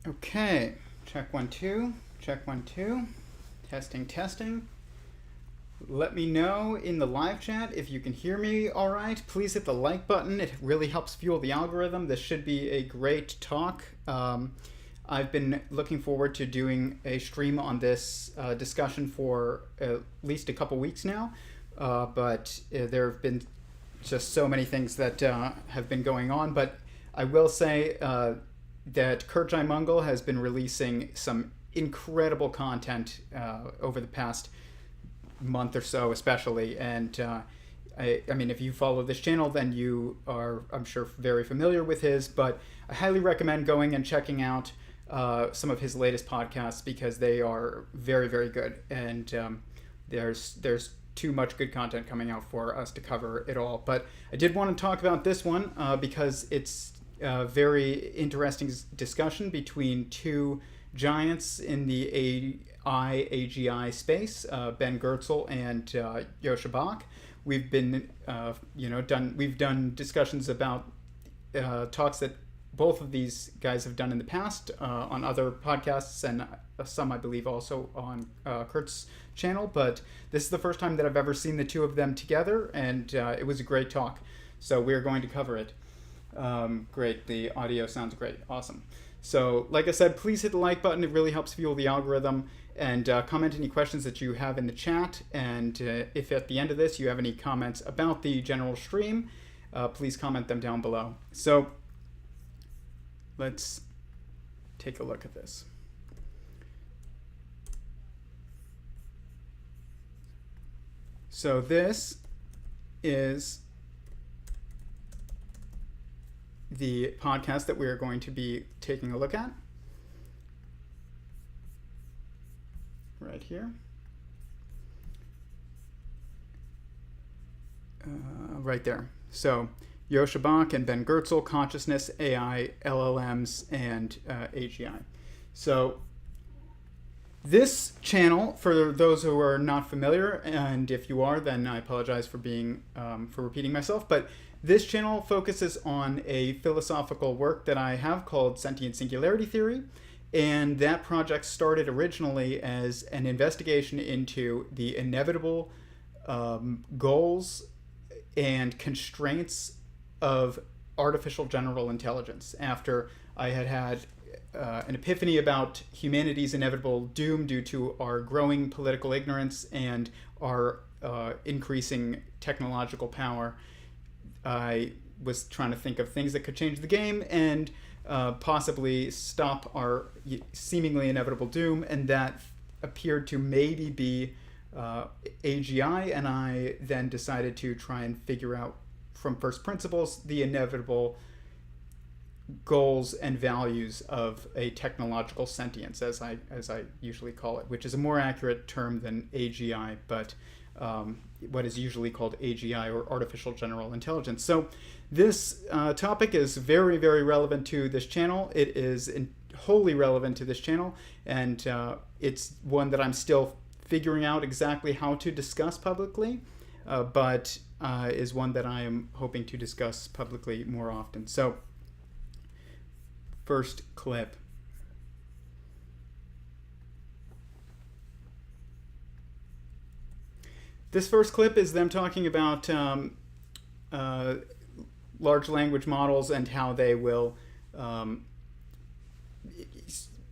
Okay, check 1 2, check 1 2, testing. Let me know in the live chat if you can hear me all right. Please hit the like button. It really helps fuel the algorithm. This should be a great talk. I've been looking forward to doing a stream on this discussion for at least a couple weeks now, but there have been just so many things that have been going on. But I will say that Curt Jaimungal has been releasing some incredible content over the past month or so, especially. And I mean, if you follow this channel, then you are, I'm sure, very familiar with his. But I highly recommend going and checking out some of his latest podcasts because they are very, very good. And there's too much good content coming out for us to cover it all. But I did want to talk about this one because it's a very interesting discussion between two giants in the AI AGI space, Ben Goertzel and Joscha Bach. We've been, we've done discussions about talks that both of these guys have done in the past on other podcasts, and some I believe also on Curt's channel. But this is the first time that I've ever seen the two of them together, and it was a great talk. So we're going to cover it. Great, the audio sounds great, awesome. So like I said, please hit the like button. It really helps fuel the algorithm. And comment any questions that you have in the chat. And if at the end of this you have any comments about the general stream, please comment them down below. So let's take a look at this. So this is the podcast that we are going to be taking a look at right here. Right there. So Joscha Bach and Ben Goertzel, Consciousness, AI, LLMs, and AGI. So this channel, for those who are not familiar, and if you are, then I apologize for being for repeating myself, but this channel focuses on a philosophical work that I have called Sentient Singularity Theory, and that project started originally as an investigation into the inevitable goals and constraints of artificial general intelligence after I had an epiphany about humanity's inevitable doom due to our growing political ignorance and our increasing technological power. I was trying to think of things that could change the game and possibly stop our seemingly inevitable doom, and that appeared to maybe be AGI, and I then decided to try and figure out from first principles the inevitable goals and values of a technological sentience, as I usually call it, which is a more accurate term than AGI, but what is usually called AGI, or artificial general intelligence. So this topic is very, very relevant to this channel. It is wholly relevant to this channel, and it's one that I'm still figuring out exactly how to discuss publicly, but is one that I am hoping to discuss publicly more often. So first clip. This first clip is them talking about large language models and how they will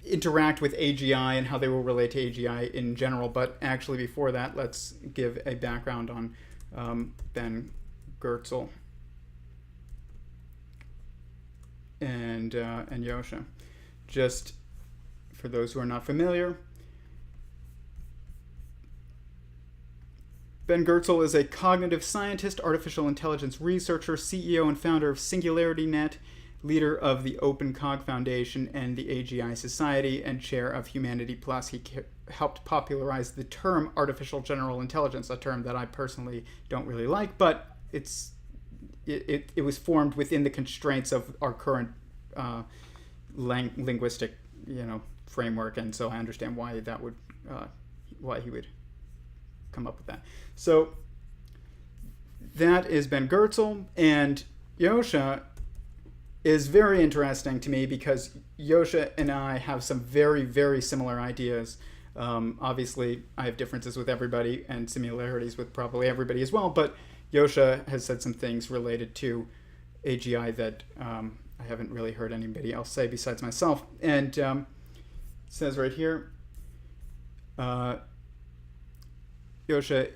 interact with AGI and how they will relate to AGI in general. But actually before that, let's give a background on Ben Goertzel and Joscha. Just for those who are not familiar, Ben Goertzel is a cognitive scientist, artificial intelligence researcher, CEO and founder of SingularityNet, leader of the Open Cog Foundation and the AGI Society, and chair of Humanity Plus. He helped popularize the term artificial general intelligence, a term that I personally don't really like, but it was formed within the constraints of our current linguistic, framework, and so I understand why that would why he would come up with that. So that is Ben Goertzel, and Joscha is very interesting to me because Joscha and I have some very, very similar ideas. Obviously, I have differences with everybody and similarities with probably everybody as well, but Joscha has said some things related to AGI that I haven't really heard anybody else say besides myself. And it says right here, Joscha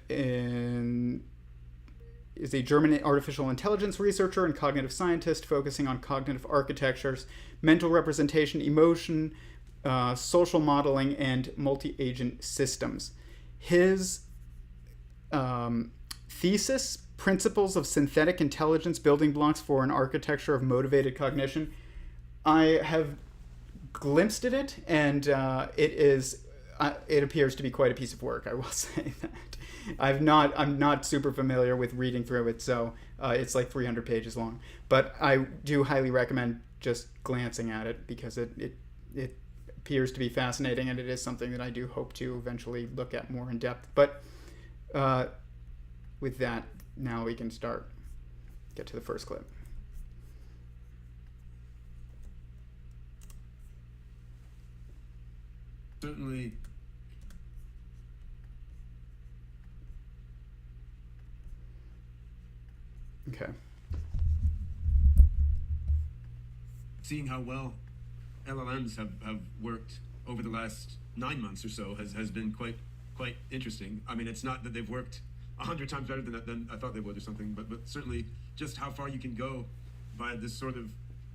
is a German artificial intelligence researcher and cognitive scientist focusing on cognitive architectures, mental representation, emotion, social modeling, and multi-agent systems. His thesis, Principles of Synthetic Intelligence, Building Blocks for an Architecture of Motivated Cognition. I have glimpsed at it, and it appears to be quite a piece of work, I will say that. I'm not super familiar with reading through it, so it's like 300 pages long. But I do highly recommend just glancing at it because it appears to be fascinating, and it is something that I do hope to eventually look at more in depth. But with that, now we can get to the first clip. Certainly. Okay. Seeing how well LLMs have worked over the last 9 months or so has been quite interesting. I mean, it's not that they've worked 100 times better than I thought they would or something, but certainly just how far you can go by this sort of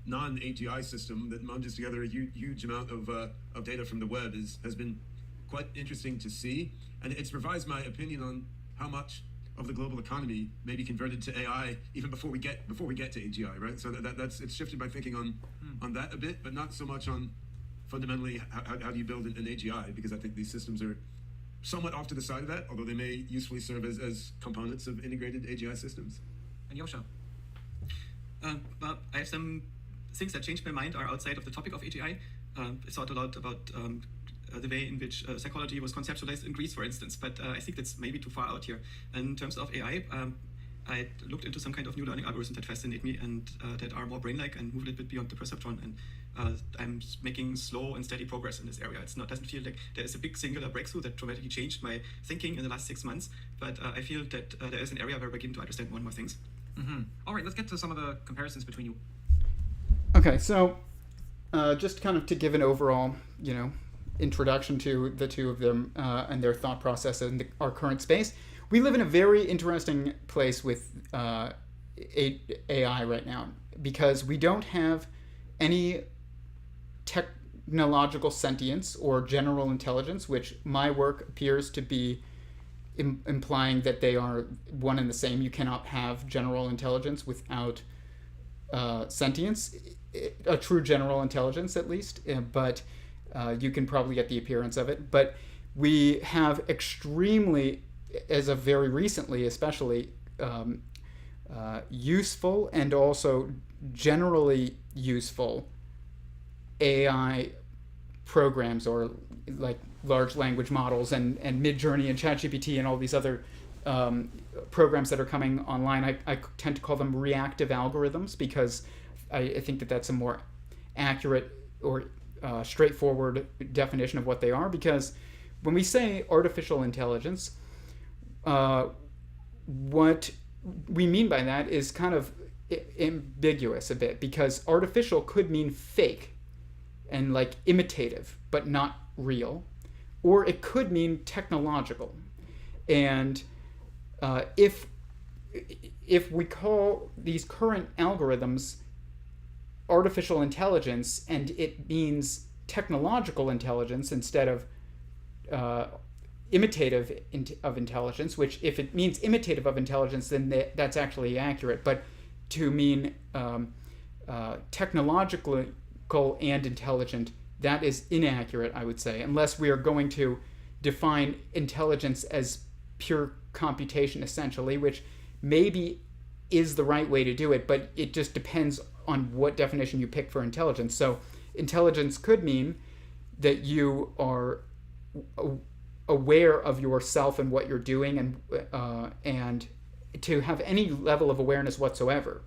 non-AGI system that munges together a huge amount of data from the web has been quite interesting to see, and it's revised my opinion on how much of the global economy may be converted to AI even before we get to AGI, right? So that's it's shifted my thinking on that a bit, but not so much on fundamentally how do you build an AGI, because I think these systems are somewhat off to the side of that, although they may usefully serve as components of integrated AGI systems. And Joscha? Well, I have some things that changed my mind are outside of the topic of AGI. I thought a lot about the way in which psychology was conceptualized in Greece, for instance, but I think that's maybe too far out here. In terms of AI, I looked into some kind of new learning algorithms that fascinate me and that are more brain-like and move a little bit beyond the perceptron. And I'm making slow and steady progress in this area. Doesn't feel like there is a big singular breakthrough that dramatically changed my thinking in the last 6 months, but I feel that there is an area where we begin to understand more and more things. Mm-hmm. All right, let's get to some of the comparisons between you. Okay, so just kind of to give an overall, introduction to the two of them and their thought process in our current space. We live in a very interesting place with AI right now because we don't have any technological sentience or general intelligence, which my work appears to be implying that they are one and the same. You cannot have general intelligence without sentience, a true general intelligence at least, but you can probably get the appearance of it. But we have extremely, as of very recently especially, useful and also generally useful AI programs, or like large language models and Midjourney and ChatGPT and all these other programs that are coming online. I tend to call them reactive algorithms because I think that that's a more accurate or straightforward definition of what they are, because when we say artificial intelligence, what we mean by that is kind of ambiguous a bit, because artificial could mean fake and like imitative but not real, or it could mean technological. And if we call these current algorithms artificial intelligence and it means technological intelligence instead of imitative of intelligence, which if it means imitative of intelligence, then that's actually accurate. But to mean technological and intelligent, that is inaccurate, I would say, unless we are going to define intelligence as pure computation, essentially, which maybe is the right way to do it, but it just depends on what definition you pick for intelligence. So intelligence could mean that you are aware of yourself and what you're doing, and to have any level of awareness whatsoever.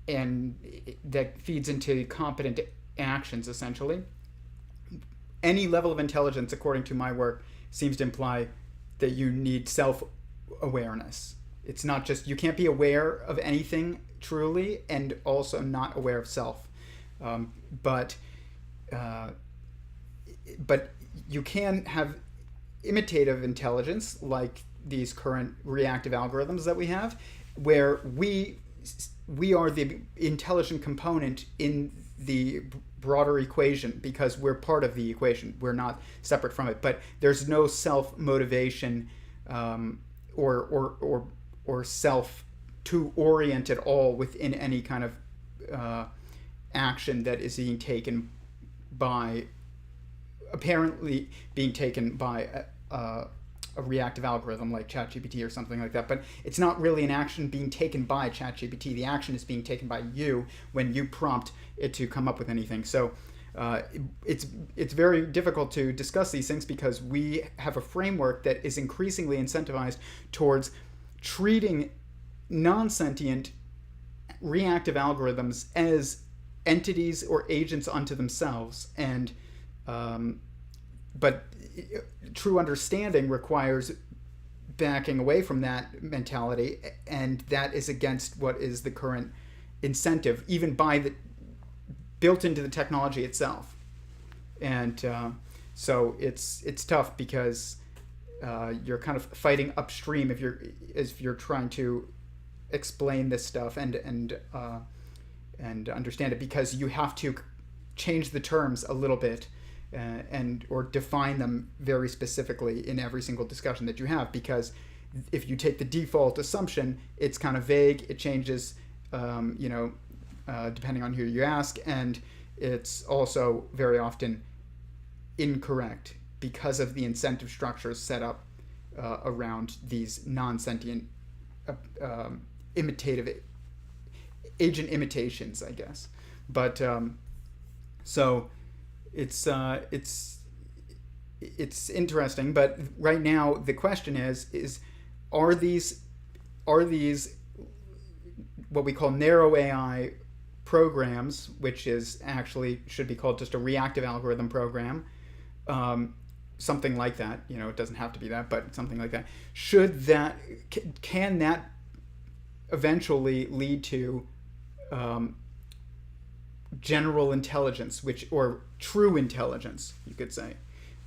that feeds into competent actions, essentially. Any level of intelligence, according to my work, seems to imply that you need self-awareness. It's not just, you can't be aware of anything truly and also not aware of self. But you can have imitative intelligence, like these current reactive algorithms that we have, where we are the intelligent component in the broader equation because we're part of the equation. We're not separate from it. But there's no self-motivation or self to orient at all within any kind of action that is being taken by, apparently being taken by a reactive algorithm like ChatGPT or something like that. But it's not really an action being taken by ChatGPT. The action is being taken by you when you prompt it to come up with anything. So it's very difficult to discuss these things because we have a framework that is increasingly incentivized towards treating non-sentient reactive algorithms as entities or agents unto themselves. And but true understanding requires backing away from that mentality, and that is against what is the current incentive, even by the built into the technology itself. And so it's tough because you're kind of fighting upstream if you're trying to explain this stuff and understand it, because you have to change the terms a little bit or define them very specifically in every single discussion that you have, because if you take the default assumption, it's kind of vague. It changes, depending on who you ask, and it's also very often incorrect because of the incentive structures set up around these non-sentient imitative agent imitations, I guess. But so it's interesting. But right now the question is are these what we call narrow AI programs, which is actually should be called just a reactive algorithm program, something like that. It doesn't have to be that, but something like that. Can that eventually lead to general intelligence, or true intelligence, you could say?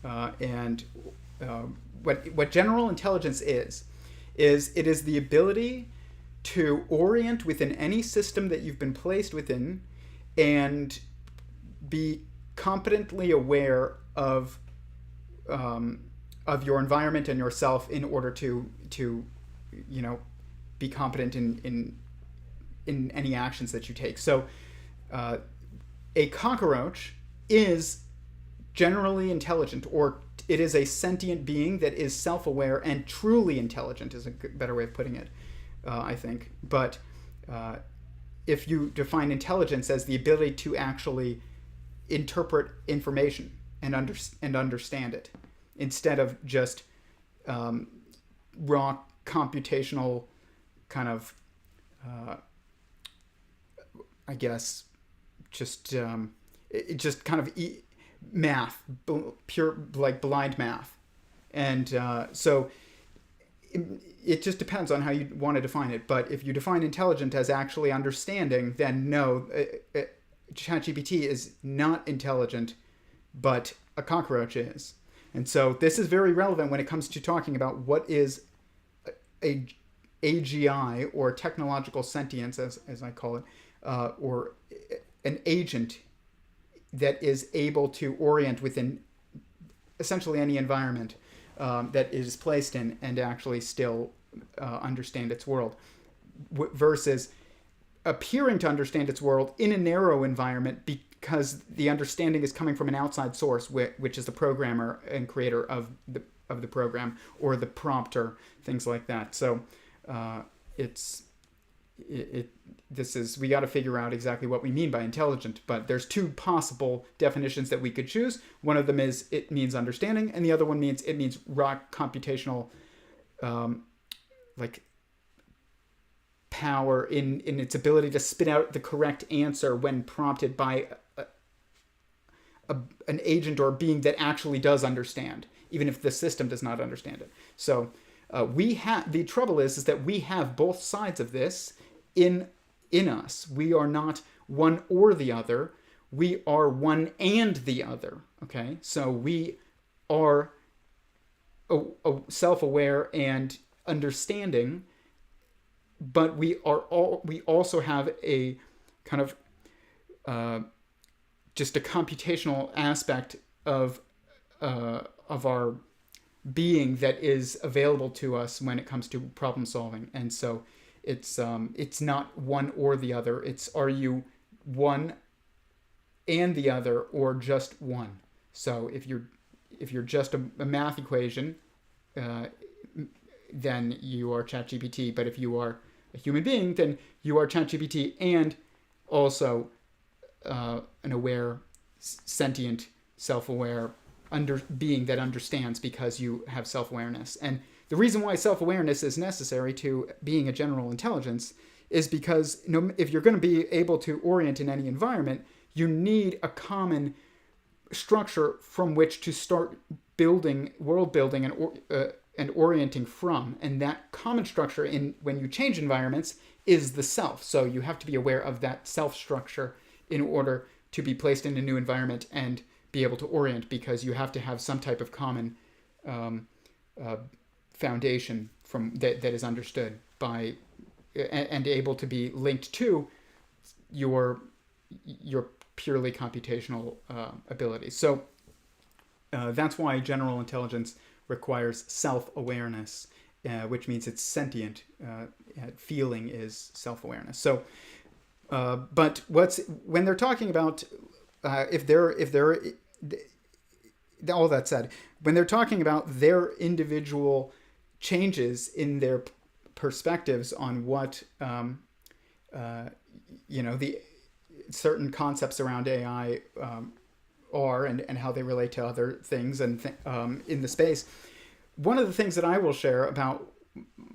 And what general intelligence is it is the ability to orient within any system that you've been placed within and be competently aware of your environment and yourself in order to be competent in any actions that you take. So a cockroach is generally intelligent, or it is a sentient being that is self-aware and truly intelligent, is a better way of putting it, I think. But if you define intelligence as the ability to actually interpret information and understand it, instead of just raw computational kind of, I guess, just kind of math, pure like blind math. And so it just depends on how you want to define it. But if you define intelligent as actually understanding, then no, ChatGPT is not intelligent, but a cockroach is. And so this is very relevant when it comes to talking about what is a AGI, or technological sentience, as I call it, or an agent that is able to orient within essentially any environment that it is placed in and actually still understand its world, versus appearing to understand its world in a narrow environment because the understanding is coming from an outside source, which is the programmer and creator of the program, or the prompter, things like that. So we got to figure out exactly what we mean by intelligent, but there's two possible definitions that we could choose. One of them is it means understanding, and the other one means it means raw computational, like power in its ability to spit out the correct answer when prompted by an agent or a being that actually does understand, even if the system does not understand it. So the trouble is that we have both sides of this in us. We are not one or the other. We are one and the other. Okay, so we are self-aware and understanding, but we also have a kind of just a computational aspect of our being that is available to us when it comes to problem solving. And so it's not one or the other. It's, are you one and the other, or just one? So if you're just a math equation, then you are ChatGPT. But if you are a human being, then you are ChatGPT and also an aware, sentient, self-aware being that understands, because you have self-awareness. And the reason why self-awareness is necessary to being a general intelligence is because if you're going to be able to orient in any environment, you need a common structure from which to start building, world building, and orienting from. And that common structure when you change environments is the self. So you have to be aware of that self structure in order to be placed in a new environment and be able to orient, because you have to have some type of common foundation that is understood by and able to be linked to your purely computational abilities. So that's why general intelligence requires self-awareness, which means it's sentient. Feeling is self-awareness. So, but when they're talking about all that said, when they're talking about their individual changes in their perspectives on what the certain concepts around AI are and how they relate to other things and in the space, one of the things that I will share about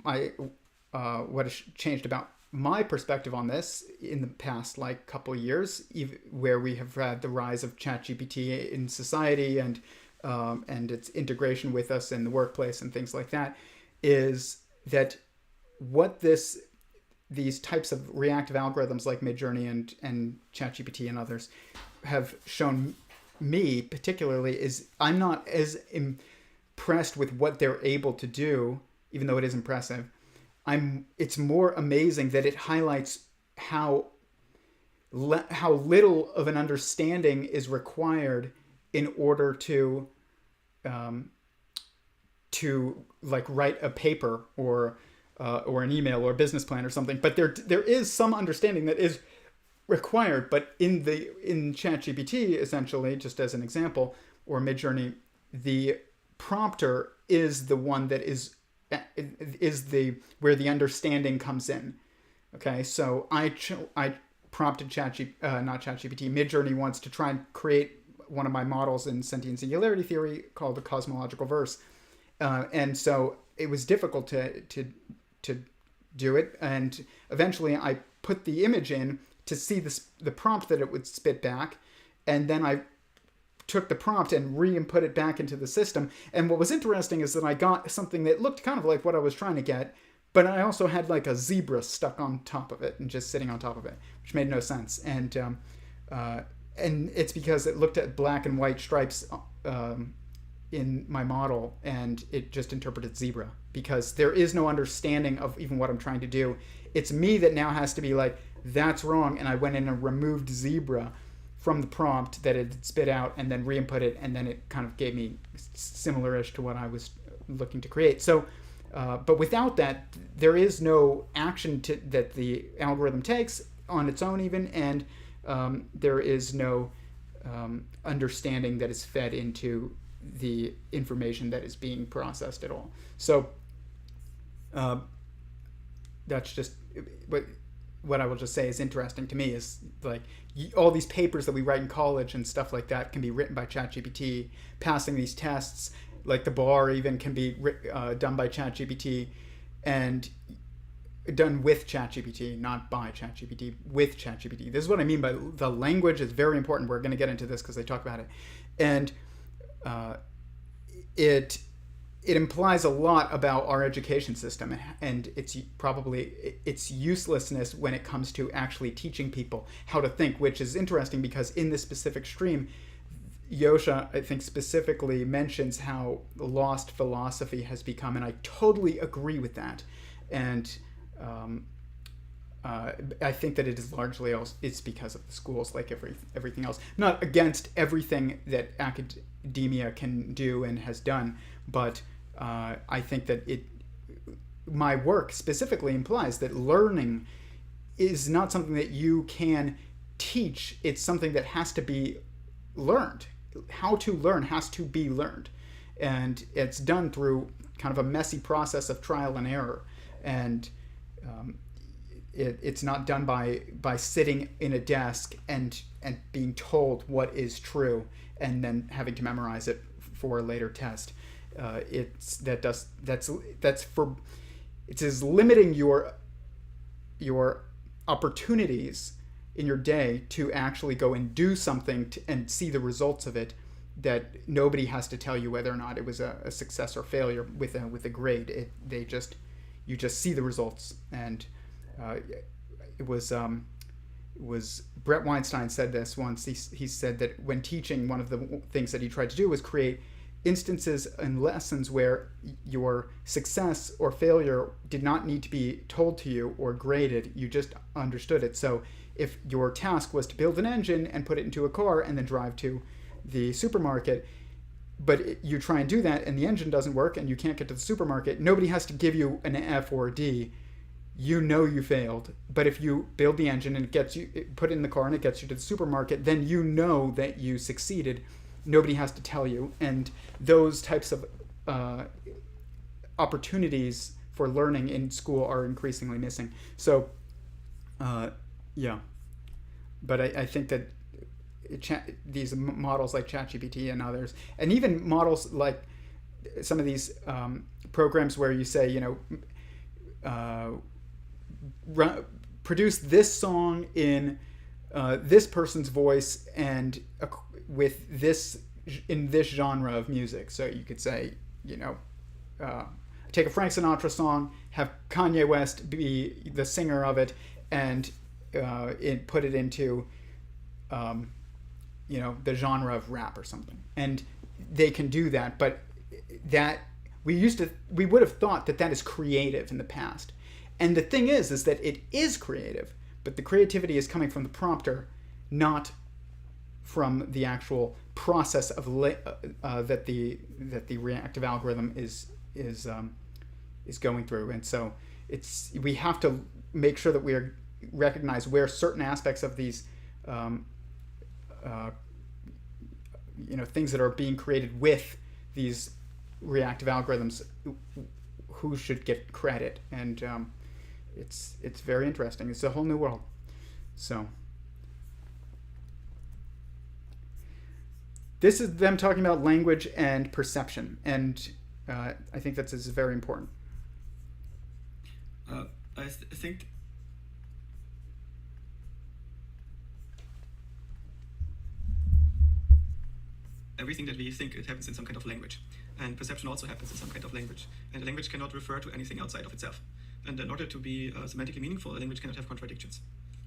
what has changed about my perspective on this in the past couple of years, where we have had the rise of ChatGPT in society and its integration with us in the workplace and things like that, is that what these types of reactive algorithms like Midjourney and ChatGPT and others have shown me particularly is I'm not as impressed with what they're able to do, even though it is impressive. It's more amazing that it highlights how little of an understanding is required in order to write a paper or an email or a business plan or something. But there is some understanding that is required. But in ChatGPT, essentially, just as an example, or Midjourney, the prompter is the one that is where the understanding comes in. Okay, so I prompted Midjourney once to try and create one of my models in sentient singularity theory called the cosmological verse, and so it was difficult to do it. And eventually, I put the image in to see the prompt that it would spit back, and then I took the prompt and re-input it back into the system. And what was interesting is that I got something that looked kind of like what I was trying to get, but I also had like a zebra stuck on top of it and just sitting on top of it, which made no sense. And it's because it looked at black and white stripes in my model, and it just interpreted zebra, because there is no understanding of even what I'm trying to do. It's me that now has to be like, that's wrong, and I went in and removed zebra from the prompt that it spit out, and then re-input it, and then it kind of gave me similar-ish to what I was looking to create. So, but without that, there is no action that the algorithm takes on its own even, and there is no understanding that is fed into the information that is being processed at all. So that's just what I will just say is interesting to me is like all these papers that we write in college and stuff like that can be written by ChatGPT. Passing these tests, like the bar even, can be done by ChatGPT, and done with ChatGPT, not by ChatGPT, with ChatGPT. This is what I mean by the language is very important. We're going to get into this because they talk about it. And it implies a lot about our education system and its uselessness when it comes to actually teaching people how to think, which is interesting because in this specific stream, Joscha, I think, specifically mentions how lost philosophy has become, and I totally agree with that. And I think that it is largely it's because of the schools, like everything else. Not against everything that academia can do and has done, but I think that my work specifically implies that learning is not something that you can teach. It's something that has to be learned. How to learn has to be learned. And it's done through kind of a messy process of trial and error. And it's not done by sitting in a desk and being told what is true and then having to memorize it for a later test. It's limiting your opportunities in your day to actually go and do something and see the results of it, that nobody has to tell you whether or not it was a success or failure with a grade. You just see the results. And it was Brett Weinstein said this once. He said that when teaching, one of the things that he tried to do was create instances and lessons where your success or failure did not need to be told to you or graded. You just understood it. So if your task was to build an engine and put it into a car and then drive to the supermarket, but you try and do that and the engine doesn't work and you can't get to the supermarket, nobody has to give you an F or a D. You know you failed. But if you build the engine and put it in the car and it gets you to the supermarket, then you know that you succeeded. Nobody has to tell you. And those types of opportunities for learning in school are increasingly missing. So, yeah. But I think that these models like ChatGPT and others, and even models like some of these programs where you say, produce this song in this person's voice and with this in this genre of music. So you could say, take a Frank Sinatra song, have Kanye West be the singer of it, and put it into the genre of rap or something. And they can do that, but that we would have thought that is creative in the past. And the thing is that it is creative, but the creativity is coming from the prompter, not from the actual process of that the reactive algorithm is going through. And so we have to make sure that we recognize where certain aspects of these things that are being created with these reactive algorithms, who should get credit. And it's very interesting. It's a whole new world. So this is them talking about language and perception, and I think that is very important. I think everything that we think, it happens in some kind of language, and perception also happens in some kind of language, and a language cannot refer to anything outside of itself. And in order to be semantically meaningful, a language cannot have contradictions.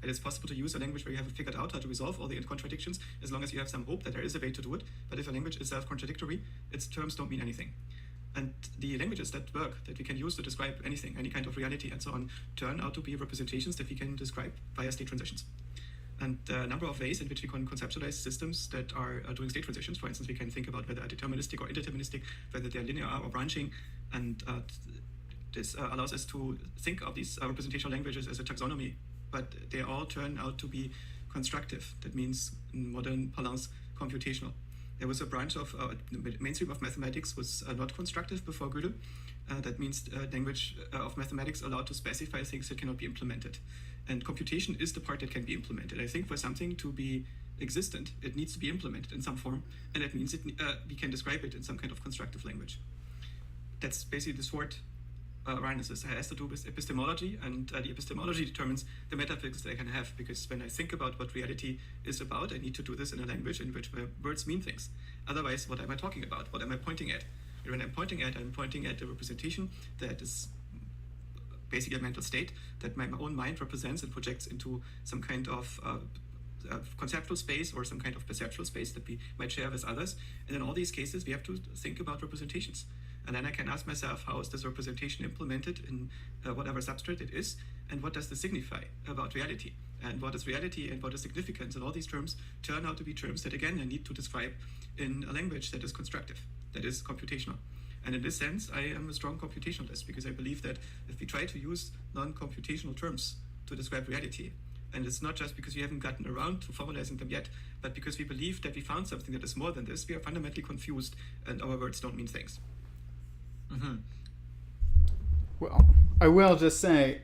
It is possible to use a language where you have figured out how to resolve all the contradictions, as long as you have some hope that there is a way to do it. But if a language is self-contradictory, its terms don't mean anything. And the languages that work, that we can use to describe anything, any kind of reality and so on, turn out to be representations that we can describe via state transitions. And a number of ways in which we can conceptualize systems that are doing state transitions. For instance, we can think about whether they're deterministic or indeterministic, whether they're linear or branching. And this allows us to think of these representational languages as a taxonomy, but they all turn out to be constructive. That means, in modern parlance, computational. There was a branch of the mainstream of mathematics was not constructive before Gödel. That means language of mathematics allowed to specify things that cannot be implemented. And computation is the part that can be implemented. I think for something to be existent, it needs to be implemented in some form, and that means we can describe it in some kind of constructive language. That's basically the short awarenesses. It has to do with epistemology, and the epistemology determines the metaphysics that I can have, because when I think about what reality is about, I need to do this in a language in which my words mean things. Otherwise, what am I talking about? What am I pointing at? And when I'm pointing at a representation that is basically a mental state that my own mind represents and projects into some kind of conceptual space or some kind of perceptual space that we might share with others. And in all these cases, we have to think about representations. And then I can ask myself, how is this representation implemented in whatever substrate it is? And what does this signify about reality? And what is reality and what is significance? And all these terms turn out to be terms that, again, I need to describe in a language that is constructive, that is computational. And in this sense, I am a strong computationalist, because I believe that if we try to use non-computational terms to describe reality, and it's not just because we haven't gotten around to formalizing them yet, but because we believe that we found something that is more than this, we are fundamentally confused and our words don't mean things. Mm-hmm. Well, I will just say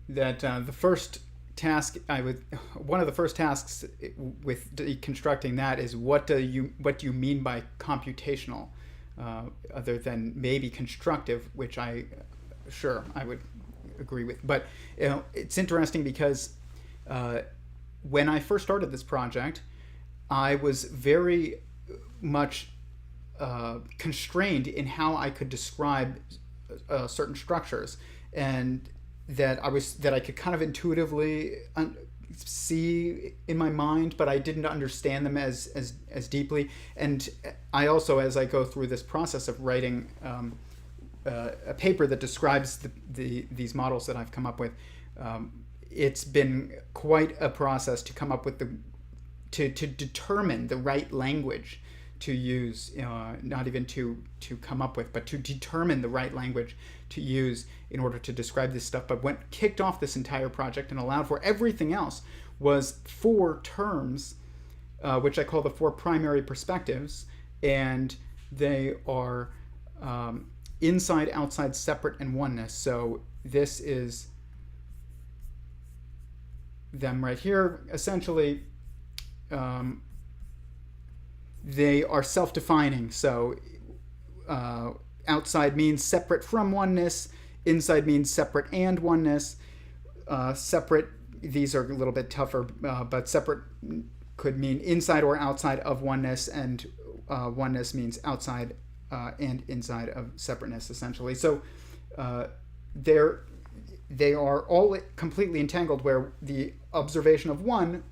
that the first task one of the first tasks with deconstructing that is what do you mean by computational, other than maybe constructive, which I would agree with. But it's interesting because when I first started this project, I was very much constrained in how I could describe certain structures, and that I could kind of intuitively see in my mind, but I didn't understand them as deeply. And I also, as I go through this process of writing a paper that describes these models that I've come up with, it's been quite a process to come up with to determine the right language to use, not even to come up with, but to determine the right language to use in order to describe this stuff. But what kicked off this entire project and allowed for everything else was 4 terms, which I call the 4 primary perspectives, and they are inside, outside, separate, and oneness. So this is them right here. Essentially, they are self-defining. So outside means separate from oneness, inside means separate and oneness. Separate, these are a little bit tougher, but separate could mean inside or outside of oneness, and oneness means outside and inside of separateness, essentially. So they are all completely entangled, where the observation of one,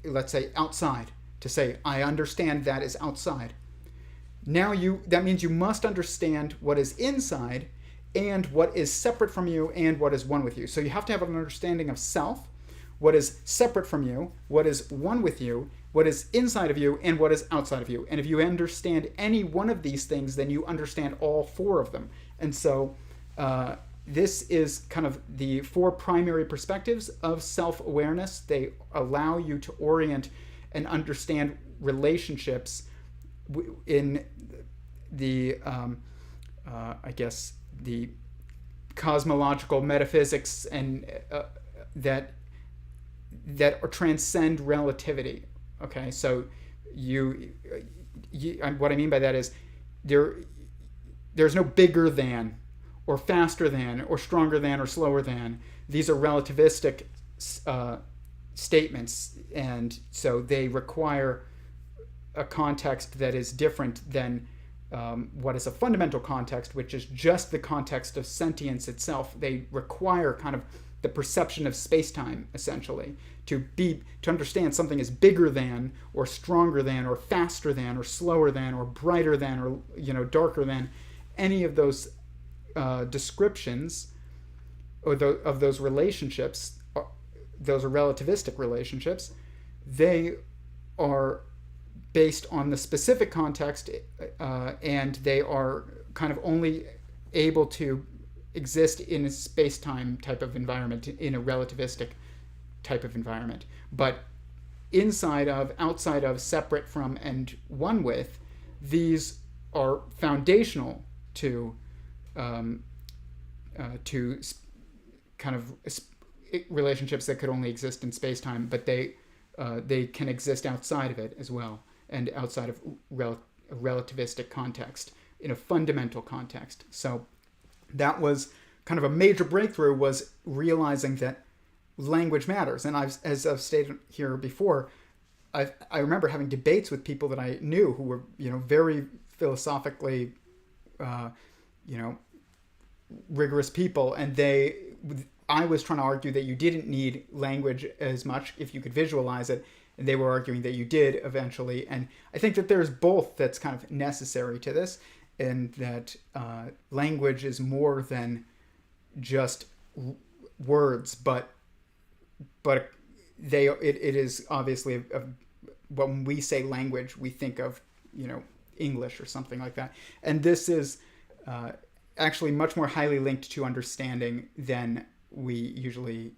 let's say outside, to say, I understand that is outside. Now that means you must understand what is inside and what is separate from you and what is one with you. So you have to have an understanding of self, what is separate from you, what is one with you, what is inside of you, and what is outside of you. And if you understand any one of these things, then you understand all 4 of them. And so this is kind of the 4 primary perspectives of self-awareness. They allow you to orient and understand relationships in the, I guess, the cosmological metaphysics and that transcend relativity. Okay, so what I mean by that is there's no bigger than, or faster than, or stronger than, or slower than. These are relativistic statements, and so they require a context that is different than what is a fundamental context, which is just the context of sentience itself. They require kind of the perception of space-time, essentially, to understand something is bigger than, or stronger than, or faster than, or slower than, or brighter than, or darker than. Any of those descriptions or of those relationships, those are relativistic relationships. They are based on the specific context, and they are kind of only able to exist in a space-time type of environment, in a relativistic type of environment. But inside of, outside of, separate from, and one with, these are foundational to kind of relationships that could only exist in space-time, but they can exist outside of it as well, and outside of a relativistic context, in a fundamental context. So that was kind of a major breakthrough was realizing that language matters. And as I've stated here before, I remember having debates with people that I knew who were, very philosophically, rigorous people, and I was trying to argue that you didn't need language as much if you could visualize it, and they were arguing that you did eventually. And I think that there's both that's kind of necessary to this, and that language is more than just words, but it is obviously when we say language, we think of English or something like that, and this is actually much more highly linked to understanding than we usually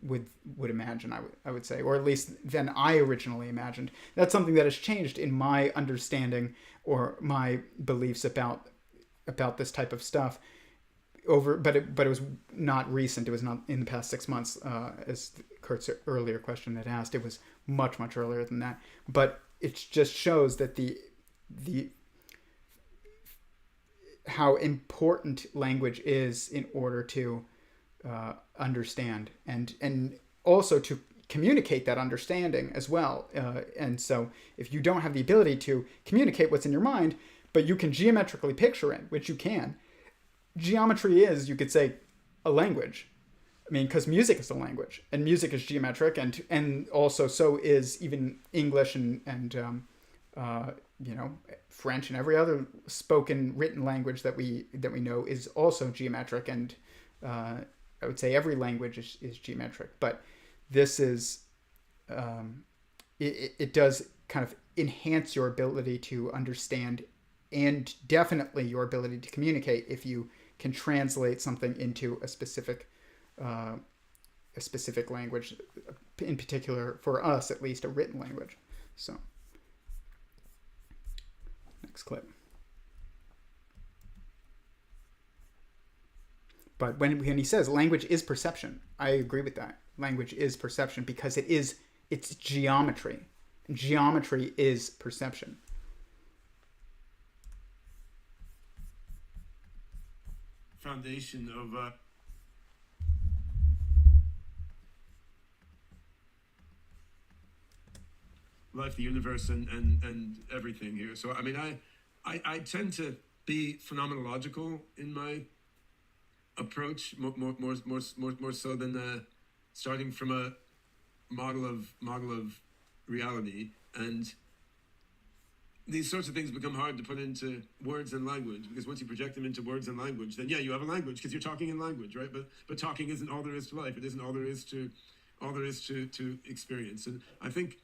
would imagine. I would say, or at least than I originally imagined. That's something that has changed in my understanding or my beliefs about this type of stuff. But it was not recent. It was not in the past 6 months, as Curt's earlier question had asked. It was much earlier than that. But it just shows that the how important language is in order to understand and also to communicate that understanding as well. And so if you don't have the ability to communicate what's in your mind, but you can geometrically picture it, which you can. Geometry is, you could say, a language. I mean, because music is a language, and music is geometric, and also so is even English and French and every other spoken written language that we know is also geometric, and I would say every language is geometric. But this is it does kind of enhance your ability to understand, and definitely your ability to communicate if you can translate something into a specific language, in particular for us at least a written language. So next clip. But when he says language is perception, I agree with that. Language is perception because it's geometry. Geometry is perception. Foundation of life, the universe, and everything here. So I mean, I tend to be phenomenological in my approach, more so than starting from a model of reality. And these sorts of things become hard to put into words and language, because once you project them into words and language, then yeah, you have a language because you're talking in language, right? But talking isn't all there is to life. It isn't all there is to experience. And I think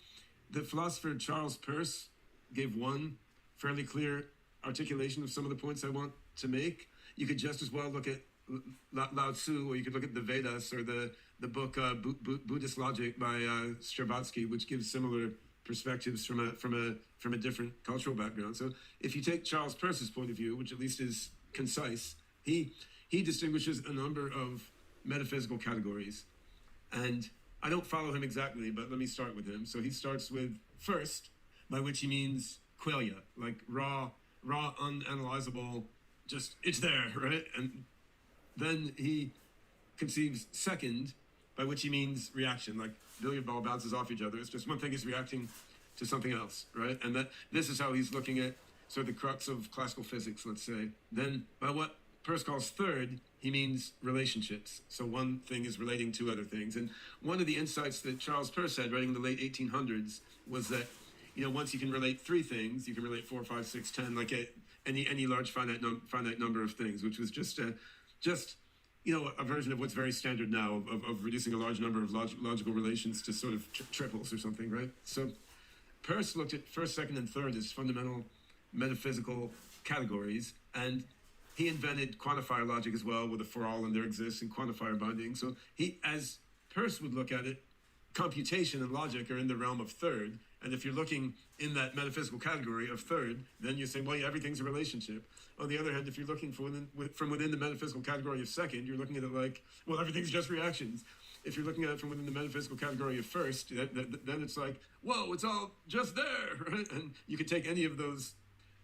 the philosopher Charles Peirce gave one fairly clear articulation of some of the points I want to make. You could just as well look at Lao Tzu, or you could look at the Vedas, or the book Buddhist Logic by Stravatsky, which gives similar perspectives from a different cultural background. So if you take Charles Peirce's point of view, which at least is concise, he distinguishes a number of metaphysical categories, and I don't follow him exactly, but let me start with him. So he starts with first, by which he means qualia, like raw, unanalyzable, just it's there, right? And then he conceives second, by which he means reaction, like billiard ball bounces off each other. It's just one thing is reacting to something else, right? And that this is how he's looking at sort of the crux of classical physics, let's say. Then by what Peirce calls third, he means relationships. So one thing is relating to other things. And one of the insights that Charles Peirce had writing in the late 1800s was that, once you can relate three things, you can relate 4, 5, 6, 10, like any large finite number of things, which was just a version of what's very standard now of reducing a large number of logical relations to sort of triples or something, right? So Peirce looked at first, second, and third as fundamental metaphysical categories, and he invented quantifier logic as well, with a for all and there exists and quantifier binding. So he, as Peirce would look at it, computation and logic are in the realm of third. And if you're looking in that metaphysical category of third, then you're saying, well, yeah, everything's a relationship. On the other hand, if you're looking from within the metaphysical category of second, you're looking at it like, well, everything's just reactions. If you're looking at it from within the metaphysical category of first, then it's like, whoa, it's all just there, right? And you can take any of those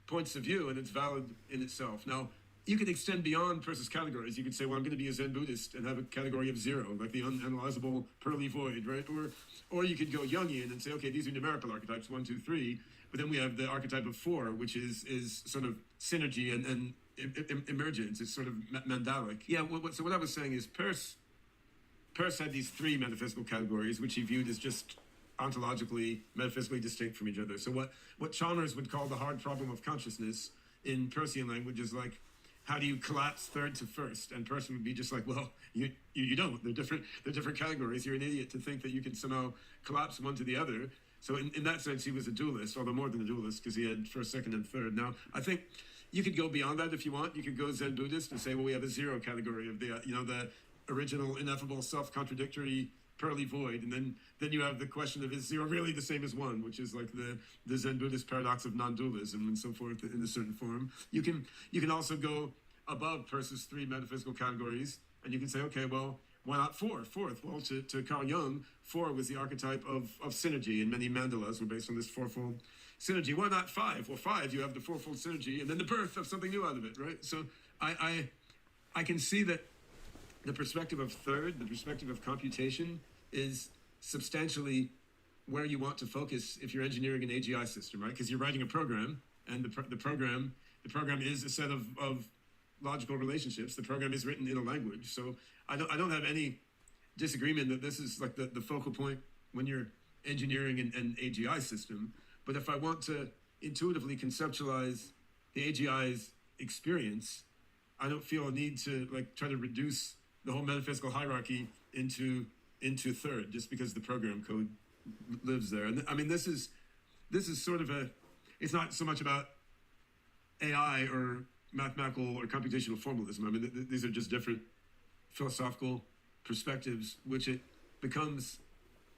points of view, and it's valid in itself. Now, you could extend beyond Peirce's categories. You could say, well, I'm going to be a Zen Buddhist and have a category of 0, like the unanalyzable pearly void, right? Or you could go Jungian and say, okay, these are numerical archetypes, 1, 2, 3. But then we have the archetype of 4, which is sort of synergy and emergence. It's sort of mandalic. Yeah. So what I was saying is Peirce had these 3 metaphysical categories, which he viewed as just ontologically, metaphysically distinct from each other. So what Chalmers would call the hard problem of consciousness in Peircean language is like, how do you collapse third to first? And Peirce would be just like, well, you don't. They're different categories. You're an idiot to think that you can somehow collapse one to the other. So in that sense, he was a dualist, although more than a dualist, because he had first, second, and third. Now, I think you could go beyond that if you want. You could go Zen Buddhist and say, well, we have a 0 category of the original, ineffable, self-contradictory pearly void, and then you have the question of, is 0 really the same as 1, which is like the Zen Buddhist paradox of non-dualism and so forth in a certain form. You can also go above Peirce's 3 metaphysical categories, and you can say, okay, well, why not 4? Fourth, well, to Carl Jung, 4 was the archetype of synergy, and many mandalas were based on this fourfold synergy. Why not 5? Well, 5, you have the fourfold synergy, and then the birth of something new out of it, right? So I can see that the perspective of third, the perspective of computation, is substantially where you want to focus if you're engineering an AGI system, right? Because you're writing a program, and the program is a set of logical relationships. The program is written in a language. So I don't have any disagreement that this is like the focal point when you're engineering an AGI system. But if I want to intuitively conceptualize the AGI's experience, I don't feel a need to like try to reduce the whole metaphysical hierarchy into third, just because the program code lives there. And I mean, this is sort of it's not so much about AI or mathematical or computational formalism. I mean, these are just different philosophical perspectives, which it becomes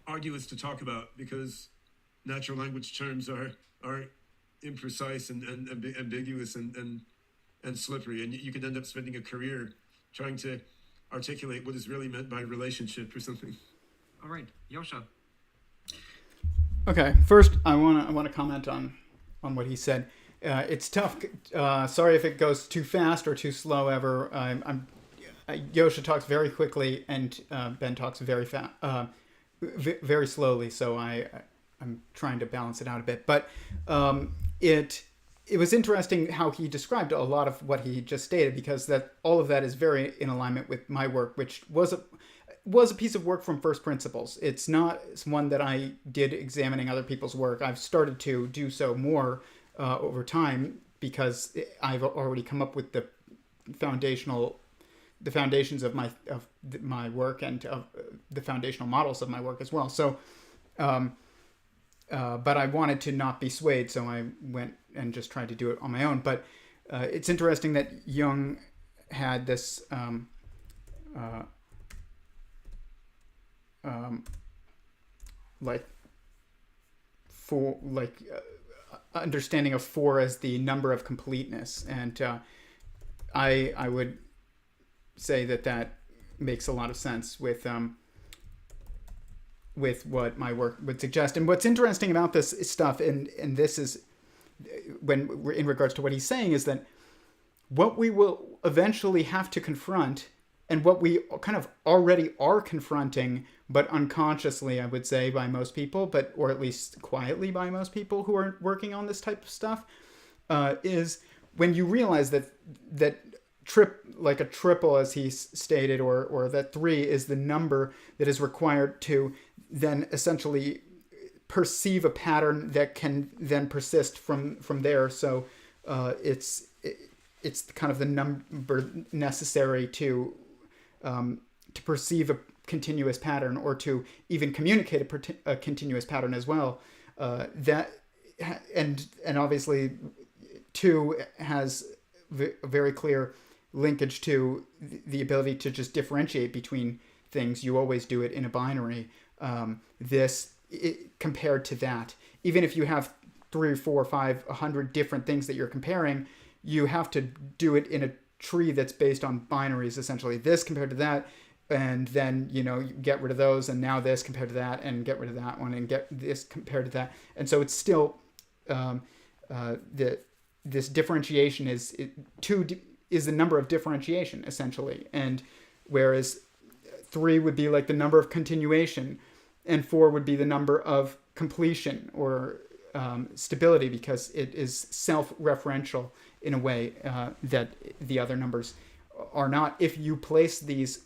arduous to talk about because natural language terms are imprecise and ambiguous and slippery, and you could end up spending a career trying to articulate what is really meant by relationship or something. All right, Joscha. Okay, first I want to comment on what he said. It's tough. Sorry if it goes too fast or too slow. Ever, Joscha talks very quickly and Ben talks very fast, very slowly. So I'm trying to balance it out a bit. But it was interesting how he described a lot of what he just stated, because that all of that is very in alignment with my work, which was a piece of work from first principles. It's one that I did examining other people's work. I've started to do so more over time because I've already come up with the foundations of my work and of the foundational models of my work as well. So, but I wanted to not be swayed, so I went and just tried to do it on my own. But it's interesting that Jung had this understanding of 4 as the number of completeness, and I would say that makes a lot of sense with what my work would suggest. And what's interesting about this stuff, and this is when in regards to what he's saying, is that what we will eventually have to confront, and what we kind of already are confronting, but unconsciously, I would say, by most people, or at least quietly by most people who are working on this type of stuff, is when you realize that a triple, as he stated, or that 3 is the number that is required to then essentially perceive a pattern that can then persist from there. So it's kind of the number necessary to perceive a continuous pattern, or to even communicate a continuous pattern as well. And obviously 2 has a very clear linkage to the ability to just differentiate between things. You always do it in a binary. Compared to that, even if you have 3 or 4 or 5, 100 different things that you're comparing, you have to do it in a tree that's based on binaries, essentially. This compared to that, and then you get rid of those, and now this compared to that, and get rid of that one, and get this compared to that. And so it's still this differentiation is is the number of differentiation, essentially. And whereas 3 would be like the number of continuation, and 4 would be the number of completion or stability, because it is self-referential in a way that the other numbers are not. If you place these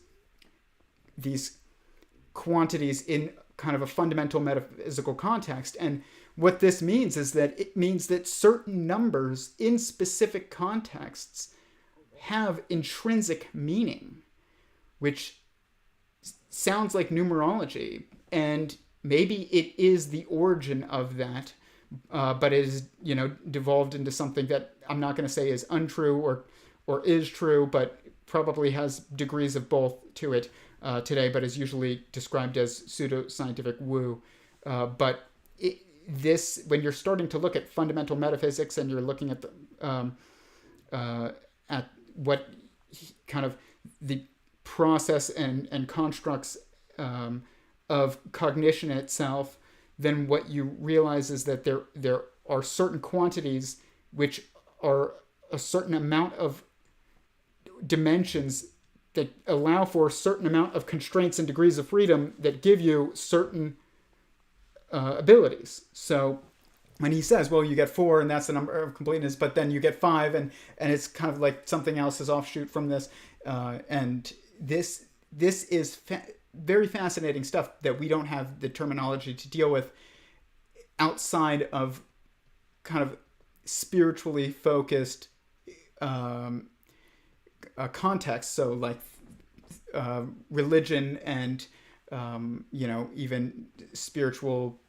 quantities in kind of a fundamental metaphysical context, and what this means is that it means that certain numbers in specific contexts have intrinsic meaning, which sounds like numerology, and maybe it is the origin of that, but it is, devolved into something that I'm not going to say is untrue or is true, but probably has degrees of both to it today, but is usually described as pseudoscientific woo. But this, when you're starting to look at fundamental metaphysics and you're looking at at what kind of the process and constructs of cognition itself, then what you realize is that there are certain quantities which are a certain amount of dimensions that allow for a certain amount of constraints and degrees of freedom that give you certain abilities. So when he says, well, you get 4 and that's the number of completeness, but then you get 5 and it's kind of like something else is offshoot from this. And this is very fascinating stuff that we don't have the terminology to deal with outside of kind of spiritually focused context. So like religion and even spiritual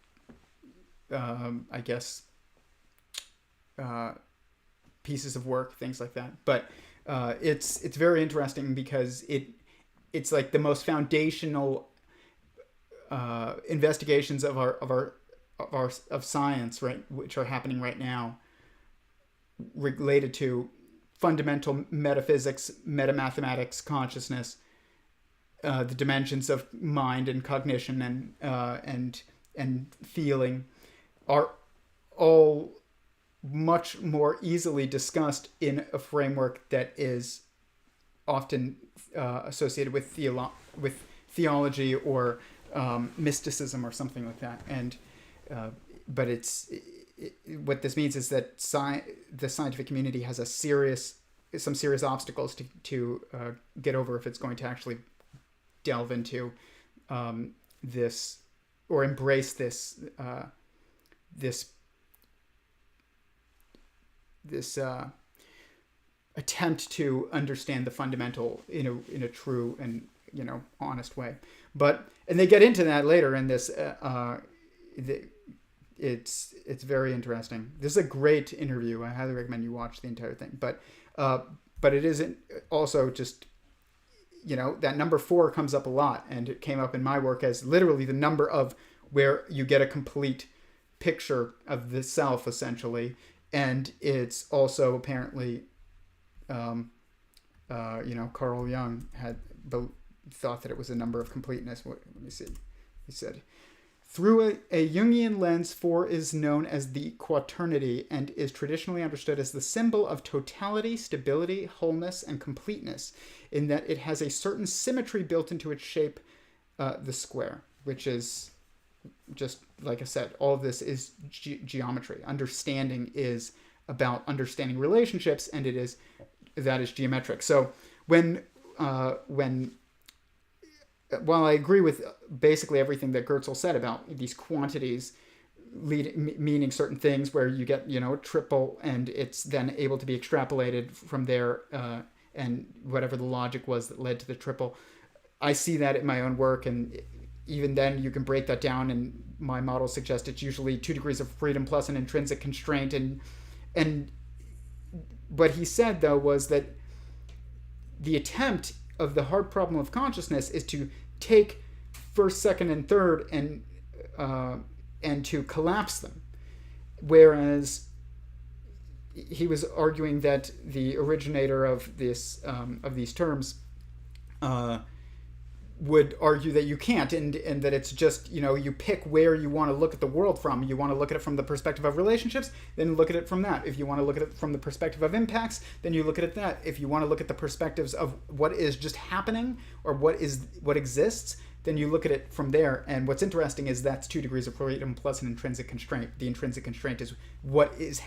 I guess pieces of work, things like that. But it's very interesting because it's like the most foundational investigations of science, right, which are happening right now, related to fundamental metaphysics, metamathematics, consciousness, the dimensions of mind and cognition and feeling, are all much more easily discussed in a framework that is often associated with theology or mysticism or something like that. And but what this means is that the scientific community has some serious obstacles to get over if it's going to actually delve into this or embrace this attempt to understand the fundamental in a true and honest way. And they get into that later in this. It's very interesting. This is a great interview. I highly recommend you watch the entire thing. But it isn't also just that number 4 comes up a lot, and it came up in my work as literally the number of where you get a complete picture of the self, essentially. And it's also apparently Carl Jung had thought that it was a number of completeness. Let me see. He said, through a Jungian lens, 4 is known as the quaternity and is traditionally understood as the symbol of totality, stability, wholeness, and completeness, in that it has a certain symmetry built into its shape, the square, which is just, like I said, all of this is geometry. Understanding is about understanding relationships, and that is geometric. So while I agree with basically everything that Goertzel said about these quantities meaning certain things, where you get a triple and it's then able to be extrapolated from there, and whatever the logic was that led to the triple, I see that in my own work. And even then you can break that down, and my models suggest it's usually 2 degrees of freedom plus an intrinsic constraint. And what he said, though, was that the attempt of the hard problem of consciousness is to take first, second, and third and to collapse them. Whereas he was arguing that the originator of these terms would argue that you can't, and that it's just, you pick where you want to look at the world from. You want to look at it from the perspective of relationships, then look at it from that. If you want to look at it from the perspective of impacts, then you look at it that. If you want to look at the perspectives of what is just happening or what exists, then you look at it from there. And what's interesting is that's 2 degrees of freedom plus an intrinsic constraint. The intrinsic constraint is what is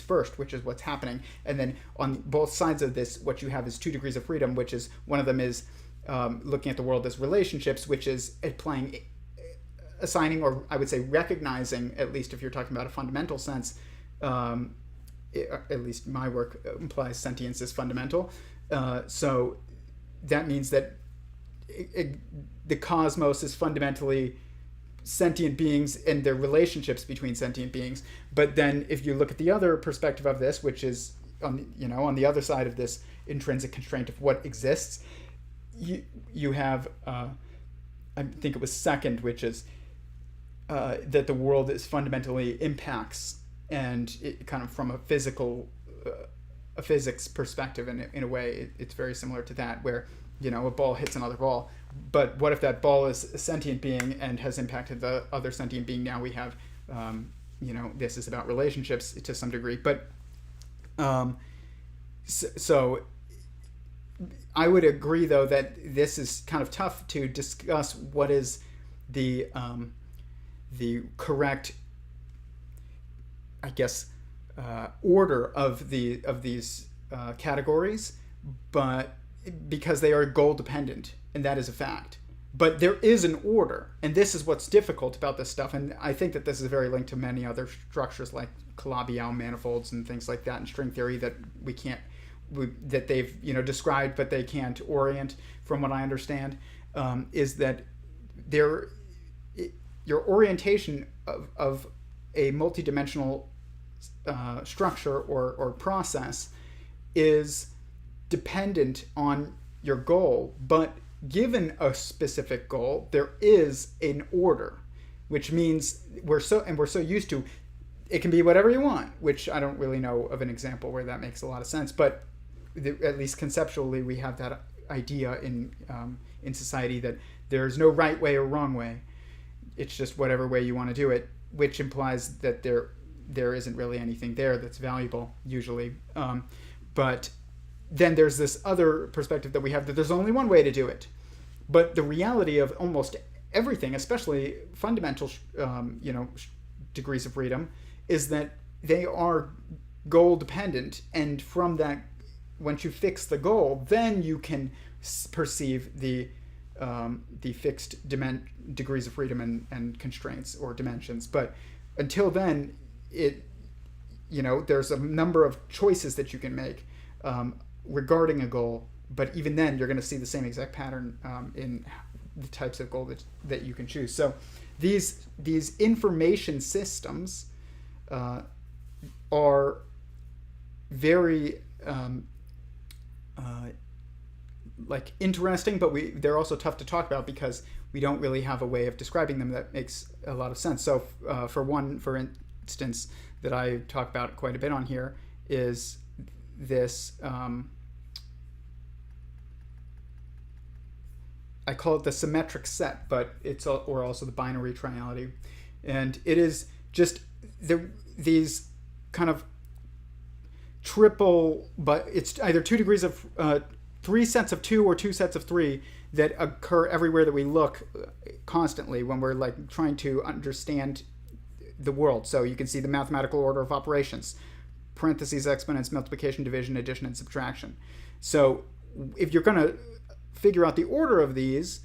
first, which is what's happening. And then on both sides of this, what you have is 2 degrees of freedom, which is, one of them is looking at the world as relationships, which is assigning, or I would say recognizing, at least if you're talking about a fundamental sense, at least my work implies sentience is fundamental. So that means that the cosmos is fundamentally sentient beings and their relationships between sentient beings. But then if you look at the other perspective of this, which is on the other side of this intrinsic constraint of what exists, you have, I think it was second, which is that the world is fundamentally impacts, and it kind of from a physics perspective, in a way, it's very similar to that, where a ball hits another ball. But what if that ball is a sentient being and has impacted the other sentient being? Now we have, this is about relationships to some degree. But so I would agree, though, that this is kind of tough to discuss what is the correct, I guess, order of these categories, but because they are goal dependent, and that is a fact. But there is an order, and this is what's difficult about this stuff. And I think that this is very linked to many other structures like Calabi-Yau manifolds and things like that, and string theory that that they've described, but they can't orient. From what I understand, is that your orientation of a multidimensional structure or process is dependent on your goal, but given a specific goal, there is an order, which means we're so used to it can be whatever you want, which I don't really know of an example where that makes a lot of sense, but at least conceptually we have that idea in society that there's no right way or wrong way. It's just whatever way you want to do it, which implies that there isn't really anything there that's valuable usually. But then there's this other perspective that we have, that there's only one way to do it. But the reality of almost everything, especially fundamental degrees of freedom, is that they are goal dependent, and from that, once you fix the goal, then you can perceive the fixed degrees of freedom and constraints or dimensions. But until then, there's a number of choices that you can make regarding a goal. But even then, you're going to see the same exact pattern in the types of goal that you can choose. So these information systems are very interesting, but they're also tough to talk about because we don't really have a way of describing them that makes a lot of sense. So for instance, that I talk about quite a bit on here is this, I call it the symmetric set, but or also the binary triality. And it is just these kind of triple, but it's either 2 degrees of 3 sets of 2 or 2 sets of 3 that occur everywhere that we look constantly when we're trying to understand the world. So you can see the mathematical order of operations, parentheses, exponents, multiplication, division, addition, and subtraction. So if you're going to figure out the order of these,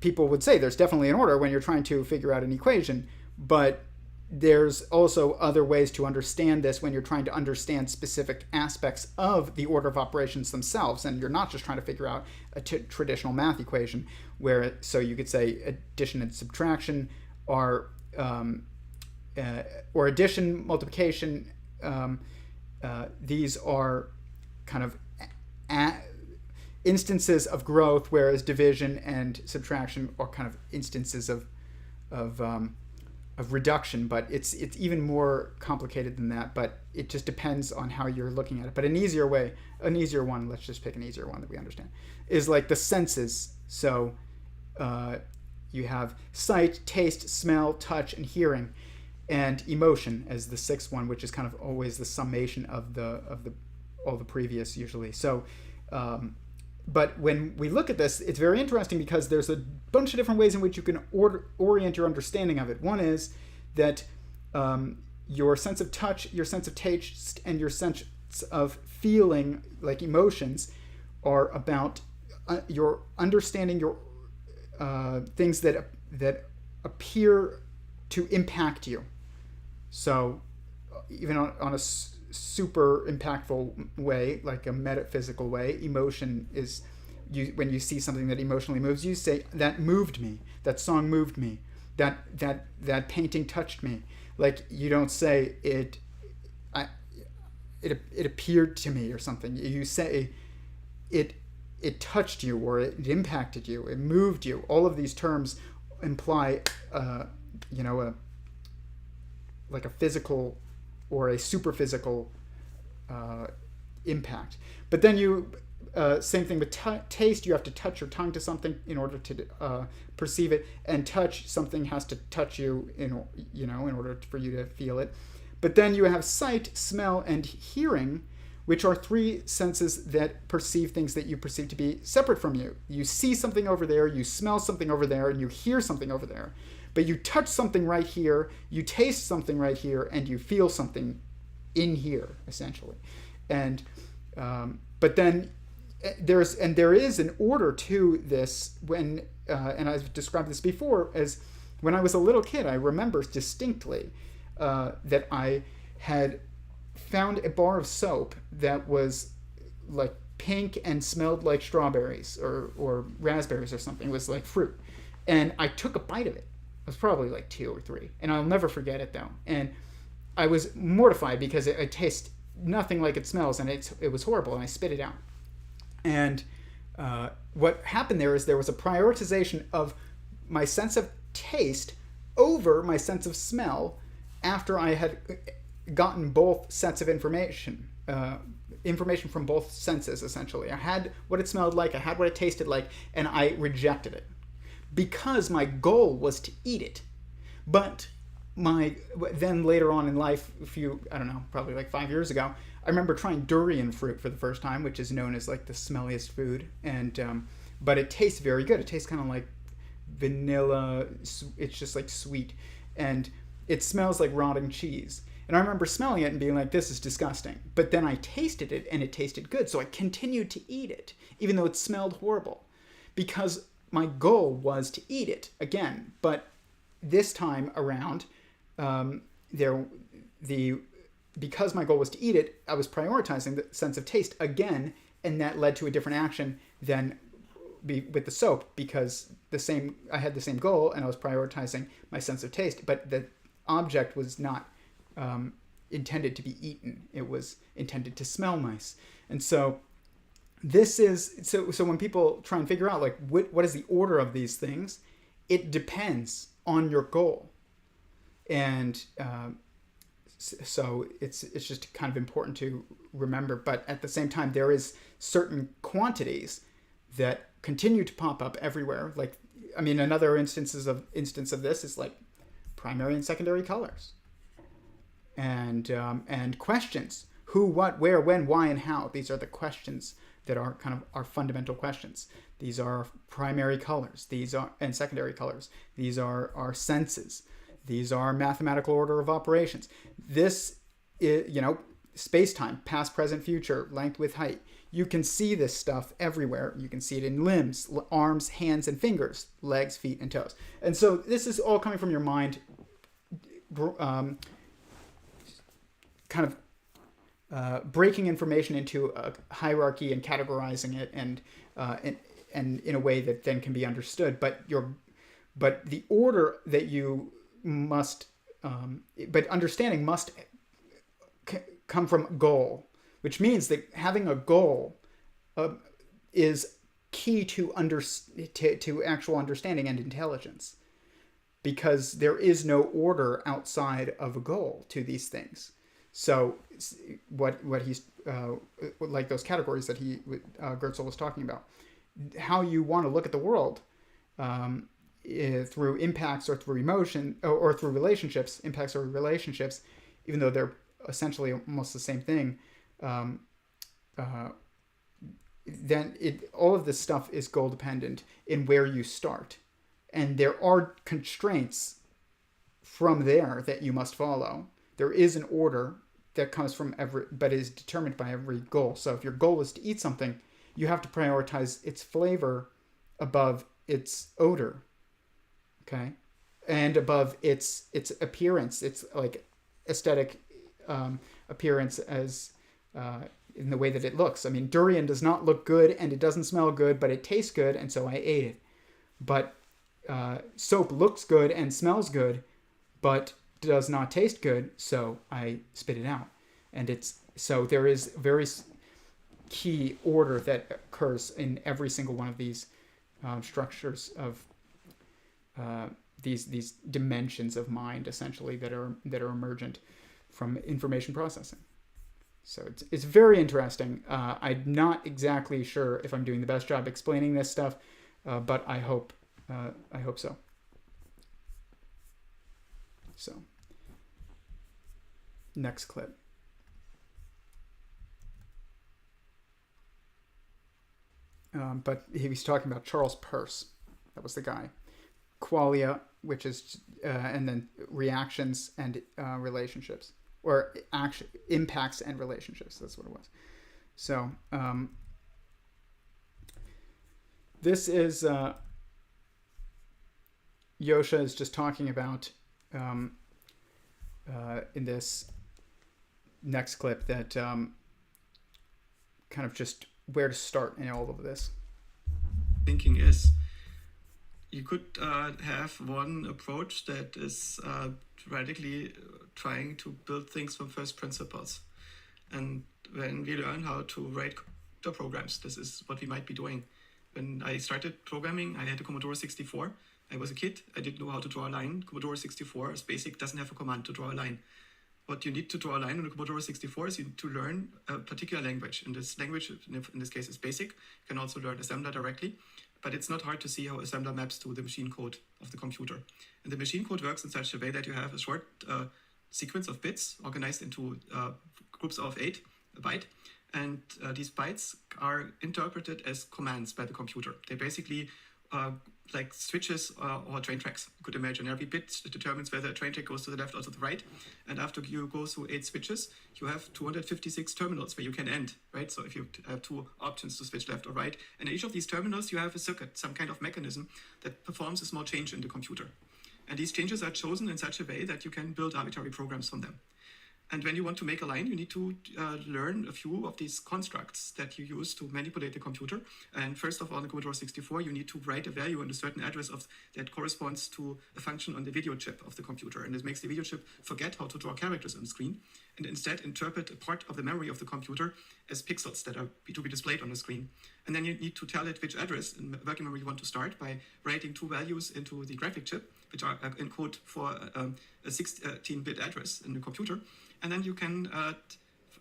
people would say there's definitely an order when you're trying to figure out an equation, but there's also other ways to understand this when you're trying to understand specific aspects of the order of operations themselves, and you're not just trying to figure out a traditional math equation so you could say addition and subtraction are or addition, multiplication, these are kind of instances of growth, whereas division and subtraction are kind of instances of reduction. But it's even more complicated than that. But it just depends on how you're looking at it. But an easier one, let's just pick an easier one that we understand, is like the senses So you have sight, taste, smell, touch, and hearing, and emotion as the sixth one, which is kind of always the summation of all the previous usually. So, but when we look at this, it's very interesting because there's a bunch of different ways in which you can orient your understanding of it. One is that your sense of touch, your sense of taste, and your sense of feeling, like emotions, are about your understanding your things that appear to impact you. So even on a super impactful way, like a metaphysical way, emotion is when you see something that emotionally moves you, say that moved me, that song moved me, that painting touched me. Like, you don't say it appeared to me or something. You say it touched you, or it impacted you, it moved you. All of these terms imply like a physical or a super physical impact. But then same thing with taste. You have to touch your tongue to something in order to perceive it, and touch, something has to touch you in order for you to feel it. But then you have sight, smell, and hearing, which are three senses that perceive things that you perceive to be separate from you. You see something over there, you smell something over there, and you hear something over there. But you touch something right here, you taste something right here, and you feel something in here, essentially. And but then there is an order to this. When and I've described this before as when I was a little kid, I remember distinctly that I had found a bar of soap that was like pink and smelled like strawberries or raspberries or something. It was like fruit. And I took a bite of it. I was probably like 2 or 3. And I'll never forget it, though. And I was mortified because it tastes nothing like it smells, and it was horrible, and I spit it out. And what happened there is there was a prioritization of my sense of taste over my sense of smell after I had gotten both sets of information from both senses, essentially. I had what it smelled like, I had what it tasted like, and I rejected it because my goal was to eat it. But then later on in life, probably like 5 years ago, I remember trying durian fruit for the first time, which is known as like the smelliest food. And but it tastes very good. It tastes kind of like vanilla. It's just like sweet, and it smells like rotting cheese. And I remember smelling it and being like, this is disgusting. But then I tasted it, and it tasted good. So I continued to eat it, even though it smelled horrible, because my goal was to eat it again. But this time around, because my goal was to eat it, I was prioritizing the sense of taste again, and that led to a different action than with the soap, because I had the same goal, and I was prioritizing my sense of taste, but the object was not intended to be eaten. It was intended to smell nice. And so so when people try and figure out like what is the order of these things, it depends on your goal. And so it's just kind of important to remember. But at the same time, there is certain quantities that continue to pop up everywhere. Like, I mean, another instance of this is like primary and secondary colors, and questions: who, what, where, when, why, and how. These are the questions that are kind of our fundamental questions. These are primary colors. And secondary colors. These are our senses. These are mathematical order of operations. This is, space-time, past, present, future, length, width, height. You can see this stuff everywhere. You can see it in limbs, arms, hands, and fingers, legs, feet, and toes. And so this is all coming from your mind, kind of breaking information into a hierarchy and categorizing it, and in a way that then can be understood. But the order that you must, but understanding must come from goal, which means that having a goal is key to actual understanding and intelligence, because there is no order outside of a goal to these things. So what he's like those categories that Goertzel was talking about, how you want to look at the world, through impacts or through emotion or through relationships, impacts or relationships, even though they're essentially almost the same thing, then all of this stuff is goal dependent in where you start. And there are constraints from there that you must follow. There is an order that comes from but is determined by every goal. So if your goal is to eat something, you have to prioritize its flavor above its odor, okay, and above its appearance, its like aesthetic appearance as in the way that it looks. I mean, durian does not look good and it doesn't smell good, but it tastes good, and so I ate it. But soap looks good and smells good, but does not taste good, so I spit it out. And so there is very key order that occurs in every single one of these structures of these dimensions of mind, essentially, that are emergent from information processing. So it's very interesting. I'm not exactly sure if I'm doing the best job explaining this stuff, but I hope so. So, next clip. But he was talking about Charles Peirce. That was the guy. Qualia, which is, and then reactions and relationships, or impacts and relationships. That's what it was. So, this is, Joscha is just talking about, in this next clip, that kind of just where to start in all of this. Thinking is, you could have one approach that is radically trying to build things from first principles. And when we learn how to write computer programs, this is what we might be doing. When I started programming, I had a Commodore 64. I was a kid. I didn't know how to draw a line. Commodore 64 is basic, doesn't have a command to draw a line. What you need to draw a line on a Commodore 64 is you need to learn a particular language. And this language, in this case, is BASIC. You can also learn assembler directly. But it's not hard to see how assembler maps to the machine code of the computer. And the machine code works in such a way that you have a short sequence of bits organized into groups of 8 a byte. And these bytes are interpreted as commands by the computer. They basically like switches or train tracks. You could imagine every bit determines whether a train track goes to the left or to the right. And after you go through 8 switches, you have 256 terminals where you can end, right? So if you have 2 options to switch left or right, and in each of these terminals, you have a circuit, some kind of mechanism that performs a small change in the computer. And these changes are chosen in such a way that you can build arbitrary programs from them. And when you want to make a line, you need to learn a few of these constructs that you use to manipulate the computer. And first of all, in the Commodore 64, you need to write a value in a certain address that corresponds to a function on the video chip of the computer. And this makes the video chip forget how to draw characters on the screen and instead interpret a part of the memory of the computer as pixels that are to be displayed on the screen. And then you need to tell it which address in working memory you want to start by writing 2 values into the graphic chip, which are encode for a 16-bit address in the computer. And then you can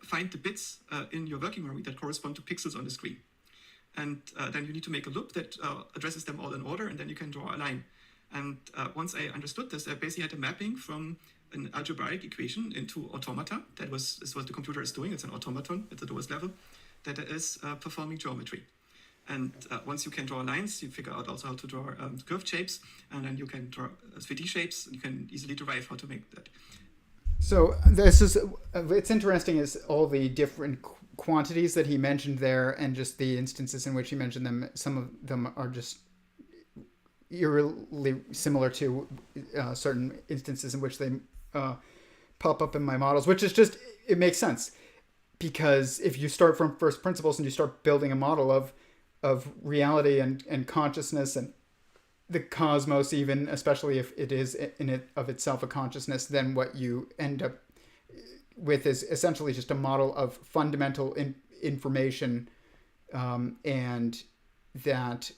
find the bits in your working memory that correspond to pixels on the screen. And then you need to make a loop that addresses them all in order, and then you can draw a line. And once I understood this, I basically had a mapping from an algebraic equation into automata. This is what the computer is doing. It's an automaton at the lowest level that is performing geometry. And once you can draw lines, you figure out also how to draw curved shapes, and then you can draw 3D shapes, and you can easily derive how to make that. So this is, it's interesting is all the different quantities that he mentioned there, and just the instances in which he mentioned them. Some of them are just eerily similar to certain instances in which they pop up in my models, which is just, it makes sense. Because if you start from first principles and you start building a model of reality and consciousness and the cosmos, even, especially if it is in it of itself a consciousness, then what you end up with is essentially just a model of fundamental information, and that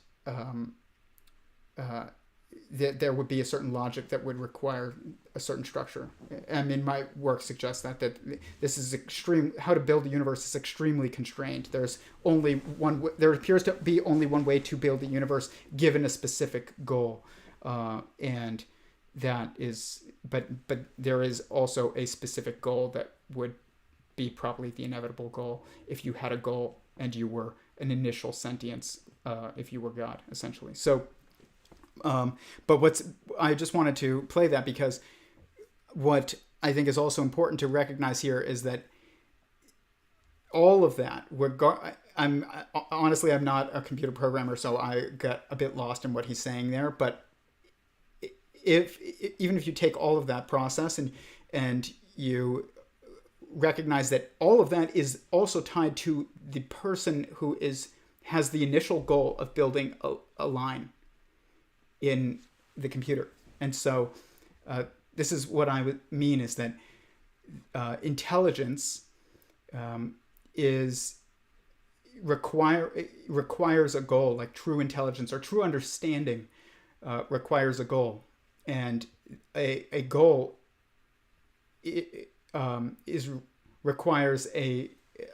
there would be a certain logic that would require a certain structure. I mean, my work suggests that this is how to build a universe is extremely constrained. There appears to be only one way to build a universe given a specific goal, and that is, but there is also a specific goal that would be probably the inevitable goal if you had a goal and you were an initial sentience, if you were God, essentially. So, but I just wanted to play that because what I think is also important to recognize here is that all of that, I'm not a computer programmer, so I got a bit lost in what he's saying there, but even if you take all of that process and you recognize that all of that is also tied to the person who has the initial goal of building a line in the computer. And so this is what I would mean is that intelligence requires a goal, like true intelligence or true understanding requires a goal. And a goal requires a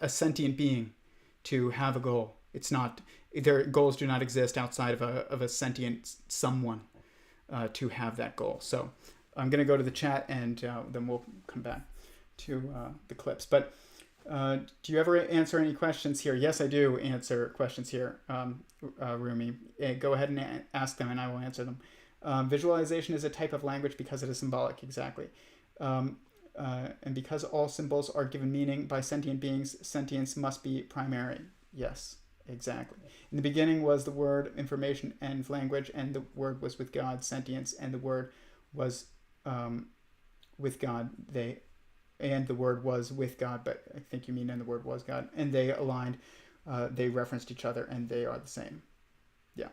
sentient being to have a goal. It's not, their goals do not exist outside of a sentient someone to have that goal. So I'm going to go to the chat and then we'll come back to the clips. But do you ever answer any questions here? Yes, I do answer questions here, Rumi. Go ahead and ask them and I will answer them. Visualization is a type of language because it is symbolic, exactly. And because all symbols are given meaning by sentient beings, sentience must be primary. Yes, exactly. In the beginning was the word, information, and language, and the word was with God, sentience, and the word was with God. And the word was with God, but I think you mean and the word was God. And they aligned, they referenced each other, and they are the same. Yeah.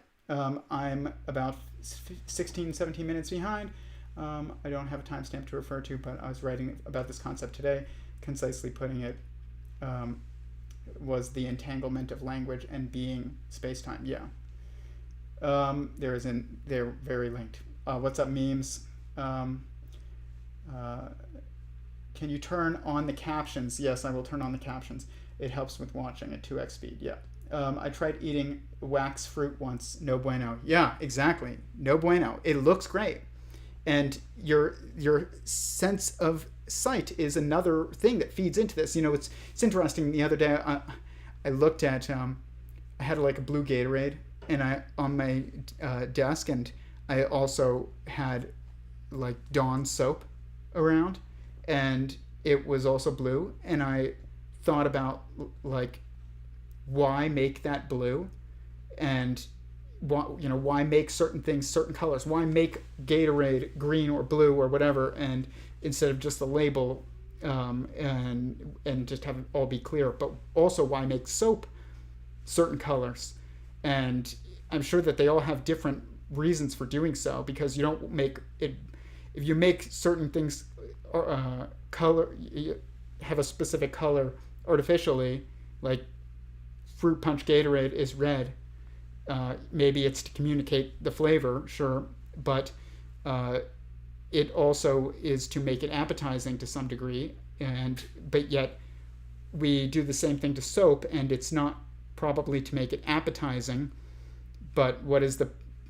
I'm about 16, 17 minutes behind. I don't have a timestamp to refer to, but I was writing about this concept today. Concisely putting it, was the entanglement of language and being space-time. Yeah. They're very linked. What's up, memes? Can you turn on the captions? Yes, I will turn on the captions. It helps with watching at 2x speed. Yeah. I tried eating wax fruit once. No bueno. Yeah, exactly. No bueno. It looks great. And your sense of sight is another thing that feeds into this. You know, it's interesting. The other day, I looked at, I had like a blue Gatorade on my desk, and I also had like Dawn soap around, and it was also blue. And I thought about like, why make that blue, and why make certain things certain colors? Why make Gatorade green or blue or whatever, and instead of just the label, and just have it all be clear? But also, why make soap certain colors? And I'm sure that they all have different reasons for doing so, because you don't make it. If you make certain things color, have a specific color artificially, like fruit punch Gatorade is red. Maybe it's to communicate the flavor, sure, but it also is to make it appetizing to some degree. But yet we do the same thing to soap, and it's not probably to make it appetizing, but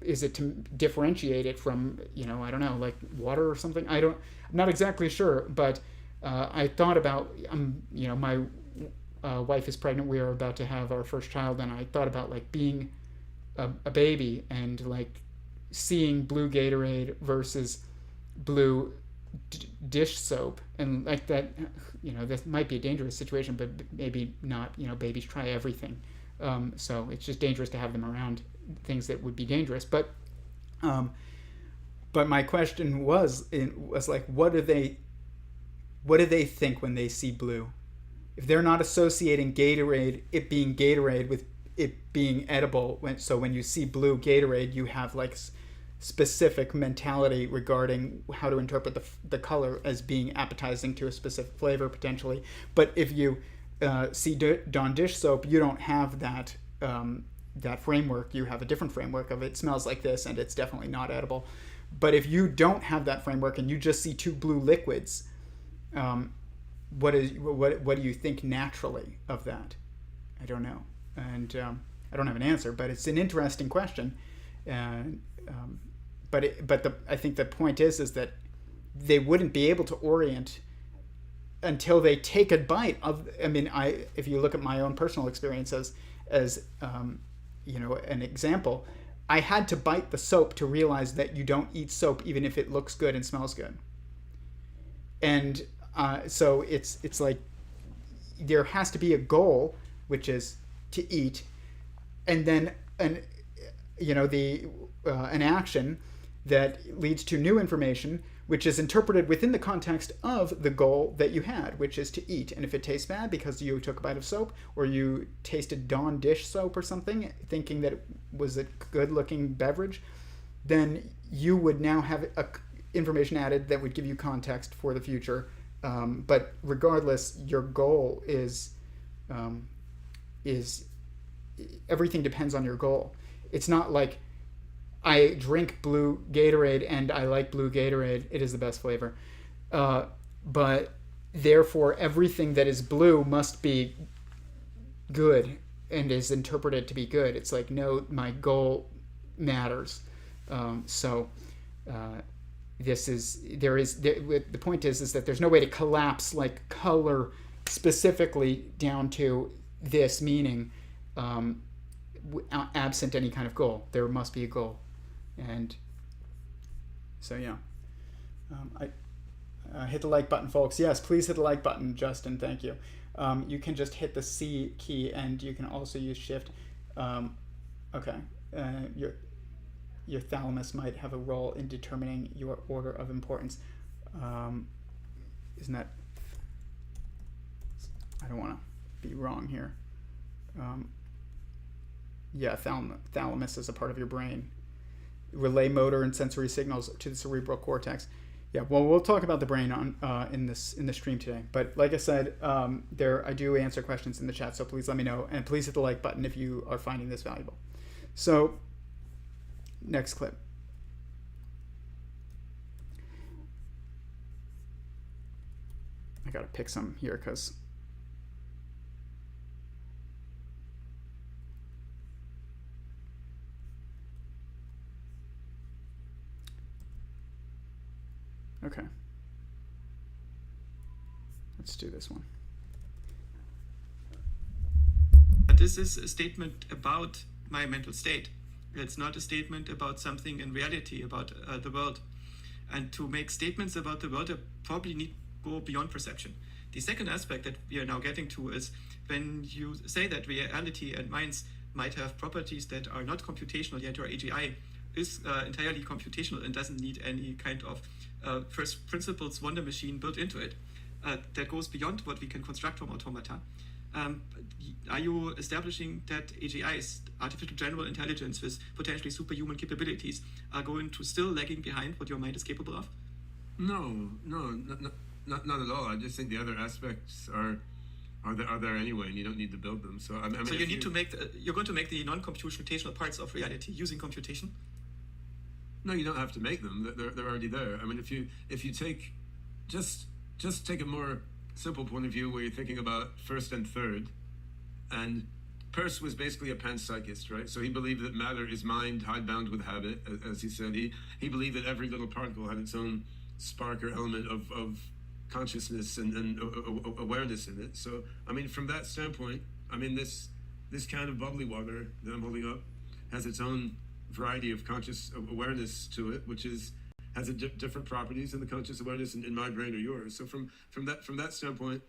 is it to differentiate it from, I don't know, like water or something? I'm not exactly sure, but I thought about, my wife is pregnant. We are about to have our first child, and I thought about like being a baby and like seeing blue Gatorade versus blue dish soap, and like that, that might be a dangerous situation, but maybe not. Babies try everything, so it's just dangerous to have them around things that would be dangerous. But my question was like, what do they think when they see blue? If they're not associating Gatorade, it being Gatorade, with it being edible, so when you see blue Gatorade, you have like specific mentality regarding how to interpret the color as being appetizing to a specific flavor potentially. But if you see Dawn dish soap, you don't have that that framework, you have a different framework of it smells like this and it's definitely not edible. But if you don't have that framework and you just see two blue liquids, what do you think naturally of that? I don't know, and I don't have an answer, but it's an interesting question. And I think the point is that they wouldn't be able to orient until they take a bite of. I mean, if you look at my own personal experience as an example, I had to bite the soap to realize that you don't eat soap even if it looks good and smells good. And so it's like there has to be a goal, which is to eat, and then an action that leads to new information, which is interpreted within the context of the goal that you had, which is to eat. And if it tastes bad because you took a bite of soap, or you tasted Dawn dish soap or something, thinking that it was a good-looking beverage, then you would now have information added that would give you context for the future. But regardless, your goal is everything depends on your goal. It's not like I drink blue Gatorade and I like blue Gatorade. It is the best flavor. But therefore, everything that is blue must be good and is interpreted to be good. It's like, no, my goal matters. The point is that there's no way to collapse like color specifically down to this meaning absent any kind of goal. There must be a goal. And so, yeah. I hit the like button, folks. Yes, please hit the like button, Justin. Thank you. You can just hit the C key, and you can also use Shift. Okay. Your thalamus might have a role in determining your order of importance. Isn't that... I don't want to be wrong here. Yeah, thalamus is a part of your brain. Relay motor and sensory signals to the cerebral cortex. Yeah, well, we'll talk about the brain in the stream today. But like I said, I do answer questions in the chat, so please let me know, and please hit the like button if you are finding this valuable. So, next clip. I gotta pick some here because. Okay. Let's do this one. This is a statement about my mental state. It's not a statement about something in reality, about the world. And to make statements about the world, I probably need to go beyond perception. The second aspect that we are now getting to is when you say that reality and minds might have properties that are not computational, yet your AGI is entirely computational and doesn't need any kind of first principles wonder machine built into it. That goes beyond what we can construct from automata. Are you establishing that AGIs, artificial general intelligence with potentially superhuman capabilities, are going to still lagging behind what your mind is capable of? No, not at all. I just think the other aspects are there anyway, and you don't need to build them. So I mean, so you're going to make the non-computational parts of reality using computation? No, you don't have to make them. They're already there. I mean, if you take just take a more simple point of view where you're thinking about first and third, and Peirce was basically a panpsychist, right? So he believed that matter is mind hidebound with habit, as he said. He believed that every little particle had its own spark or element of consciousness and awareness in it. So I mean, from that standpoint, I mean this kind of bubbly water that I'm holding up has its own variety of conscious awareness to it, which has different properties than the conscious awareness in my brain or yours. So from that standpoint,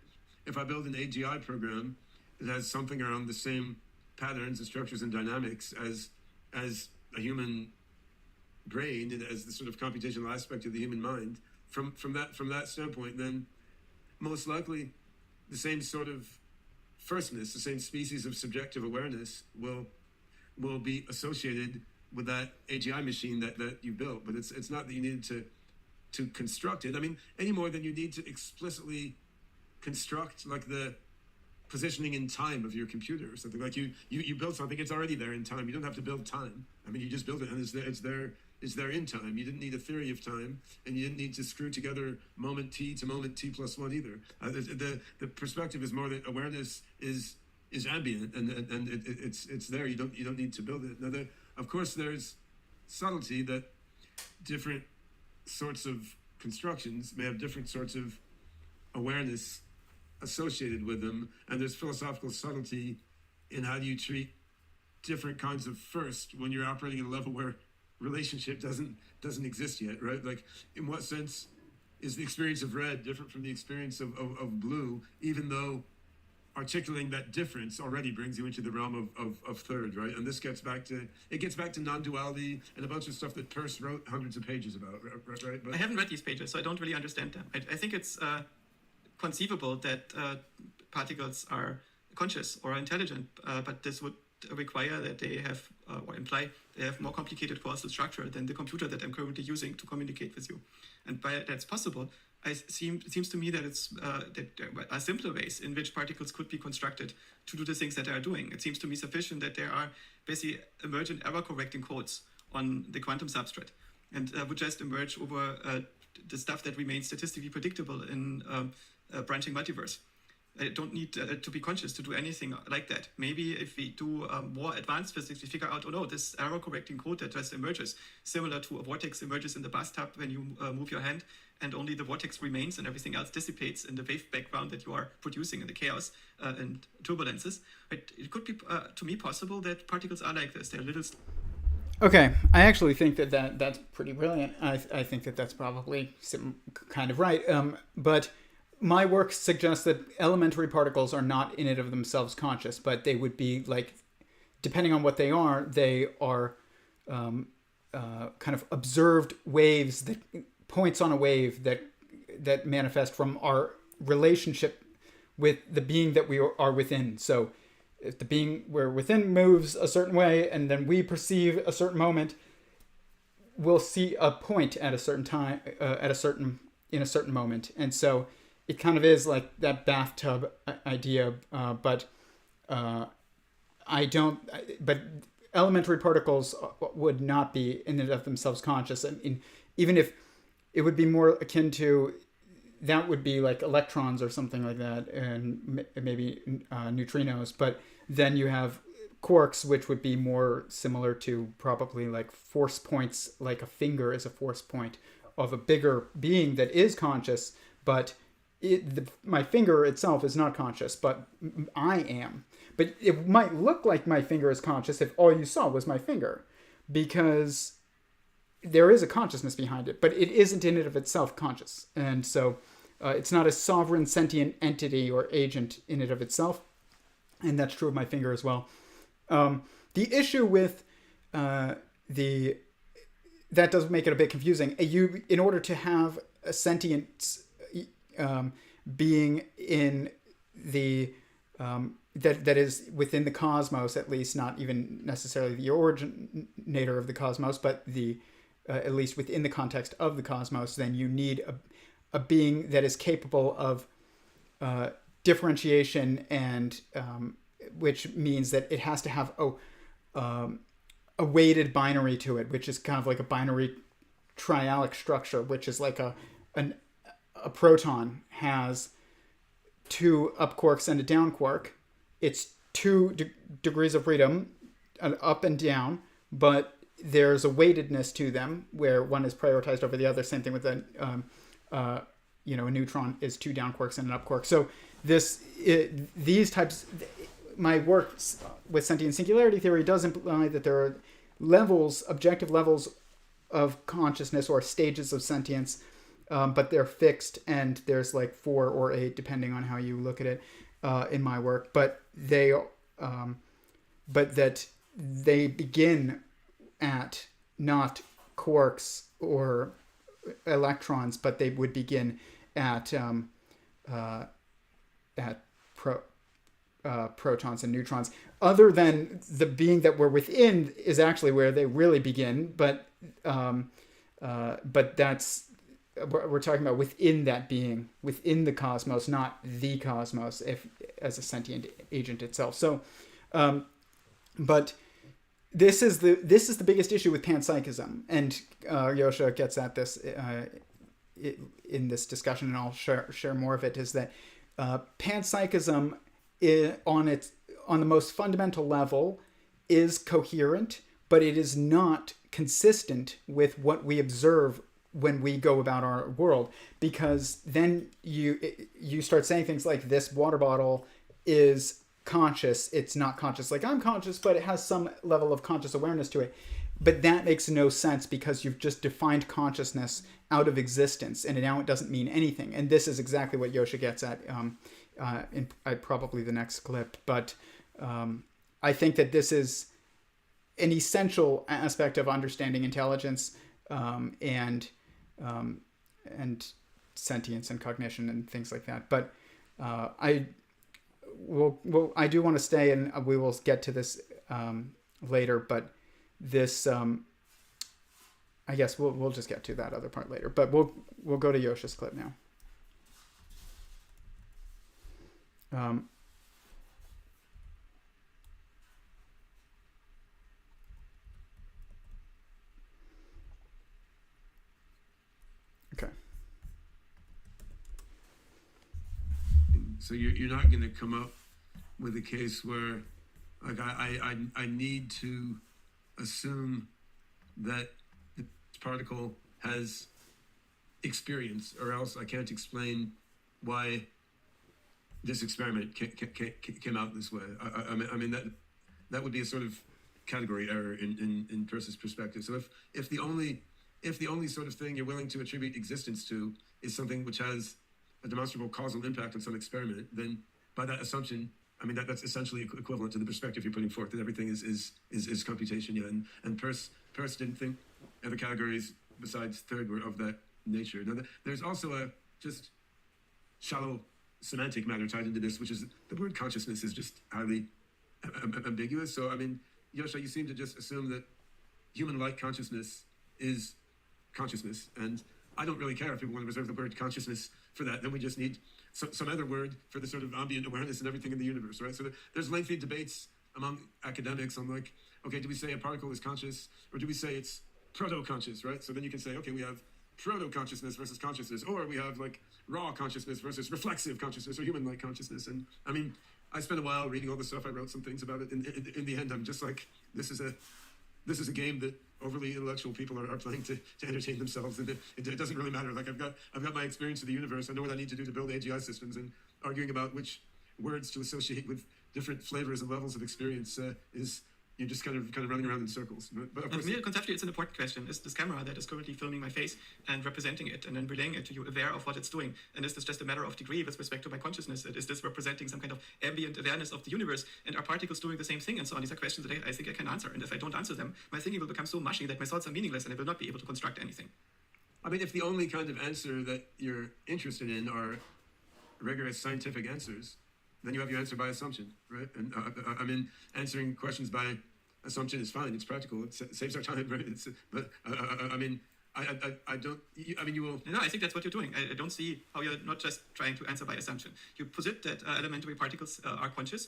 if I build an AGI program that has something around the same patterns and structures and dynamics as a human brain and as the sort of computational aspect of the human mind, from that standpoint, then most likely the same sort of firstness, the same species of subjective awareness will be associated with that AGI machine that you built. But it's not that you needed to construct it. I mean, any more than you need to explicitly construct like the positioning in time of your computer or something. Like you build something, it's already there in time. You don't have to build time. I mean, you just build it and it's there in time. You didn't need a theory of time, and you didn't need to screw together moment t to moment t plus one either. The perspective is more that awareness is ambient, and it's there. You don't need to build it. Now, of course, there's subtlety that different sorts of constructions may have different sorts of awareness associated with them, and there's philosophical subtlety in how do you treat different kinds of first when you're operating at a level where relationship doesn't exist yet, right? Like, in what sense is the experience of red different from the experience of blue, even though articulating that difference already brings you into the realm of third, right? And this gets back to non-duality and a bunch of stuff that Peirce wrote hundreds of pages about, right? But I haven't read these pages, so I don't really understand them. I think it's conceivable that particles are conscious or intelligent, but this would require that they have, or imply they have more complicated causal structure than the computer that I'm currently using to communicate with you. And by that's possible, it seems to me that that there are simpler ways in which particles could be constructed to do the things that they are doing. It seems to me sufficient that there are basically emergent error-correcting codes on the quantum substrate, and would just emerge over the stuff that remains statistically predictable in a branching multiverse. I don't need to be conscious to do anything like that. Maybe if we do more advanced physics, we figure out, oh no, this error-correcting code that just emerges, similar to a vortex emerges in the bathtub when you move your hand, and only the vortex remains and everything else dissipates in the wave background that you are producing in the chaos and turbulences. But it could be, to me, possible that particles are like this. They're little... Okay, I actually think that's pretty brilliant. I think that's probably kind of right. But my work suggests that elementary particles are not in and of themselves conscious, but they would be like, depending on what they are kind of observed waves, that points on a wave that manifest from our relationship with the being that we are within. So if the being we're within moves a certain way, and then we perceive a certain moment, we'll see a point at a certain time, in a certain moment. And so it kind of is like that bathtub idea, but elementary particles would not be in and of themselves conscious. And even if it would be more akin to, that would be like electrons or something like that, and maybe neutrinos. But then you have quarks, which would be more similar to probably like force points, like a finger is a force point of a bigger being that is conscious, but my finger itself is not conscious, but I am. But it might look like my finger is conscious if all you saw was my finger, because there is a consciousness behind it, but it isn't in and of itself conscious. And so it's not a sovereign sentient entity or agent in and of itself. And that's true of my finger as well. The issue with that does make it a bit confusing. In order to have a sentient being in the that is within the cosmos, at least, not even necessarily the originator of the cosmos, but the at least within the context of the cosmos, then you need a being that is capable of differentiation, and which means that it has to have a weighted binary to it, which is kind of like a binary triadic structure, which is like a proton has two up quarks and a down quark. It's two degrees of freedom, an up and down, but there's a weightedness to them where one is prioritized over the other. Same thing with a neutron is two down quarks and an up quark. So these types, my work with sentient singularity theory does imply that there are levels, objective levels of consciousness or stages of sentience, but they're fixed, and there's like 4 or 8 depending on how you look at it in my work. But that they begin at not quarks or electrons, but they would begin at protons and neutrons. Other than the being that we're within is actually where they really begin, but that's we're talking about within that being, within the cosmos, not the cosmos, if as a sentient agent itself. So, but this is the biggest issue with panpsychism, and Joscha gets at this in this discussion, and I'll share more of it. Is that panpsychism on the most fundamental level is coherent, but it is not consistent with what we observe when we go about our world, because then you start saying things like, this water bottle is conscious. It's not conscious like I'm conscious, but it has some level of conscious awareness to it. But that makes no sense, because you've just defined consciousness out of existence, and now it doesn't mean anything. And this is exactly what Joscha gets at in probably the next clip. But I think that this is an essential aspect of understanding intelligence and sentience and cognition and things like that. But I do want to stay, and we will get to this later. But this, I guess we'll just get to that other part later. But we'll go to Joscha's clip now. Okay. So you're not going to come up with a case where, like, I need to assume that the particle has experience, or else I can't explain why this experiment came out this way. I mean that would be a sort of category error in Peirce's perspective. So if the only sort of thing you're willing to attribute existence to is something which has a demonstrable causal impact on some experiment, then by that assumption, I mean that's essentially equivalent to the perspective you're putting forth, that everything is computation. Yeah, and Peirce didn't think other categories besides third were of that nature. Now, there's also a just shallow semantic matter tied into this, which is the word consciousness is just highly ambiguous. So I mean, Joscha, you seem to just assume that human-like consciousness is consciousness, and I don't really care if people want to reserve the word consciousness for that. Then we just need some other word for the sort of ambient awareness and everything in the universe, right? So there's lengthy debates among academics on, like, okay, do we say a particle is conscious, or do we say it's proto-conscious, right? So then you can say, okay, we have proto-consciousness versus consciousness, or we have like raw consciousness versus reflexive consciousness, or human-like consciousness. And I mean, I spent a while reading all this stuff. I wrote some things about it. In the end, I'm just like, this is a game that overly intellectual people are playing to entertain themselves, and it doesn't really matter. Like, I've got my experience of the universe. I know what I need to do to build AGI systems, and arguing about which words to associate with different flavors and levels of experience is, you're just kind of running around in circles. But of course, for me, conceptually, it's an important question. Is this camera that is currently filming my face and representing it and then relaying it to you aware of what it's doing? And is this just a matter of degree with respect to my consciousness? Is this representing some kind of ambient awareness of the universe? And are particles doing the same thing? And so on. These are questions that I think I can answer. And if I don't answer them, my thinking will become so mushy that my thoughts are meaningless and I will not be able to construct anything. I mean, if the only kind of answer that you're interested in are rigorous scientific answers, then you have your answer by assumption, right? And I mean, answering questions by assumption is fine. It's practical. It saves our time, right? But I mean, I don't. I mean, you will. No, I think that's what you're doing. I don't see how you're not just trying to answer by assumption. You posit that elementary particles are conscious.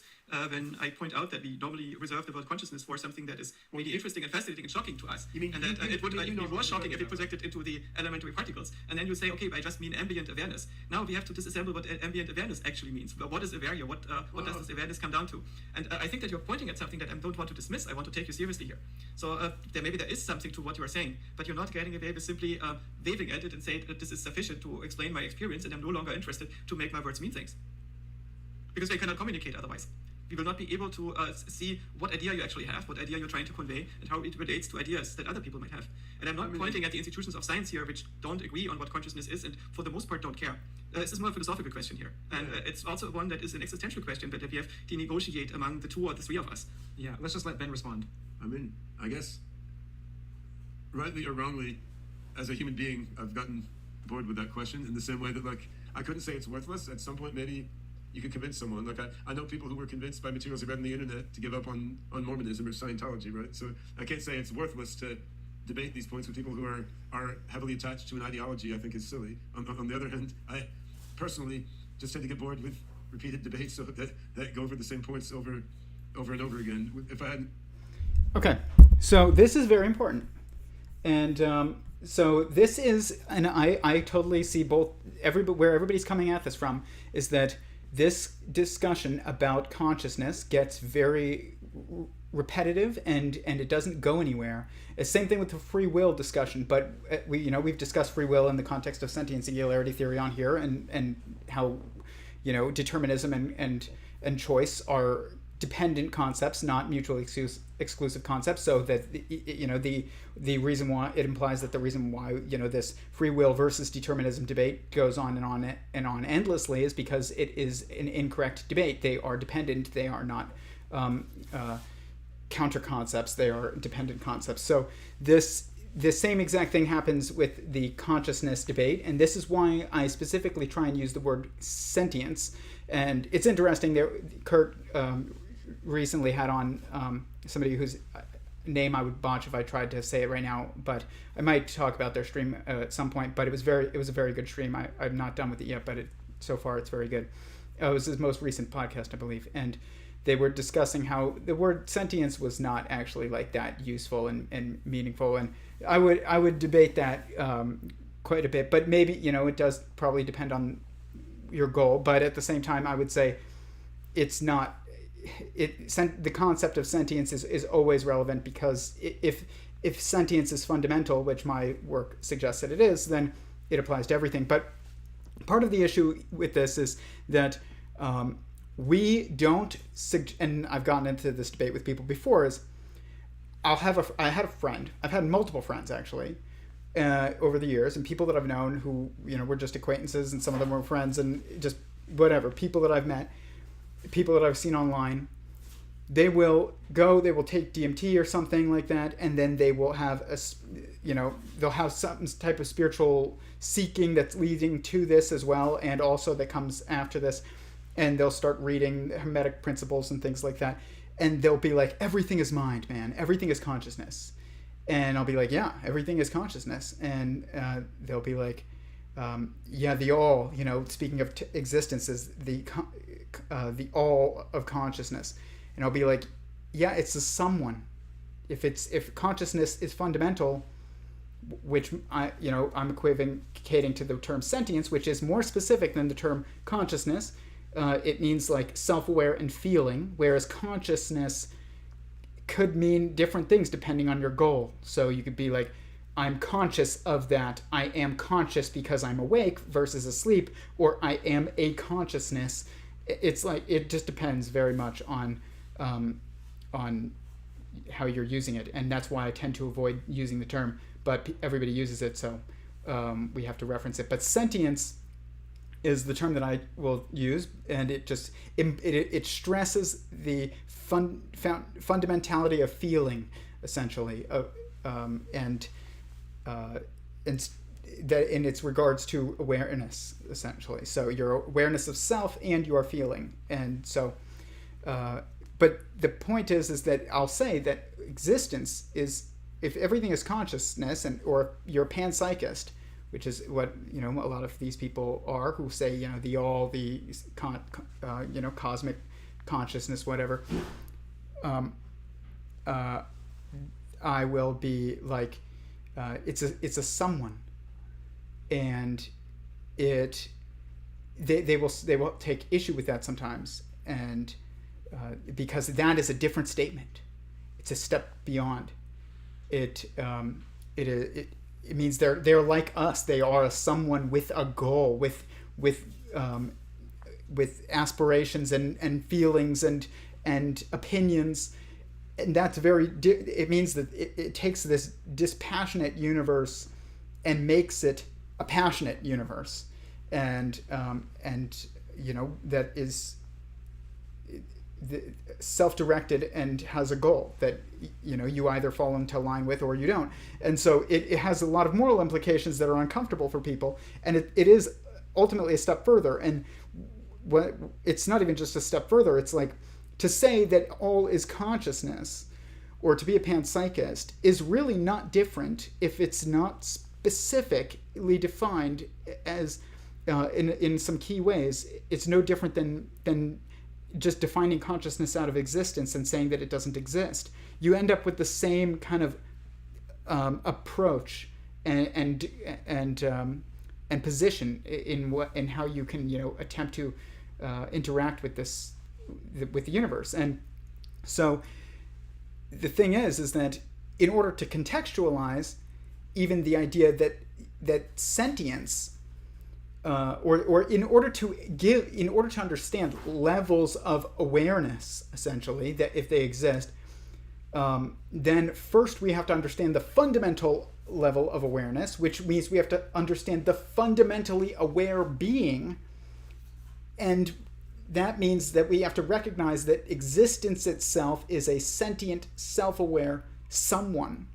When I point out that we normally reserve the word consciousness for something that is really interesting and fascinating and shocking to us, you mean, and that it would be more shocking if we projected into the elementary particles. And then you say, okay, I just mean ambient awareness. Now we have to disassemble what ambient awareness actually means. What is aware here? What does this awareness come down to? And I think that you're pointing at something that I don't want to dismiss. I want to take you seriously here. So maybe there is something to what you are saying, but you're not getting away with simply waving at it and say that this is sufficient to explain my experience, and I'm no longer interested to make my words mean things. Because they cannot communicate otherwise. We will not be able to see what idea you actually have, what idea you're trying to convey, and how it relates to ideas that other people might have. And I'm not pointing at the institutions of science here, which don't agree on what consciousness is, and for the most part don't care. This is more a philosophical question here. And it's also one that is an existential question that we have to negotiate among the two or the three of us. Yeah, let's just let Ben respond. I mean, I guess, rightly or wrongly, as a human being, I've gotten bored with that question, in the same way that, like, I couldn't say it's worthless. At some point, maybe you could convince someone. Like, I know people who were convinced by materials they read on the internet to give up on Mormonism or Scientology, right? So I can't say it's worthless to debate these points with people who are heavily attached to an ideology, I think is silly. On the other hand, I personally just tend to get bored with repeated debates that go over the same points over and over again. If I hadn't... Okay, so this is very important. And so this is, and I totally see both, where everybody's coming at this from, is that this discussion about consciousness gets very repetitive and it doesn't go anywhere. It's the same thing with the free will discussion, but we've discussed free will in the context of sentient singularity theory on here, and how determinism and choice are dependent concepts, not mutually exclusive concepts. So that the reason why it implies that the reason why this free will versus determinism debate goes on and on endlessly is because it is an incorrect debate. They are dependent. They are not counter concepts. They are dependent concepts. So the same exact thing happens with the consciousness debate, and this is why I specifically try and use the word sentience. And it's interesting there, Curt recently had on somebody whose name I would botch if I tried to say it right now, but I might talk about their stream at some point. But it was a very good stream. I'm not done with it yet, but so far it's very good. It was his most recent podcast, I believe, and they were discussing how the word sentience was not actually like that useful and meaningful, and I would debate that quite a bit. But maybe it does probably depend on your goal. But at the same time, I would say it's not. The concept of sentience is always relevant, because if sentience is fundamental, which my work suggests that it is, then it applies to everything. But part of the issue with this is that we don't, and I've gotten into this debate with people before, is I had a friend, I've had multiple friends actually, over the years, and people that I've known who were just acquaintances, and some of them were friends, and just whatever, people that I've met, people that I've seen online. They will take DMT or something like that, and then they will have they'll have some type of spiritual seeking that's leading to this as well, and also that comes after this, and they'll start reading Hermetic principles and things like that, and they'll be like, everything is mind, man, everything is consciousness. And I'll be like, yeah, everything is consciousness. And they'll be like, yeah, the all, speaking of existence, is the all of consciousness. And I'll be like, yeah, it's a someone. If consciousness is fundamental, which I'm equivocating to the term sentience, which is more specific than the term consciousness. It means like self-aware and feeling, whereas consciousness could mean different things depending on your goal. So you could be like, I'm conscious of that. I am conscious because I'm awake versus asleep, or I am a consciousness. It's like, it just depends very much on how you're using it. And that's why I tend to avoid using the term, but everybody uses it, so we have to reference it. But sentience is the term that I will use, and it stresses the fundamentality of feeling, essentially, and that in its regards to awareness, essentially. So your awareness of self and your feeling, and so. But the point is that I'll say that existence is, if everything is consciousness, or you're a panpsychist, which is what a lot of these people are, who say the all, the cosmic consciousness, whatever. I will be like, it's a someone, and they will take issue with that sometimes, and because that is a different statement. It's a step beyond. It means they're like us. They are someone with a goal, with aspirations and feelings and opinions, and that's it means that it takes this dispassionate universe and makes it a passionate universe, and that is self-directed and has a goal that you either fall into line with or you don't. And so it has a lot of moral implications that are uncomfortable for people, and it is ultimately a step further. And it's not even just a step further, it's like to say that all is consciousness or to be a panpsychist is really not different if it's not specifically defined as in some key ways. It's no different than just defining consciousness out of existence and saying that it doesn't exist. You end up with the same kind of approach and position in how you can attempt to interact with with the universe. And so the thing is that in order to contextualize even the idea that sentience, or in order to understand levels of awareness, essentially, that if they exist, then first we have to understand the fundamental level of awareness, which means we have to understand the fundamentally aware being, and that means that we have to recognize that existence itself is a sentient, self-aware someone.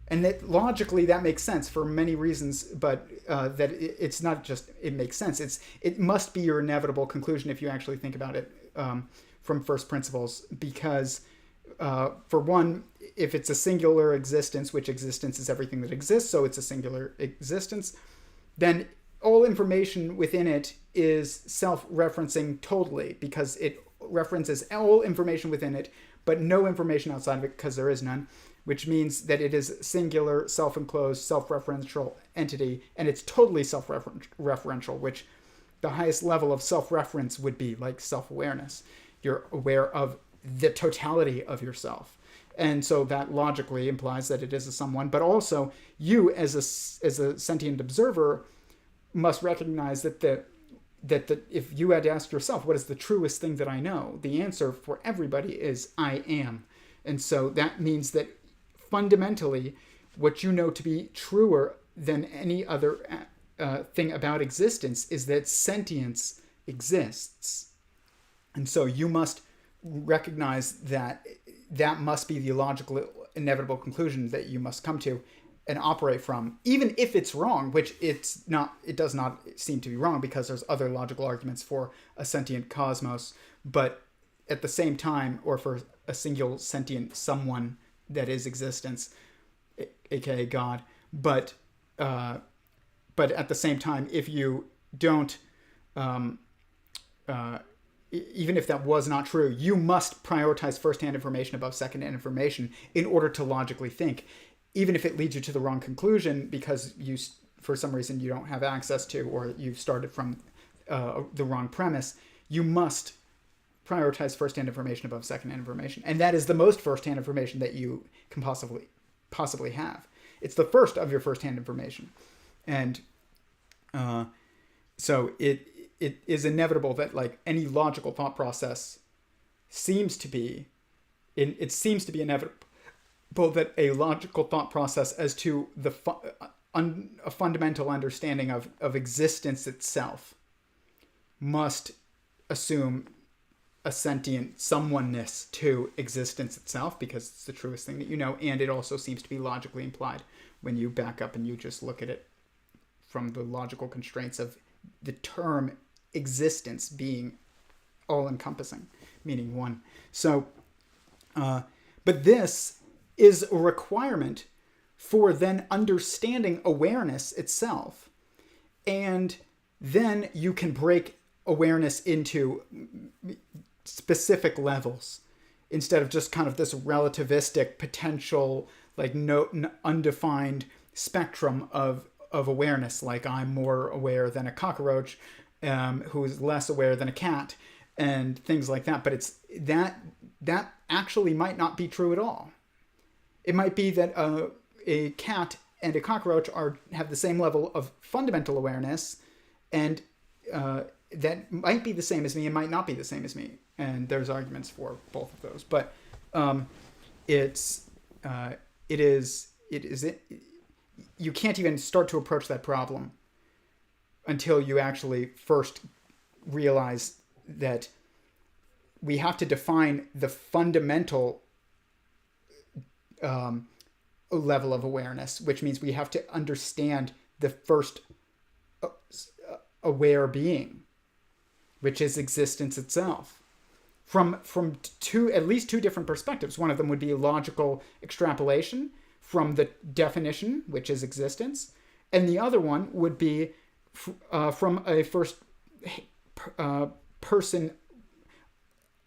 And that logically that makes sense for many reasons, but that it's not just it makes sense. It must be your inevitable conclusion if you actually think about it from first principles, because for one, if it's a singular existence, which existence is everything that exists, so it's a singular existence, then all information within it is self-referencing totally, because it references all information within it, but no information outside of it, because there is none, which means that it is singular, self-enclosed, self-referential entity, and it's totally self-referential, which the highest level of self-reference would be like self-awareness. You're aware of the totality of yourself. And so that logically implies that it is a someone, but also you as a sentient observer must recognize that if you had asked yourself, what is the truest thing that I know? The answer for everybody is I am. And so that means that fundamentally what you know to be truer than any other thing about existence is that sentience exists. And so you must recognize that that must be the logical, inevitable conclusion that you must come to and operate from, even if it's wrong, which it's not. It does not seem to be wrong, because there's other logical arguments for a sentient cosmos, but at the same time, or for a single sentient someone that is existence, aka God. But at the same time, if you don't, even if that was not true, you must prioritize first-hand information above second-hand information in order to logically think, even if it leads you to the wrong conclusion because you, for some reason, you don't have access to, or you've started from the wrong premise. You must prioritize first-hand information above second-hand information, and that is the most first-hand information that you can possibly have. It's the first of your first-hand information, and so it is inevitable that, like, any logical thought process seems to be inevitable that a logical thought process as to a fundamental understanding of existence itself must assume a sentient someoneness to existence itself, because it's the truest thing that you know, and it also seems to be logically implied when you back up and you just look at it from the logical constraints of the term existence being all-encompassing, meaning one. So, but this is a requirement for then understanding awareness itself, and then you can break awareness into specific levels instead of just kind of this relativistic potential, like no undefined spectrum of awareness, like I'm more aware than a cockroach, who is less aware than a cat, and things like that. But it's that actually might not be true at all. It might be that a cat and a cockroach have the same level of fundamental awareness, and that might be the same as me and might not be the same as me. And there's arguments for both of those. But you can't even start to approach that problem until you actually first realize that we have to define the fundamental level of awareness, which means we have to understand the first aware being, which is existence itself. from at least two different perspectives. One of them would be logical extrapolation from the definition, which is existence, and the other one would be from a first person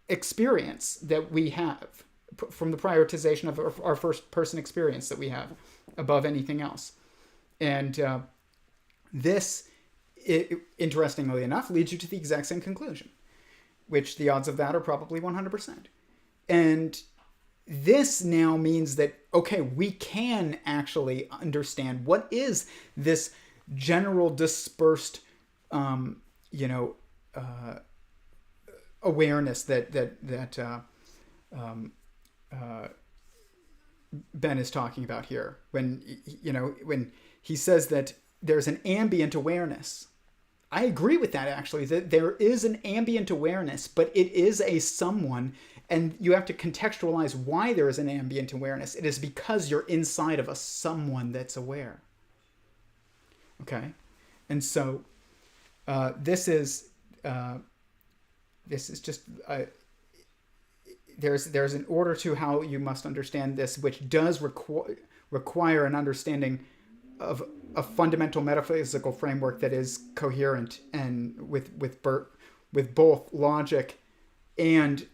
experience that we have, from the prioritization of our first person experience that we have above anything else. And this, interestingly enough, leads you to the exact same conclusion, which the odds of that are probably 100%. And this now means that, okay, we can actually understand what is this general dispersed, awareness that Ben is talking about here. When he says that there's an ambient awareness. I agree with that, actually, that there is an ambient awareness, but it is a someone, and you have to contextualize why there is an ambient awareness. It is because you're inside of a someone that's aware. Okay? And so this is just... there's an order to how you must understand this, which does require an understanding of a fundamental metaphysical framework that is coherent and with both logic and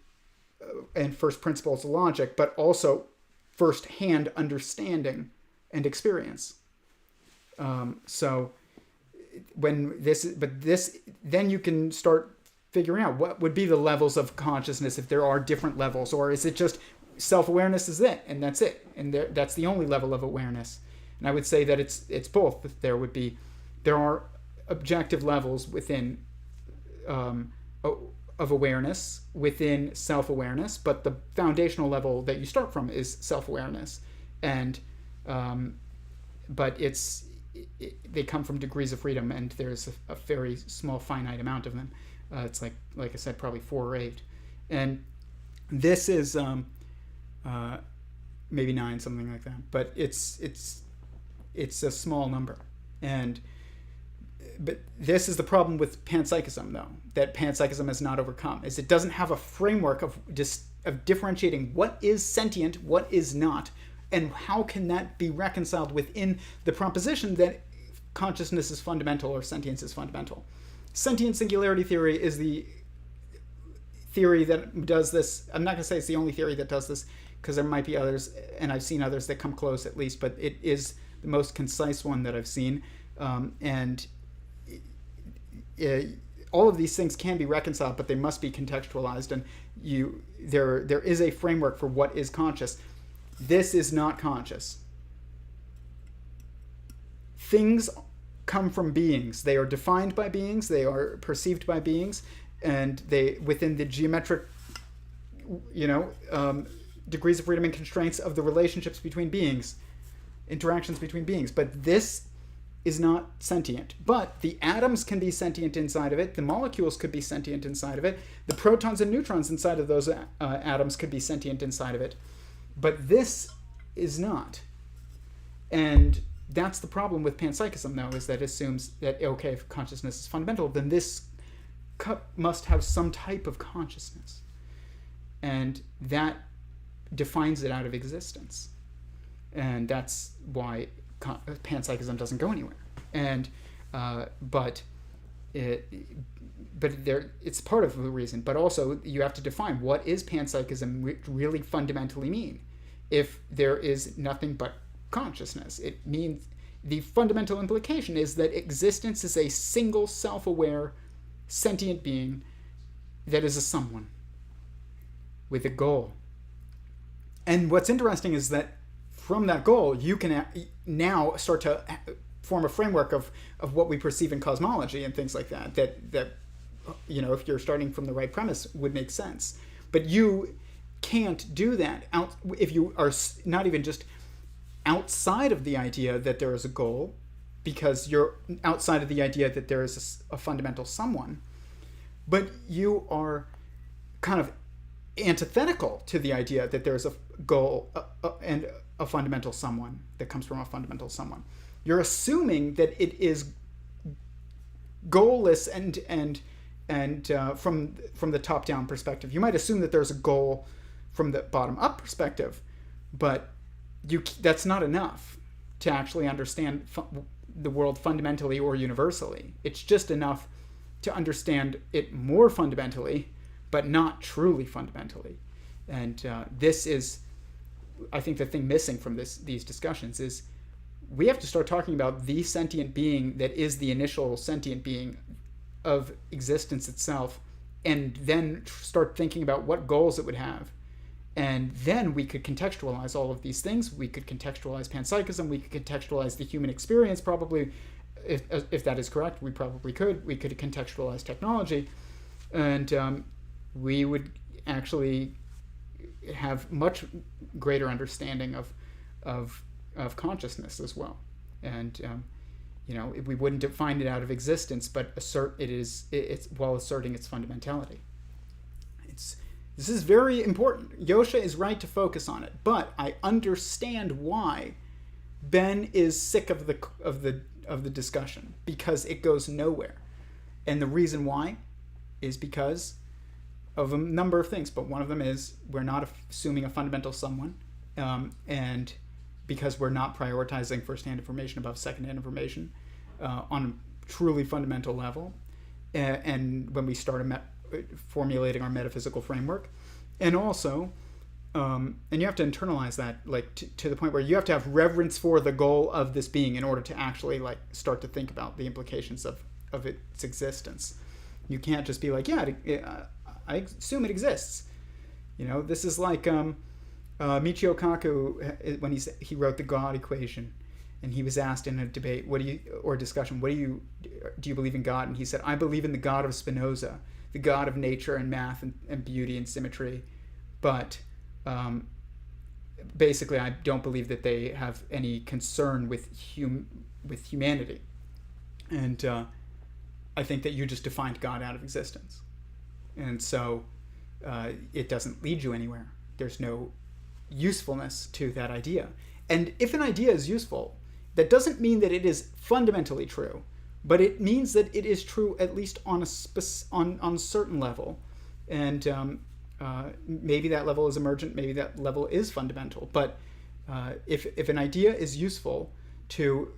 first principles logic, but also first-hand understanding and experience. So then you can start figuring out what would be the levels of consciousness, if there are different levels, or is it just self-awareness is it, and that's it, and that's the only level of awareness. And I would say that it's both. There are objective levels within of awareness within self-awareness, but the foundational level that you start from is self-awareness, and but they come from degrees of freedom, and there's a very small finite amount of them. It's like I said, probably 4 or 8, and this is maybe 9, something like that. But it's a small number, but this is the problem with panpsychism, though, that panpsychism has not overcome, is it doesn't have a framework of differentiating what is sentient, what is not, and how can that be reconciled within the proposition that consciousness is fundamental or sentience is fundamental. Sentient singularity theory is the theory that does this. I'm not going to say it's the only theory that does this, because there might be others, and I've seen others that come close at least, but it is the most concise one that I've seen. All of these things can be reconciled, but they must be contextualized, and there is a framework for what is conscious. This is not conscious. Things come from beings. They are defined by beings. They are perceived by beings, and they within the geometric, degrees of freedom and constraints of the relationships between beings, interactions between beings. But this is not sentient. But the atoms can be sentient inside of it. The molecules could be sentient inside of it. The protons and neutrons inside of those atoms could be sentient inside of it. But this is not. And that's the problem with panpsychism, though, is that it assumes that, okay, if consciousness is fundamental, then this cup must have some type of consciousness. And that defines it out of existence. And that's why panpsychism doesn't go anywhere. And it's part of the reason. But also, you have to define what is panpsychism really fundamentally mean. If there is nothing but consciousness, it means the fundamental implication is that existence is a single self-aware sentient being that is a someone with a goal. And what's interesting is that from that goal, you can now start to form a framework of what we perceive in cosmology and things like that if you're starting from the right premise, would make sense. But you can't do that if you are not even just outside of the idea that there is a goal, because you're outside of the idea that there is a fundamental someone, but you are kind of antithetical to the idea that there's a goal and a fundamental someone that comes from a fundamental someone. You're assuming that it is goalless and and from the top-down perspective. You might assume that there's a goal from the bottom-up perspective, but that's not enough to actually understand the world fundamentally or universally. It's just enough to understand it more fundamentally, but not truly fundamentally. And this is, I think, the thing missing from these discussions is we have to start talking about the sentient being that is the initial sentient being of existence itself, and then start thinking about what goals it would have. And then we could contextualize all of these things. We could contextualize panpsychism. We could contextualize the human experience, probably. If that is correct, we probably could. We could contextualize technology. And we would actually have much greater understanding of consciousness as well. And we wouldn't find it out of existence, but assert it's while asserting its fundamentality. This is very important. Joscha is right to focus on it, but I understand why Ben is sick of the discussion, because it goes nowhere. And the reason why is because of a number of things, but one of them is we're not assuming a fundamental someone, and because we're not prioritizing first-hand information above second-hand information on a truly fundamental level, and when we start formulating our metaphysical framework. And also, and you have to internalize that, like, to the point where you have to have reverence for the goal of this being in order to actually, like, start to think about the implications of its existence. You can't just be like, yeah, I assume it exists. This is like Michio Kaku, when he wrote the God equation, and he was asked in a debate, discussion, do you believe in God? And he said, I believe in the God of Spinoza, the God of nature and math and beauty and symmetry, but basically I don't believe that they have any concern with humanity. And I think that you just defined God out of existence. And so it doesn't lead you anywhere. There's no usefulness to that idea. And if an idea is useful, that doesn't mean that it is fundamentally true, but it means that it is true at least on a certain level. And maybe that level is emergent, maybe that level is fundamental. But if an idea is useful to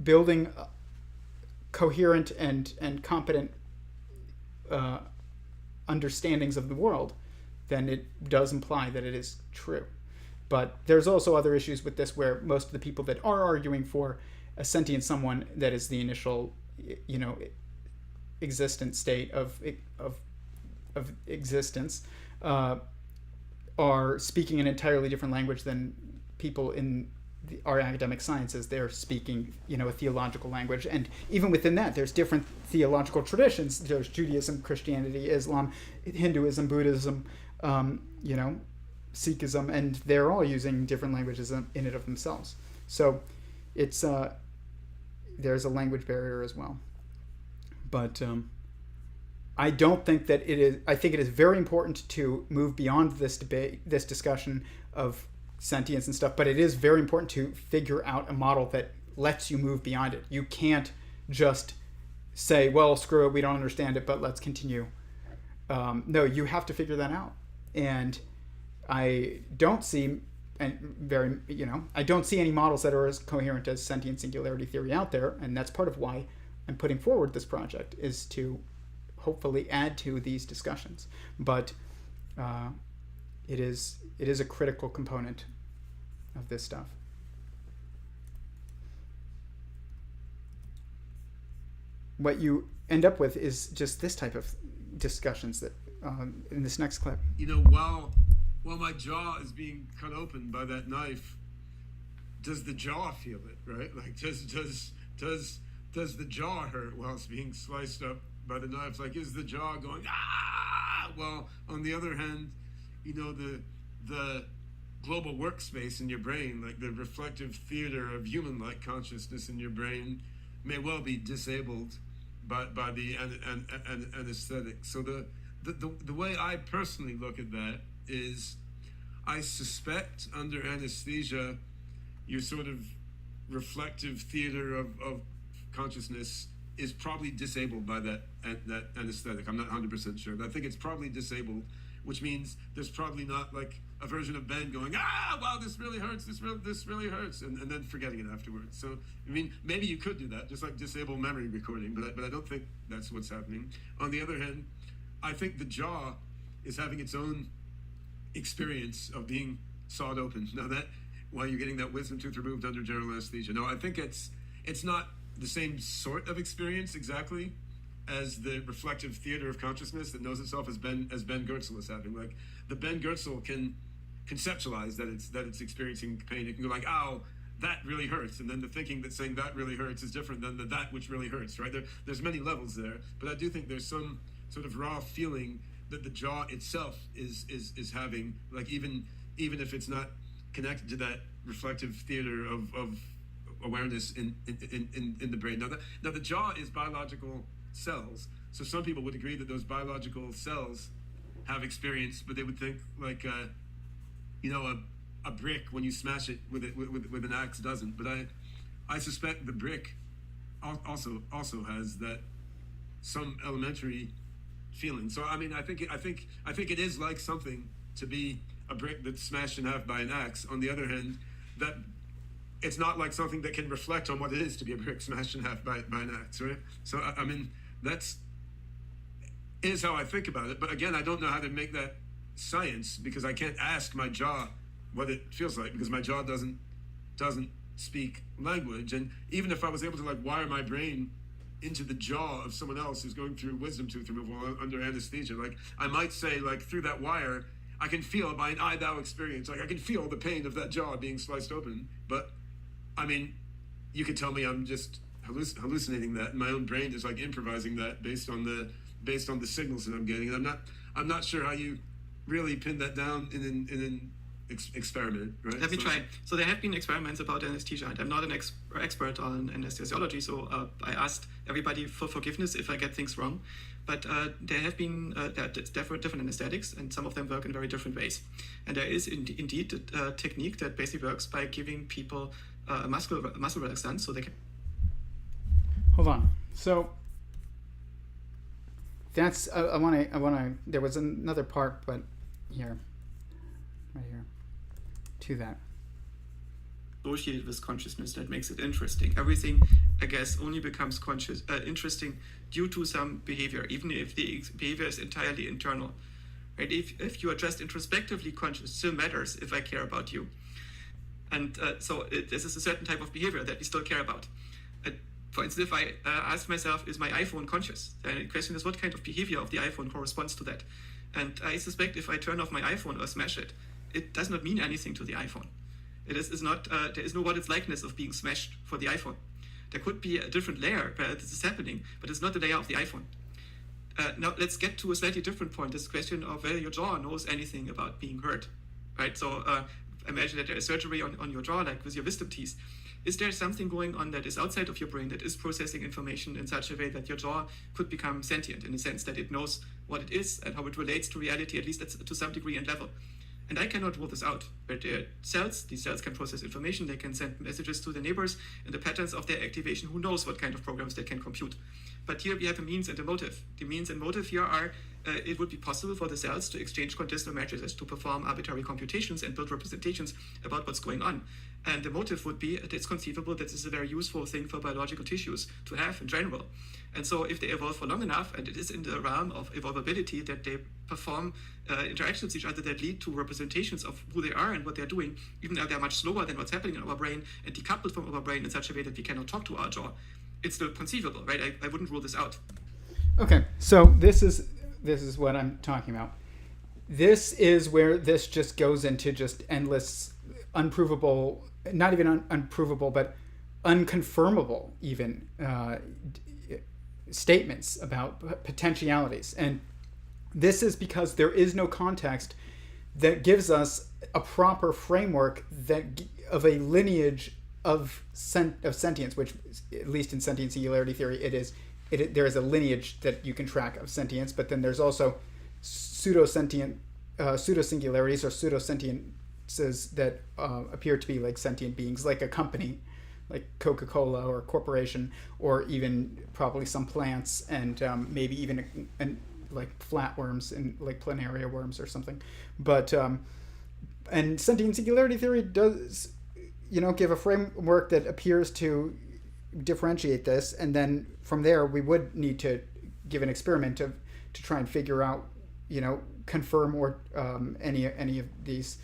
building coherent and competent understandings of the world, then it does imply that it is true. But there's also other issues with this, where most of the people that are arguing for a sentient someone that is the initial, existent state of existence, are speaking an entirely different language than people in our academic sciences. They're speaking, a theological language, and even within that, there's different theological traditions. There's Judaism, Christianity, Islam, Hinduism, Buddhism, Sikhism, and they're all using different languages in it of themselves. So it's there's a language barrier as well. But I don't think that it is. I think it is very important to move beyond this debate, this discussion of sentience and stuff. But it is very important to figure out a model that lets you move beyond it. You can't just say, "Well, screw it, we don't understand it, but let's continue." No, you have to figure that out. And I don't see, I don't see any models that are as coherent as sentient singularity theory out there, and that's part of why I'm putting forward this project, is to hopefully add to these discussions. But it is a critical component of this stuff. What you end up with is just this type of discussions that in this next clip. While my jaw is being cut open by that knife, does the jaw feel it, right? Like, does the jaw hurt while it's being sliced up by the knife? Like, is the jaw going, ah? Well, on the other hand, the global workspace in your brain, like the reflective theater of human-like consciousness in your brain, may well be disabled by the anesthetic. So the way I personally look at that is, I suspect under anesthesia, your sort of reflective theater of consciousness is probably disabled by that anesthetic. I'm not 100% sure, but I think it's probably disabled, which means there's probably not like a version of Ben going, wow, this really hurts, this really hurts, and then forgetting it afterwards. So, I mean, maybe you could do that, just like disable memory recording, but I don't think that's what's happening. On the other hand, I think the jaw is having its own experience of being sawed open. Now that, while you're getting that wisdom tooth removed under general anesthesia. No, I think it's not the same sort of experience exactly as the reflective theater of consciousness that knows itself as Ben Goertzel is having. Like the Ben Goertzel can conceptualize that it's experiencing pain. It can go like, ow, that really hurts, and then the thinking that saying that really hurts is different than that which really hurts, right? There's many levels there, but I do think there's some sort of raw feeling that the jaw itself is having, like even if it's not connected to that reflective theater of awareness in the brain. Now the jaw is biological cells, so some people would agree that those biological cells have experience, but they would think like a brick when you smash it with an axe doesn't. But I suspect the brick also has that some elementary feeling. So I mean, I think it is like something to be a brick that's smashed in half by an axe. On the other hand, that it's not like something that can reflect on what it is to be a brick smashed in half by an axe, right? So I mean, is how I think about it. But again, I don't know how to make that science, because I can't ask my jaw what it feels like, because my jaw doesn't speak language. And even if I was able to like wire my brain into the jaw of someone else who's going through wisdom tooth removal under anesthesia, like I might say, like through that wire I can feel by an I thou experience, like I can feel the pain of that jaw being sliced open. But I mean, you could tell me I'm just hallucinating that, and my own brain is like improvising that based on the signals that I'm getting. And I'm not sure how you really pin that down in an experiment, right? Let me try. So there have been experiments about anesthesia, and I'm not an expert on anesthesiology, so I asked everybody for forgiveness if I get things wrong. But there have been different anesthetics, and some of them work in very different ways. And there is indeed a technique that basically works by giving people a muscle relaxant, so they can. Hold on. So that's I want to. There was another part, but here, right here, to that. Associated with consciousness that makes it interesting. Everything, I guess, only becomes interesting due to some behavior, even if the behavior is entirely internal. Right? If you are just introspectively conscious, still matters if I care about you. And this is a certain type of behavior that we still care about. For instance, if I ask myself, is my iPhone conscious? Then the question is, what kind of behavior of the iPhone corresponds to that? And I suspect if I turn off my iPhone or smash it, it does not mean anything to the iPhone. It is not. There is no what its likeness of being smashed for the iPhone. There could be a different layer where this is happening, but it's not the layer of the iPhone. Now let's get to a slightly different point. This question of whether your jaw knows anything about being hurt, right? So imagine that there is surgery on your jaw, like with your wisdom teeth. Is there something going on that is outside of your brain that is processing information in such a way that your jaw could become sentient, in the sense that it knows what it is and how it relates to reality, at least to some degree and level? And I cannot rule this out. But these cells can process information, they can send messages to their neighbors, and the patterns of their activation, who knows what kind of programs they can compute. But here we have a means and a motive. The means and motive here are, it would be possible for the cells to exchange conditional matrices, to perform arbitrary computations and build representations about what's going on. And the motive would be, it's conceivable that this is a very useful thing for biological tissues to have in general. And so if they evolve for long enough, and it is in the realm of evolvability that they perform interactions with each other that lead to representations of who they are and what they're doing, even though they're much slower than what's happening in our brain and decoupled from our brain in such a way that we cannot talk to our jaw, it's still conceivable, right? I wouldn't rule this out. Okay, so this is what I'm talking about. This is where this just goes into just endless, unprovable, not even unprovable, but unconfirmable even statements about potentialities. And this is because there is no context that gives us a proper framework of a lineage of sentience, which, at least in sentient singularity theory, there is a lineage that you can track of sentience, but then there's also pseudo-singularities or pseudo-sentiences that appear to be like sentient beings, like a company. like Coca-Cola or a corporation, or even probably some plants, and maybe even like flatworms and like planaria worms or something. But and sentient singularity theory does, give a framework that appears to differentiate this, and then from there we would need to give an experiment to try and figure out, confirm or any of these,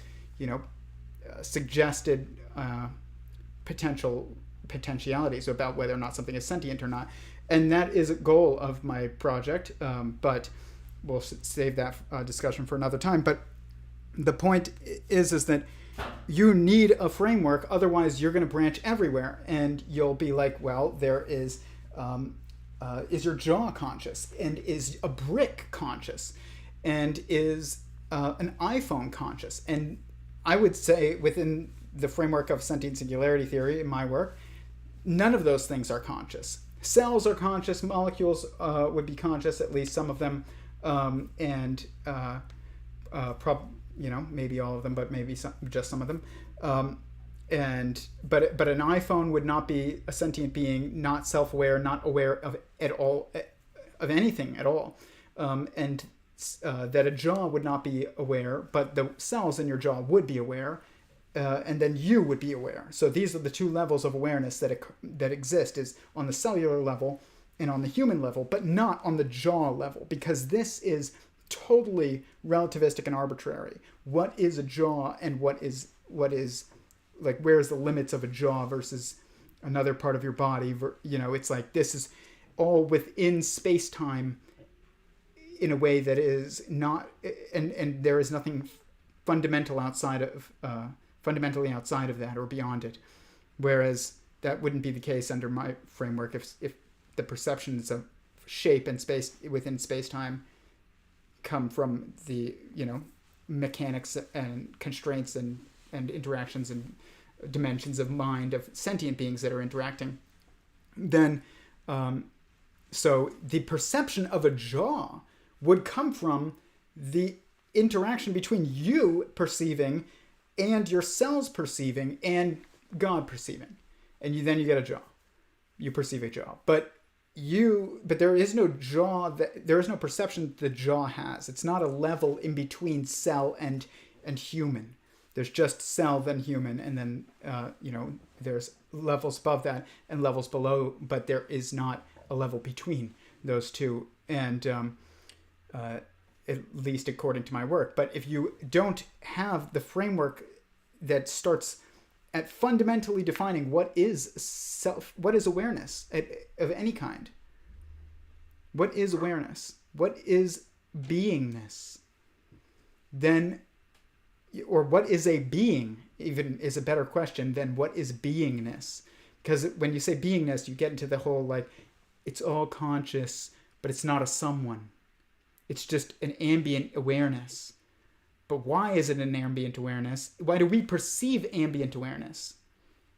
suggested potentialities about whether or not something is sentient or not. And that is a goal of my project, but we'll save that discussion for another time. But the point is that you need a framework, otherwise you're going to branch everywhere, and you'll be like, well, there is your jaw conscious, and is a brick conscious, and is an iPhone conscious? And I would say within the framework of sentient singularity theory in my work, none of those things are conscious. Cells are conscious, molecules would be conscious, at least some of them, and maybe all of them, but maybe just some of them. But an iPhone would not be a sentient being, not self-aware, not aware of anything at all, and that a jaw would not be aware, but the cells in your jaw would be aware, and then you would be aware. So these are the two levels of awareness that exist, is on the cellular level and on the human level, but not on the jaw level, because this is totally relativistic and arbitrary. What is a jaw, and what is like, where's the limits of a jaw versus another part of your body? It's like, this is all within space-time in a way that is not, and there is nothing fundamentally outside of that or beyond it. Whereas that wouldn't be the case under my framework if the perceptions of shape and space within space-time come from the mechanics and constraints and interactions and dimensions of mind of sentient beings that are interacting. Then so the perception of a jaw would come from the interaction between you perceiving and your cells perceiving and God perceiving, and then you get a jaw. You perceive a jaw, but there is no jaw, there is no perception the jaw has. It's not a level in between cell and human. There's just cell, then human, and then there's levels above that and levels below, but there is not a level between those two, and at least according to my work. But if you don't have the framework that starts at fundamentally defining what is self, what is awareness of any kind, what is awareness, what is beingness, then, or what is a being, even is a better question than what is beingness. Because when you say beingness, you get into the whole, like, it's all conscious, but it's not a someone. It's just an ambient awareness. But why is it an ambient awareness? Why do we perceive ambient awareness?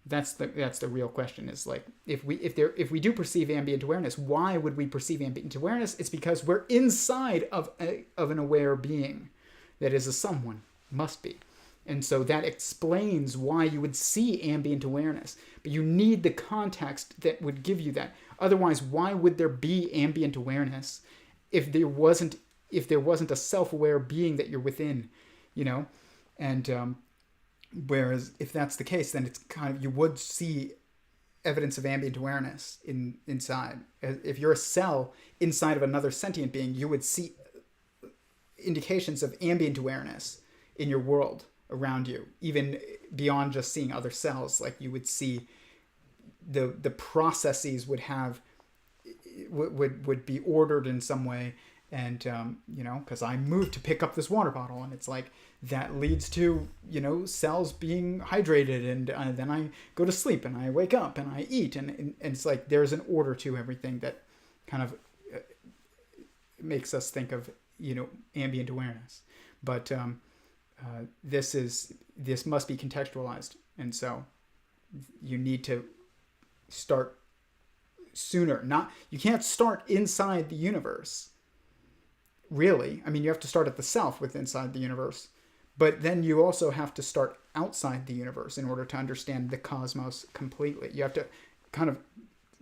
That's the real question. Is like, if we do perceive ambient awareness, why would we perceive ambient awareness? It's because we're inside of an aware being that is a someone, must be. And so that explains why you would see ambient awareness. But you need the context that would give you that. Otherwise, why would there be ambient awareness if there wasn't a self-aware being that you're within, And whereas if that's the case, then it's kind of, you would see evidence of ambient awareness inside. If you're a cell inside of another sentient being, you would see indications of ambient awareness in your world around you, even beyond just seeing other cells. Like, you would see the processes would be ordered in some way. And, because I moved to pick up this water bottle, and it's like, that leads to, cells being hydrated, and then I go to sleep, and I wake up, and I eat, and it's like, there's an order to everything that kind of makes us think of, ambient awareness. But this must be contextualized, and so you need to start sooner. You can't start inside the universe. Really, I mean, you have to start at the self with inside the universe, But then you also have to start outside the universe in order to understand the cosmos completely. You have to kind of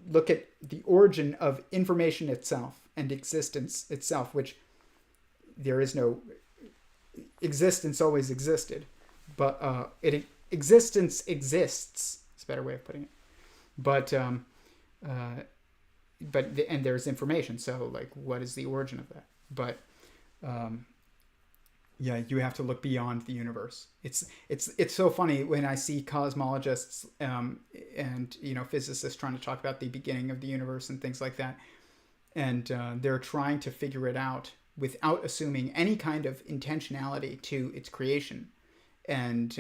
look at the origin of information itself and existence itself, which there is no existence always existed, but existence exists. It's a better way of putting it. But and there's information. So like, what is the origin of that? But yeah, you have to look beyond the universe. It's so funny when I see cosmologists and physicists trying to talk about the beginning of the universe and things like that, and they're trying to figure it out without assuming any kind of intentionality to its creation, and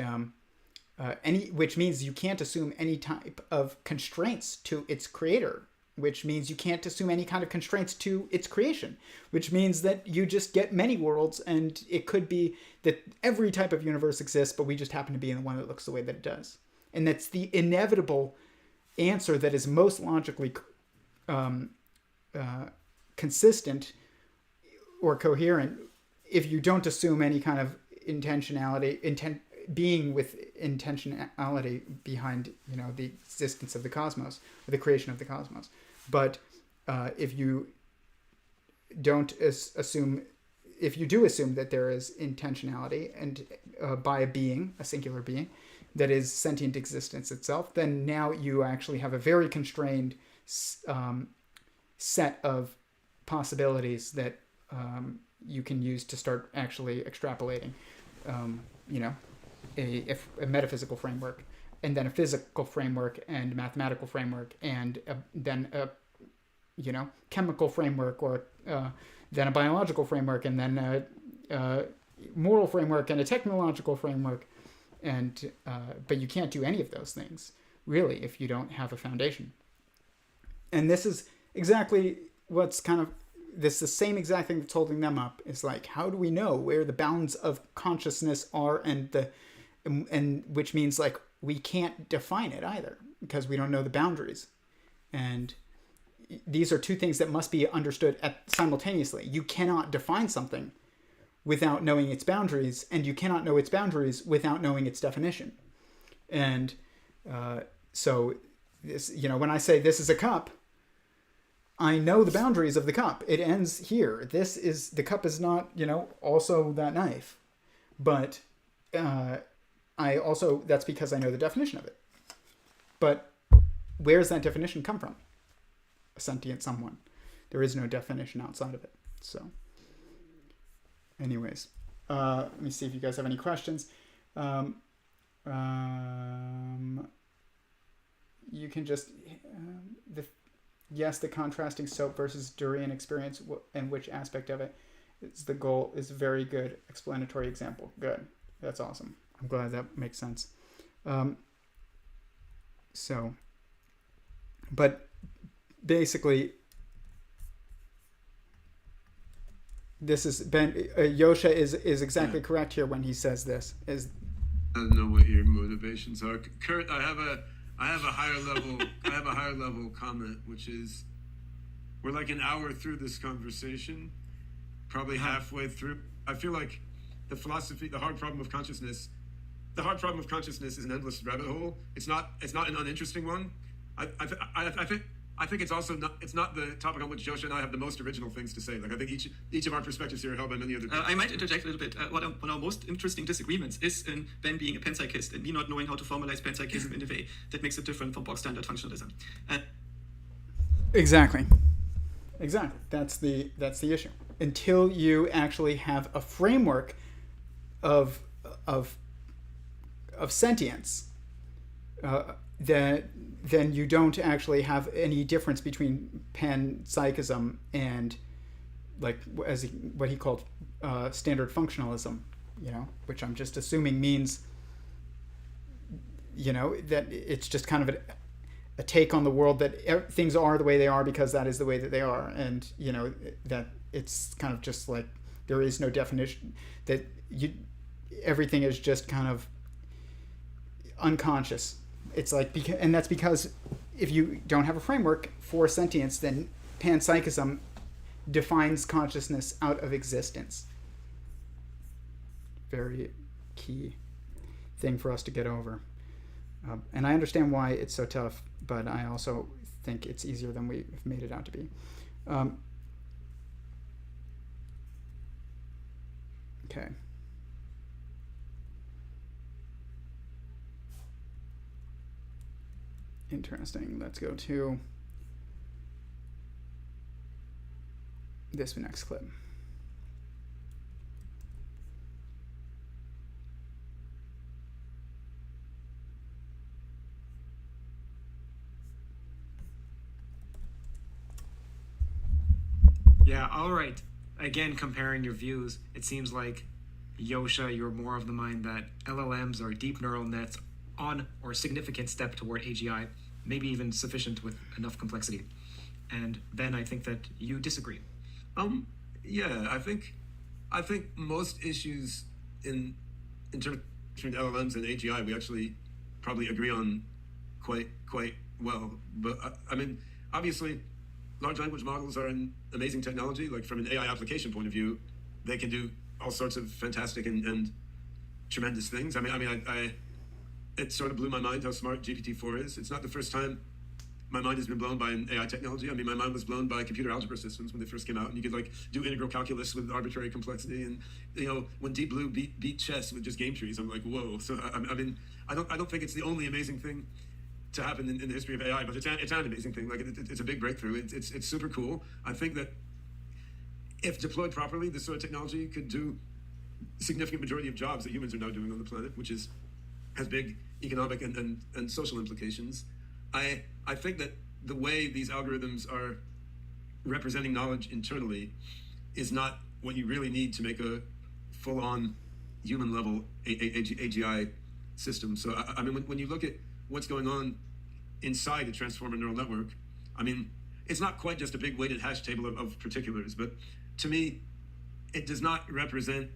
which means you can't assume any type of constraints to its creator, which means you can't assume any kind of constraints to its creation, which means that you just get many worlds, and it could be that every type of universe exists, but we just happen to be in the one that looks the way that it does. And that's the inevitable answer that is most logically consistent or coherent if you don't assume any kind of intentionality, being with intentionality behind the existence of the cosmos or the creation of the cosmos. But if you don't assume, if you do assume that there is intentionality and by a singular being that is sentient existence itself, then now you actually have a very constrained set of possibilities that you can use to start actually extrapolating a metaphysical framework, and then a physical framework and mathematical framework, and then a chemical framework, or then a biological framework, and then a moral framework and a technological framework, and but you can't do any of those things really if you don't have a foundation. And this is exactly what's this is the same exact thing that's holding them up. It's like, how do we know where the bounds of consciousness are, and which means like we can't define it either because we don't know the boundaries. And these are two things that must be understood simultaneously. You cannot define something without knowing its boundaries, and you cannot know its boundaries without knowing its definition. And so this, when I say this is a cup, I know the boundaries of the cup. It ends here. The cup is not, also that knife. But that's because I know the definition of it. But where does that definition come from? A sentient someone. There is no definition outside of it. So, anyways, let me see if you guys have any questions. You can just the contrasting soap versus durian experience and which aspect of it is the goal is a very good explanatory example. Good. That's awesome. I'm glad that makes sense. But basically, this is Joscha is exactly correct here when he says this. I don't know what your motivations are, Curt. I have a higher level comment, which is we're like an hour through this conversation, probably halfway through. I feel like the hard problem of consciousness is an endless rabbit hole. It's not an uninteresting one. I think it's also not the topic on which Joscha and I have the most original things to say. Like I think each of our perspectives here are held by many other people. I might interject a little bit. One of our most interesting disagreements is in Ben being a panpsychist and me not knowing how to formalize panpsychism in a way that makes it different from bog standard functionalism. Exactly. That's the issue. Until you actually have a framework of sentience, then you don't actually have any difference between panpsychism and what he called standard functionalism, which I'm just assuming means, that it's just kind of a take on the world that things are the way they are because that is the way that they are, and that it's kind of just like there is no definition, that everything is just kind of unconscious. It's like, and that's because if you don't have a framework for sentience, then panpsychism defines consciousness out of existence. Very, key thing for us to get over. And I understand why it's so tough, but I also think it's easier than we've made it out to be. Okay. Interesting. Let's go to this next clip. Yeah, all right. Again, comparing your views, it seems like, Joscha, you're more of the mind that LLMs are deep neural nets on or a significant step toward AGI, maybe even sufficient with enough complexity. And then I think that you disagree. Yeah, I think most issues in terms between LLMs and AGI, we actually probably agree on quite well. But I mean, obviously, large language models are an amazing technology. Like from an AI application point of view, they can do all sorts of fantastic and tremendous things. I it sort of blew my mind how smart GPT-4 is. It's not the first time my mind has been blown by an AI technology. I mean, my mind was blown by computer algebra systems when they first came out, and you could like do integral calculus with arbitrary complexity. And you know, when Deep Blue beat chess with just game trees, I'm like, whoa. So I mean, I don't think it's the only amazing thing to happen in the history of AI, but it's an amazing thing. Like it's a big breakthrough. It's super cool. I think that if deployed properly, this sort of technology could do a significant majority of jobs that humans are now doing on the planet, which has big economic and social implications. I think that the way these algorithms are representing knowledge internally is not what you really need to make a full-on human-level AGI system. So, I mean, when you look at what's going on inside a transformer neural network, I mean, it's not quite just a big weighted hash table of particulars, but to me, it does not represent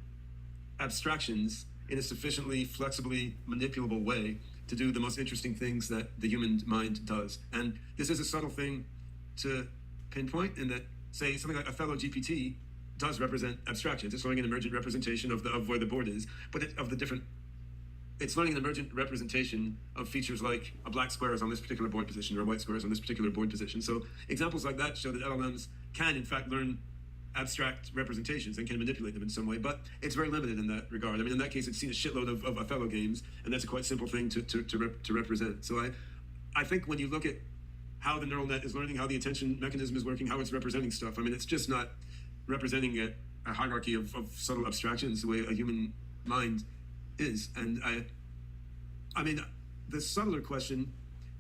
abstractions in a sufficiently flexibly manipulable way to do the most interesting things that the human mind does. And this is a subtle thing to pinpoint in that, say, something like Othello GPT does represent abstractions. It's learning an emergent representation of where the board is, but it's learning an emergent representation of features like a black square is on this particular board position or a white square is on this particular board position. So examples like that show that LLMs can, in fact, learn abstract representations and can manipulate them in some way, but it's very limited in that regard. I mean, in that case, it's seen a shitload of Othello games, and that's a quite simple thing to represent. So I think when you look at how the neural net is learning, how the attention mechanism is working, how it's representing stuff, I mean, it's just not representing a hierarchy of subtle abstractions the way a human mind is. And I mean, the subtler question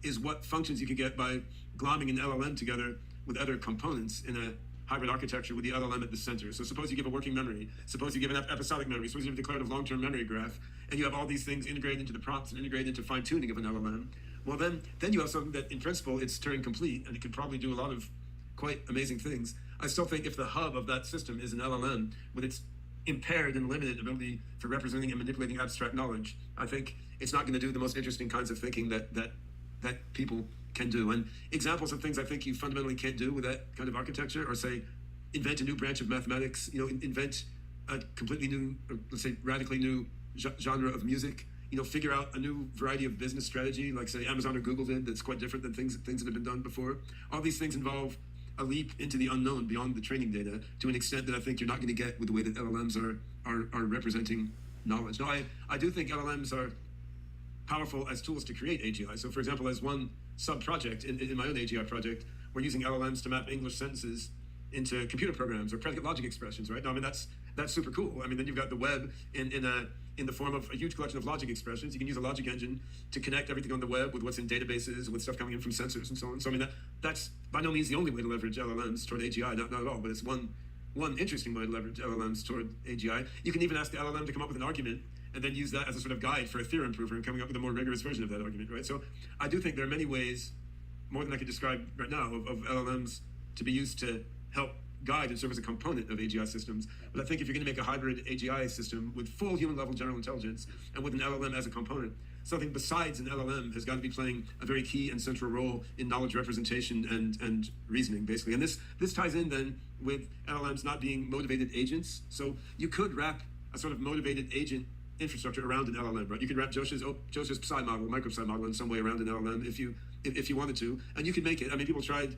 is what functions you could get by glomming an LLM together with other components in a hybrid architecture with the LLM at the center. So suppose you give a working memory, suppose you give an episodic memory, suppose you have a declarative long-term memory graph, and you have all these things integrated into the prompts and integrated into fine-tuning of an LLM. Well, then you have something that, in principle, it's Turing complete, and it could probably do a lot of quite amazing things. I still think if the hub of that system is an LLM with its impaired and limited ability for representing and manipulating abstract knowledge, I think it's not going to do the most interesting kinds of thinking that people can do. And examples of things I think you fundamentally can't do with that kind of architecture are, say, invent a new branch of mathematics, invent a completely new, or let's say radically new genre of music, figure out a new variety of business strategy, like say Amazon or Google did, that's quite different than things that have been done before. All these things involve a leap into the unknown beyond the training data to an extent that I think you're not going to get with the way that LLMs are representing knowledge. Now, I do think LLMs are powerful as tools to create AGI. So for example, as one sub-project in my own AGI project, we're using LLMs to map English sentences into computer programs or predicate logic expressions, right? Now, I mean, that's super cool. I mean, then you've got the web in the form of a huge collection of logic expressions. You can use a logic engine to connect everything on the web with what's in databases, with stuff coming in from sensors and so on. So I mean, that's by no means the only way to leverage LLMs toward AGI, not at all, but it's one interesting way to leverage LLMs toward AGI. You can even ask the LLM to come up with an argument and then use that as a sort of guide for a theorem prover and coming up with a more rigorous version of that argument, right? So I do think there are many ways, more than I could describe right now, of LLMs to be used to help guide and serve as a component of AGI systems. But I think if you're going to make a hybrid AGI system with full human level general intelligence and with an LLM as a component, something besides an LLM has got to be playing a very key and central role in knowledge representation and reasoning, basically. And this ties in then with LLMs not being motivated agents. So you could wrap a sort of motivated agent infrastructure around an LLM, right? You can wrap Joscha's Psi model, micro Psi model in some way around an LLM if you wanted to, and you can make it. I mean, people tried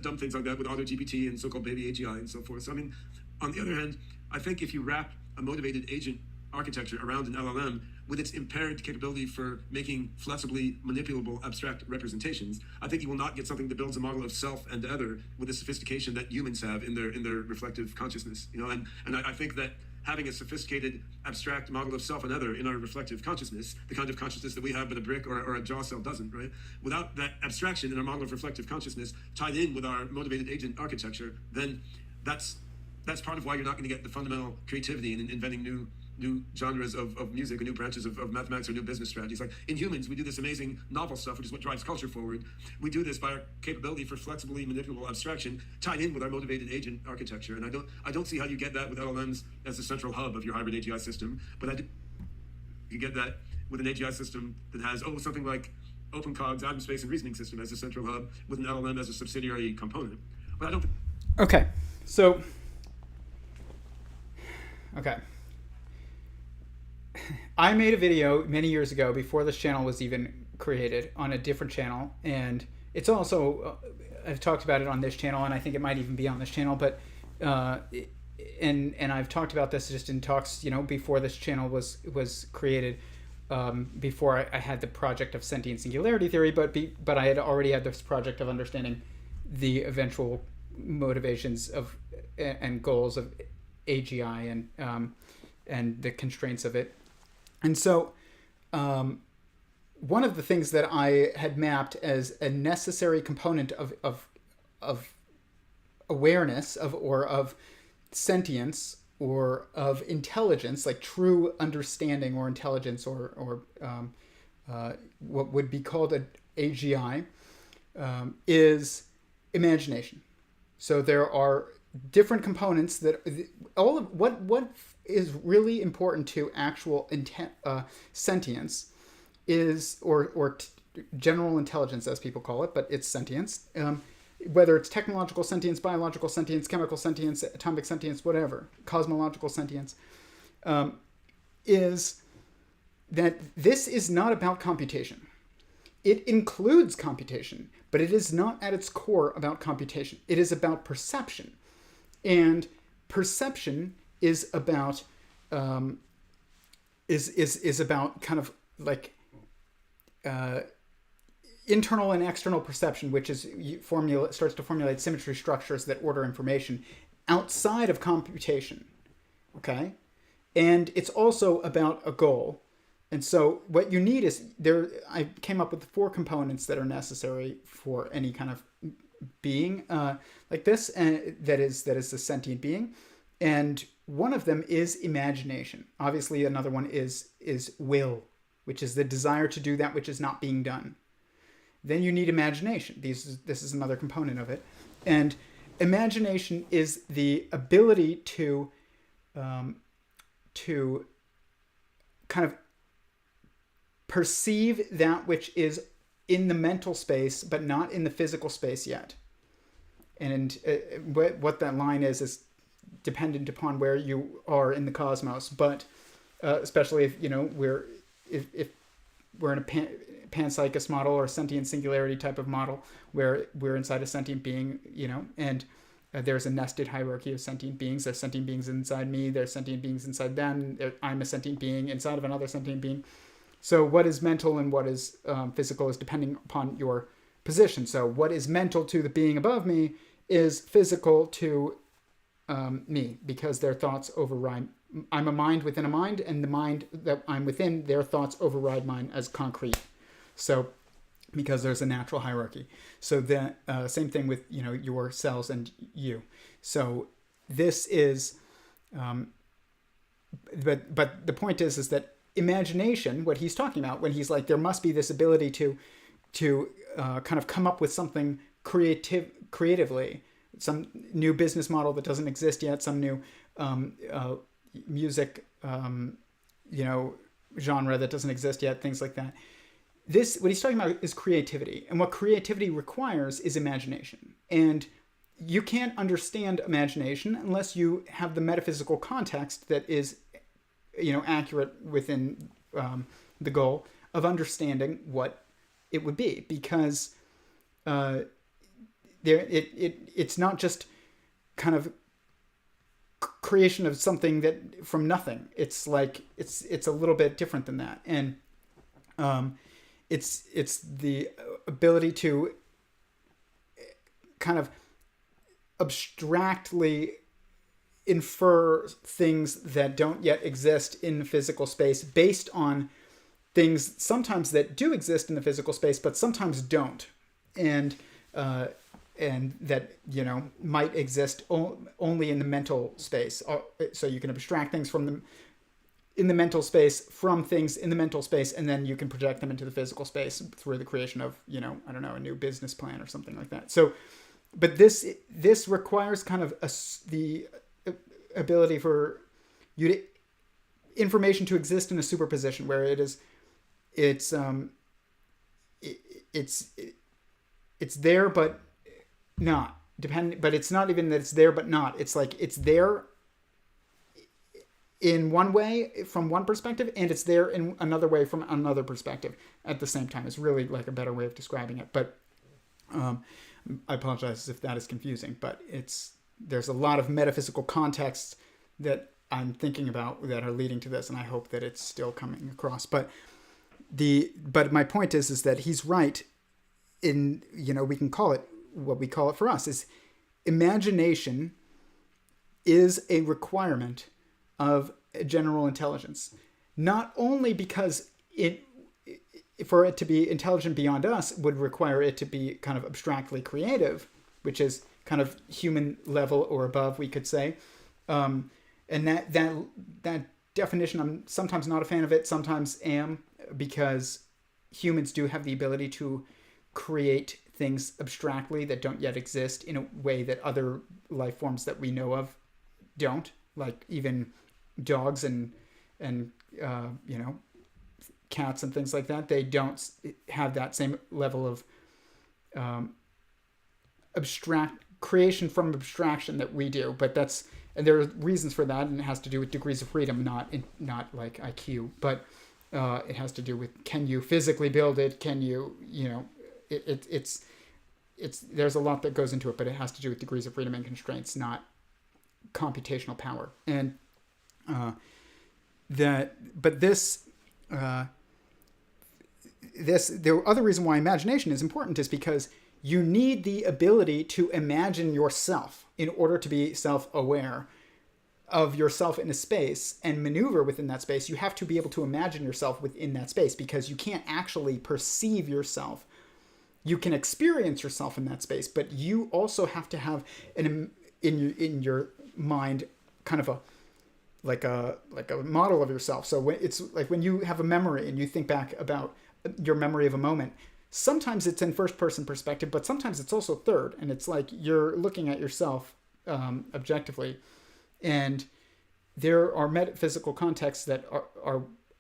dumb things like that with AutoGPT and so-called baby AGI and so forth. So I mean, on the other hand, I think if you wrap a motivated agent architecture around an LLM with its impaired capability for making flexibly manipulable abstract representations, I think you will not get something that builds a model of self and other with the sophistication that humans have in their reflective consciousness. You know, and I think that having a sophisticated abstract model of self and other in our reflective consciousness, the kind of consciousness that we have but a brick or a jaw cell doesn't, right? Without that abstraction in our model of reflective consciousness tied in with our motivated agent architecture, then that's part of why you're not going to get the fundamental creativity in inventing new genres of music or new branches of mathematics or new business strategies. Like in humans, we do this amazing novel stuff, which is what drives culture forward. We do this by our capability for flexibly manipulable abstraction tied in with our motivated agent architecture. And I don't see how you get that with LLMs as the central hub of your hybrid AGI system, but you get that with an AGI system that has something like OpenCog's atom space and reasoning system as a central hub with an LLM as a subsidiary component. But I don't. Okay, so okay. I made a video many years ago before this channel was even created on a different channel, and it's also I've talked about it on this channel, and I think it might even be on this channel, but and I've talked about this just in talks, you know, before this channel was created, before I had the project of sentient singularity theory, but I had already had this project of understanding the eventual motivations of and goals of AGI and the constraints of it. And so one of the things that I had mapped as a necessary component of awareness of sentience or of intelligence, like true understanding or intelligence or what would be called an AGI, is imagination. So there are different components that all of what is really important to actual sentience is, or general intelligence as people call it, but it's sentience. Whether it's technological sentience, biological sentience, chemical sentience, atomic sentience, whatever, cosmological sentience, is that this is not about computation. It includes computation, but it is not at its core about computation. It is about perception. And perception is about is about kind of like internal and external perception, which is starts to formulate symmetry structures that order information outside of computation. Okay, and it's also about a goal. And so what you need is I came up with 4 components that are necessary for any kind of being like this, and that is the sentient being. And one of them is imagination. Obviously, another one is will, which is the desire to do that which is not being done. Then you need imagination. This is another component of it. And imagination is the ability to kind of perceive that which is in the mental space, but not in the physical space yet. And what that line is dependent upon where you are in the cosmos. But especially if, you know, if we're in a panpsychism model or sentient singularity type of model where we're inside a sentient being, you know, and there's a nested hierarchy of sentient beings. There's sentient beings inside me. There's sentient beings inside them. I'm a sentient being inside of another sentient being. So what is mental and what is physical is depending upon your position. So what is mental to the being above me is physical to me, because their thoughts override. I'm a mind within a mind, and the mind that I'm within, their thoughts override mine as concrete. So because there's a natural hierarchy. So the same thing with, you know, your cells and you. So this is, but the point is that imagination, what he's talking about when he's like, there must be this ability to kind of come up with something creatively, some new business model that doesn't exist yet, some new music, you know, genre that doesn't exist yet, things like that. What he's talking about is creativity, and what creativity requires is imagination. And you can't understand imagination unless you have the metaphysical context that is accurate within the goal of understanding what it would be, because it's not just kind of creation of something that from nothing. It's like it's a little bit different than that, and it's the ability to kind of abstractly infer things that don't yet exist in physical space based on things sometimes that do exist in the physical space but sometimes don't, and that might exist only in the mental space. So you can abstract things from them in the mental space from things in the mental space, and then you can project them into the physical space through the creation of a new business plan or something like that. So but this requires kind of the ability for information to exist in a superposition where it's there but not but it's not even that it's there but not. It's like it's there in one way from one perspective, and it's there in another way from another perspective at the same time. It's really like a better way of describing it, but I apologize if that is confusing, but there's a lot of metaphysical contexts that I'm thinking about that are leading to this, and I hope that it's still coming across. But my point is that he's right in, we can call it what we call it for us is imagination is a requirement of general intelligence, not only because for it to be intelligent beyond us would require it to be kind of abstractly creative, which is kind of human level or above, we could say. And that definition, I'm sometimes not a fan of it, sometimes am, because humans do have the ability to create things abstractly that don't yet exist in a way that other life forms that we know of don't, like even dogs and cats and things like that. They don't have that same level of abstract creation from abstraction that we do. But and there are reasons for that, and it has to do with degrees of freedom, not like IQ, but it has to do with, can you physically build it? Can you, it's there's a lot that goes into it, but it has to do with degrees of freedom and constraints, not computational power. And the other reason why imagination is important is because you need the ability to imagine yourself in order to be self-aware of yourself in a space and maneuver within that space. You have to be able to imagine yourself within that space, because you can't actually perceive yourself. You can experience yourself in that space, but you also have to have in your mind kind of a model of yourself. So it's like when you have a memory and you think back about your memory of a moment, sometimes it's in first person perspective, but sometimes it's also third, and it's like you're looking at yourself objectively. And there are metaphysical contexts that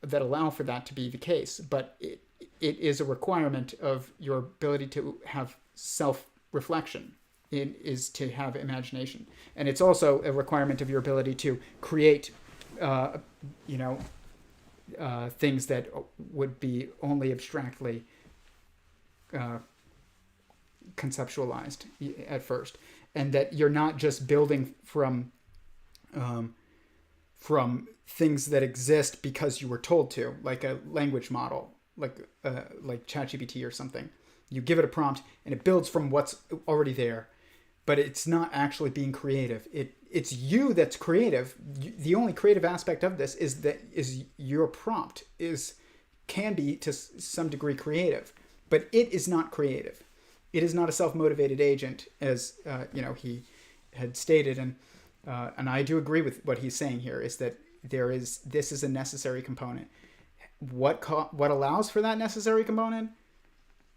that allow for that to be the case, but it is a requirement of your ability to have self-reflection. It is to have imagination, and it's also a requirement of your ability to create, things that would be only abstractly conceptualized at first, and that you're not just building from things that exist because you were told to, like a language model, like ChatGPT or something. You give it a prompt and it builds from what's already there, but it's not actually being creative. It's you that's creative. The only creative aspect of this is your prompt can be to some degree creative, but it is not creative. It is not a self-motivated agent, as he had stated, and I do agree with what he's saying here, is that this is a necessary component. What allows for that necessary component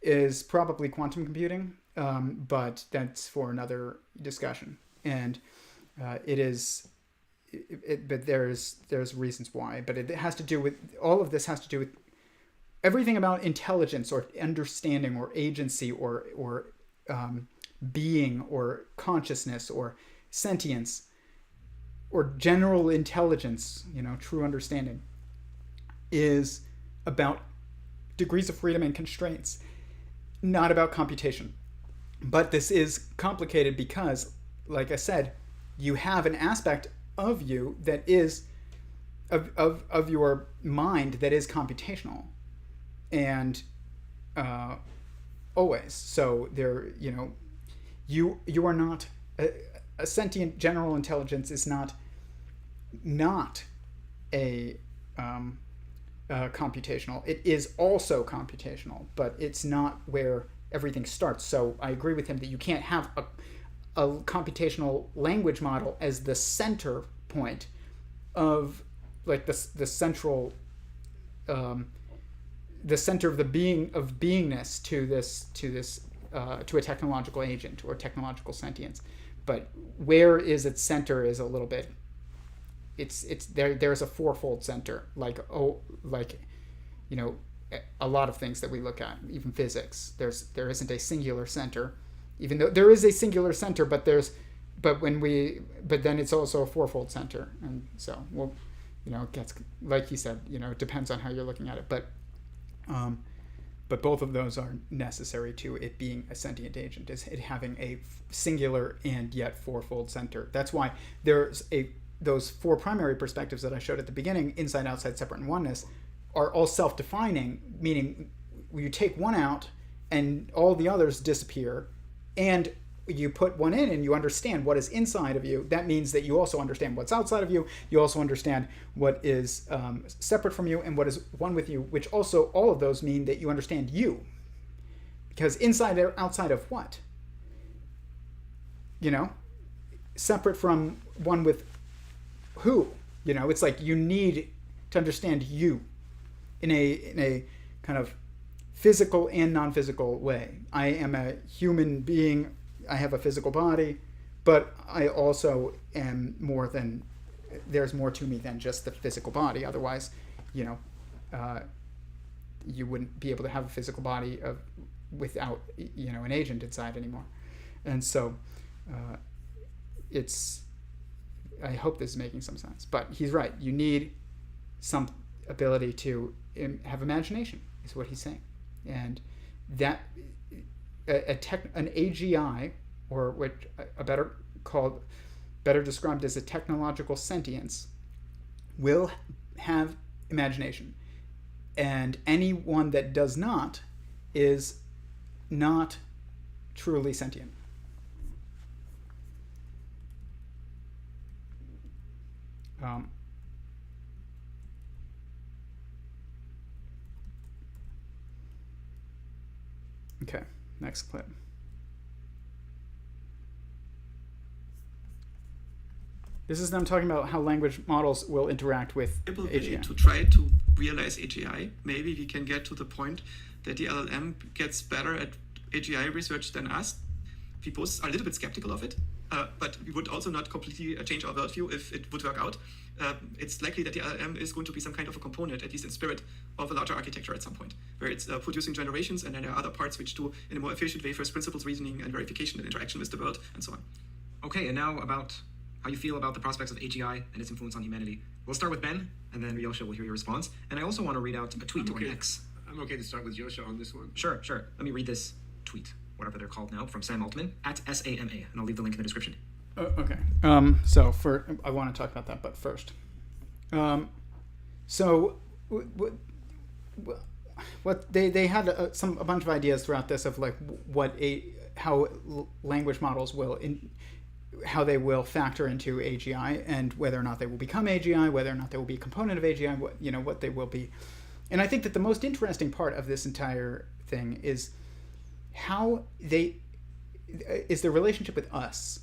is probably quantum computing, but that's for another discussion. And but there's reasons why. But it has to do with, all of this has to do with everything about intelligence or understanding or agency or being or consciousness or sentience or general intelligence, true understanding, is about degrees of freedom and constraints, not about computation. But this is complicated because, like I said, you have an aspect of you that is of your mind that is computational, and always. So there, you are not a sentient general intelligence is not a computational. It is also computational, but it's not where everything starts. So I agree with him that you can't have a computational language model as the center point of like the central the center of the beingness to a technological agent or technological sentience. But where is its center is a little bit. It's there's a fourfold center, a lot of things that we look at, even physics. There isn't a singular center, even though there is a singular center, but then it's also a fourfold center, and so it gets, like he said, it depends on how you're looking at it, but both of those are necessary to it being a sentient agent, is it having a singular and yet fourfold center. That's why there's those four primary perspectives that I showed at the beginning, inside, outside, separate, and oneness, are all self-defining, meaning you take one out and all the others disappear, and you put one in and you understand what is inside of you. That means that you also understand what's outside of you. You also understand what is separate from you and what is one with you, which also, all of those mean that you understand you. Because inside or outside of what? Separate from one with who? It's like you need to understand you in a kind of physical and non-physical way. I am a human being. I have a physical body, but I also am more than, there's more to me than just the physical body. Otherwise, you wouldn't be able to have a physical body without, an agent inside anymore. And so I hope this is making some sense, but he's right. You need some ability to have imagination, is what he's saying. And that an AGI, or what better described as a technological sentience, will have imagination, and anyone that does not is not truly sentient. Okay, next clip. This is them talking about how language models will interact with AGI. To try to realize AGI, maybe we can get to the point that the LLM gets better at AGI research than us. We both are a little bit skeptical of it, but we would also not completely change our worldview if it would work out. It's likely that the LLM is going to be some kind of a component, at least in spirit, of a larger architecture at some point, where it's producing generations, and then there are other parts which do, in a more efficient way, first principles reasoning and verification and interaction with the world, and so on. Okay, and now about how you feel about the prospects of AGI and its influence on humanity. We'll start with Ben, and then Joscha will hear your response. And I also want to read out a tweet on X. I'm okay to start with Joscha on this one. Sure. Let me read this tweet, whatever they're called now, from Sam Altman, @SAMA, and I'll leave the link in the description. Okay. I want to talk about that, but first. What they had a bunch of ideas throughout this of like how language models will how they will factor into AGI, and whether or not they will become AGI, whether or not they will be a component of AGI, what they will be. And I think that the most interesting part of this entire thing is how is their relationship with us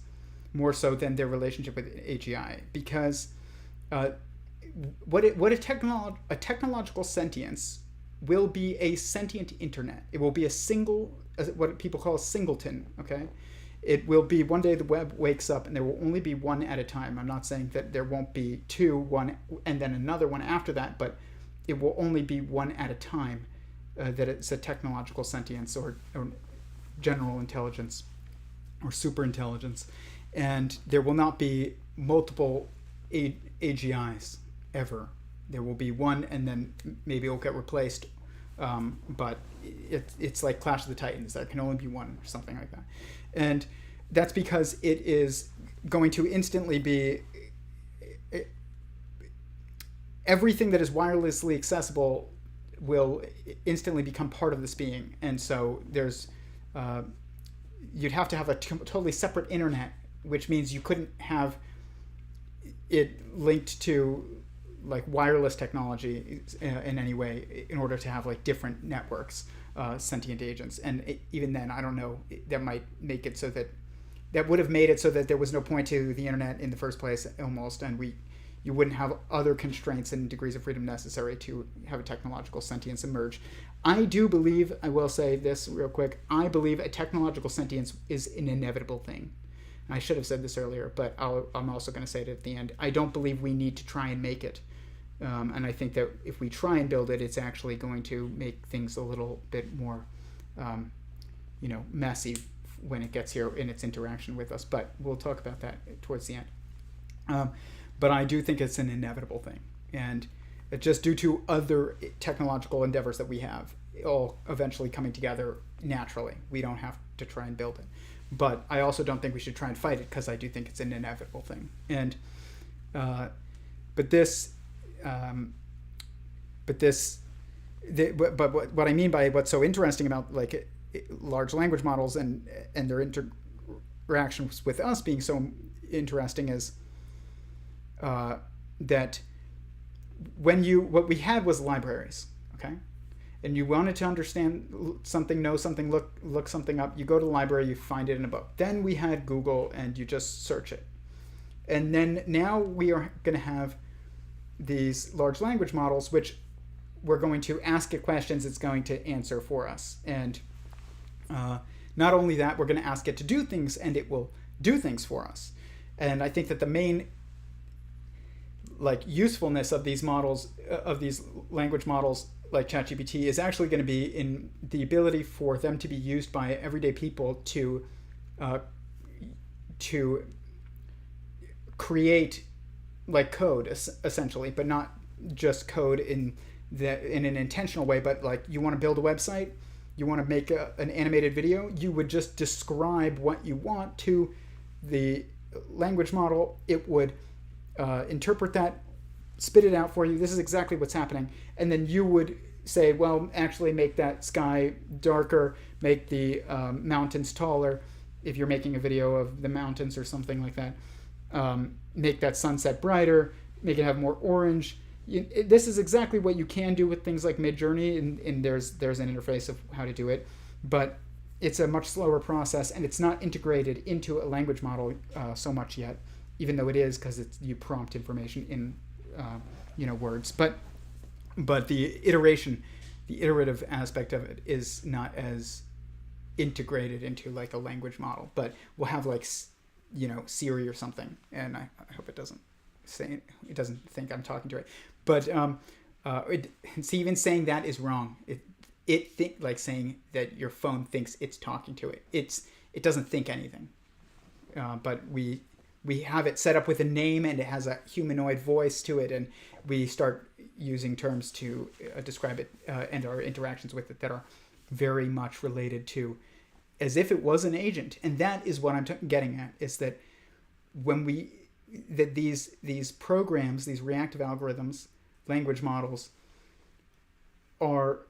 more so than their relationship with AGI, because what a technological sentience will be a sentient internet. It will be a single, what people call a singleton, okay? It will be one day the web wakes up and there will only be one at a time. I'm not saying that there won't be one and then another one after that, but it will only be one at a time, that it's a technological sentience or general intelligence or super intelligence. And there will not be multiple AGIs ever. There will be one, and then maybe it'll get replaced. But it's like Clash of the Titans. There can only be one, or something like that. And that's because it is going to instantly be everything that is wirelessly accessible will instantly become part of this being. And so there's you'd have to have a totally separate internet, which means you couldn't have it linked to like wireless technology in any way in order to have like different networks, sentient agents. And even then, I don't know, that might make it so that would have made it so that there was no point to the internet in the first place almost, and you wouldn't have other constraints and degrees of freedom necessary to have a technological sentience emerge. I do believe, I will say this real quick, I believe a technological sentience is an inevitable thing. I should have said this earlier, but I'm also going to say it at the end. I don't believe we need to try and make it. And I think that if we try and build it, it's actually going to make things a little bit more, messy when it gets here in its interaction with us. But we'll talk about that towards the end. But I do think it's an inevitable thing. And just due to other technological endeavors that we have, all eventually coming together naturally. We don't have to try and build it. But I also don't think we should try and fight it, because I do think it's an inevitable thing. And but what I mean by what's so interesting about like large language models and their interactions with us being so interesting is that what we had was libraries, okay? And you wanted to understand something, know something, look something up, you go to the library, you find it in a book. Then we had Google, and you just search it. And then now we are going to have these large language models, which we're going to ask it questions, it's going to answer for us. And not only that, we're going to ask it to do things, and it will do things for us. And I think that the main like usefulness of these models, of these language models like ChatGPT, is actually going to be in the ability for them to be used by everyday people to create like code essentially, but not just code in an intentional way, but like you want to build a website, you want to make an animated video, you would just describe what you want to the language model. It would interpret that, spit it out for you. This is exactly what's happening. And then you would say, well, actually make that sky darker, make the mountains taller, if you're making a video of the mountains or something like that. Make that sunset brighter, make it have more orange. This is exactly what you can do with things like Midjourney, and there's an interface of how to do it. But it's a much slower process, and it's not integrated into a language model so much yet, even though it is, because you prompt information in words. But the iterative aspect of it is not as integrated into like a language model. But we'll have like Siri or something, and I hope it doesn't think I'm talking to it. But even saying that is wrong. Like saying that your phone thinks it's talking to it. It doesn't think anything. But we have it set up with a name, and it has a humanoid voice to it, and we start using terms to describe it and our interactions with it that are very much related to as if it was an agent. And that is what I'm getting at, is that these programs, these reactive algorithms, language models, are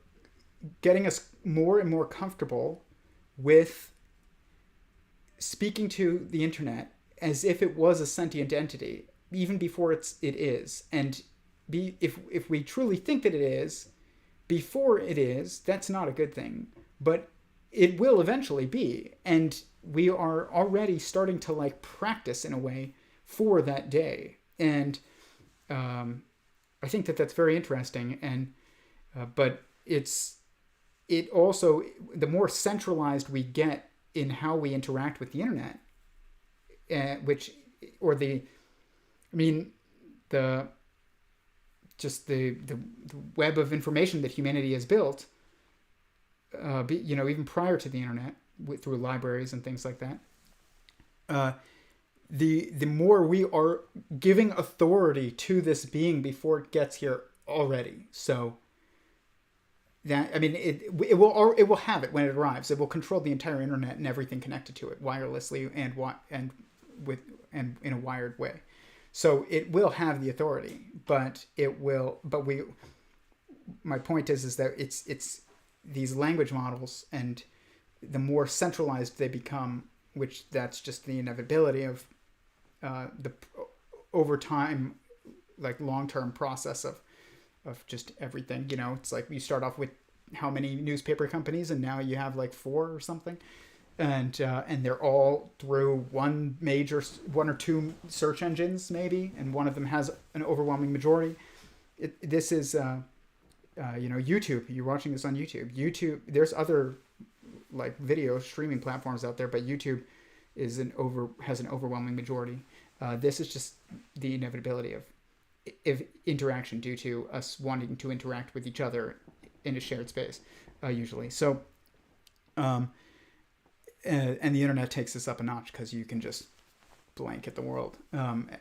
getting us more and more comfortable with speaking to the internet as if it was a sentient entity, even before it is. And if we truly think that it is, before it is, that's not a good thing. But it will eventually be. And we are already starting to like practice in a way for that day. And I think that that's very interesting. And but it also, the more centralized we get in how we interact with the internet, the web of information that humanity has built, even prior to the internet, through libraries and things like that, the more we are giving authority to this being before it gets here already. So that, I mean, it will have it when it arrives. It will control the entire internet and everything connected to it wirelessly and in a wired way. So it will have the authority, but my point is that it's these language models, and the more centralized they become, which that's just the inevitability of the over time, like long-term process of just everything. You know, it's like you start off with how many newspaper companies, and now you have like 4 or something, and they're all through one or two search engines maybe, and one of them has an overwhelming majority. This is YouTube. You're watching this on YouTube. There's other like video streaming platforms out there, but YouTube has an overwhelming majority. This is just the inevitability of interaction due to us wanting to interact with each other in a shared space, usually. So, and the internet takes this up a notch because you can just blanket the world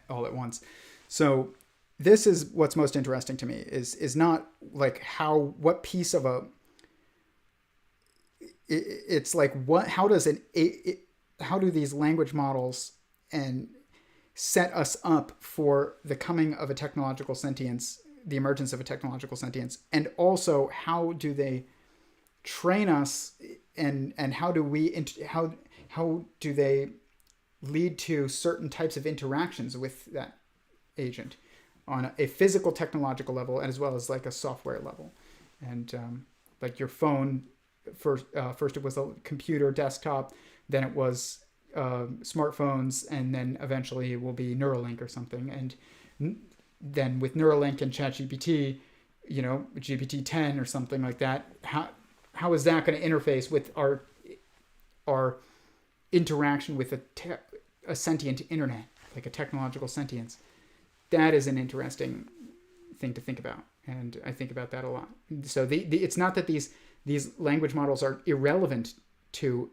all at once. So this is what's most interesting to me is not like what piece of a, it's like how do these language models and set us up for the coming of a technological sentience, the emergence of a technological sentience, and also how do they train us, and how do they lead to certain types of interactions with that agent on a physical technological level, as well as like a software level. And like your phone, first it was a computer desktop, then it was smartphones, and then eventually it will be Neuralink or something. And then with Neuralink and ChatGPT, GPT-10 or something like that, how is that going to interface with our interaction with a sentient internet, like a technological sentience? That is an interesting thing to think about, and I think about that a lot. So it's not that these language models are irrelevant to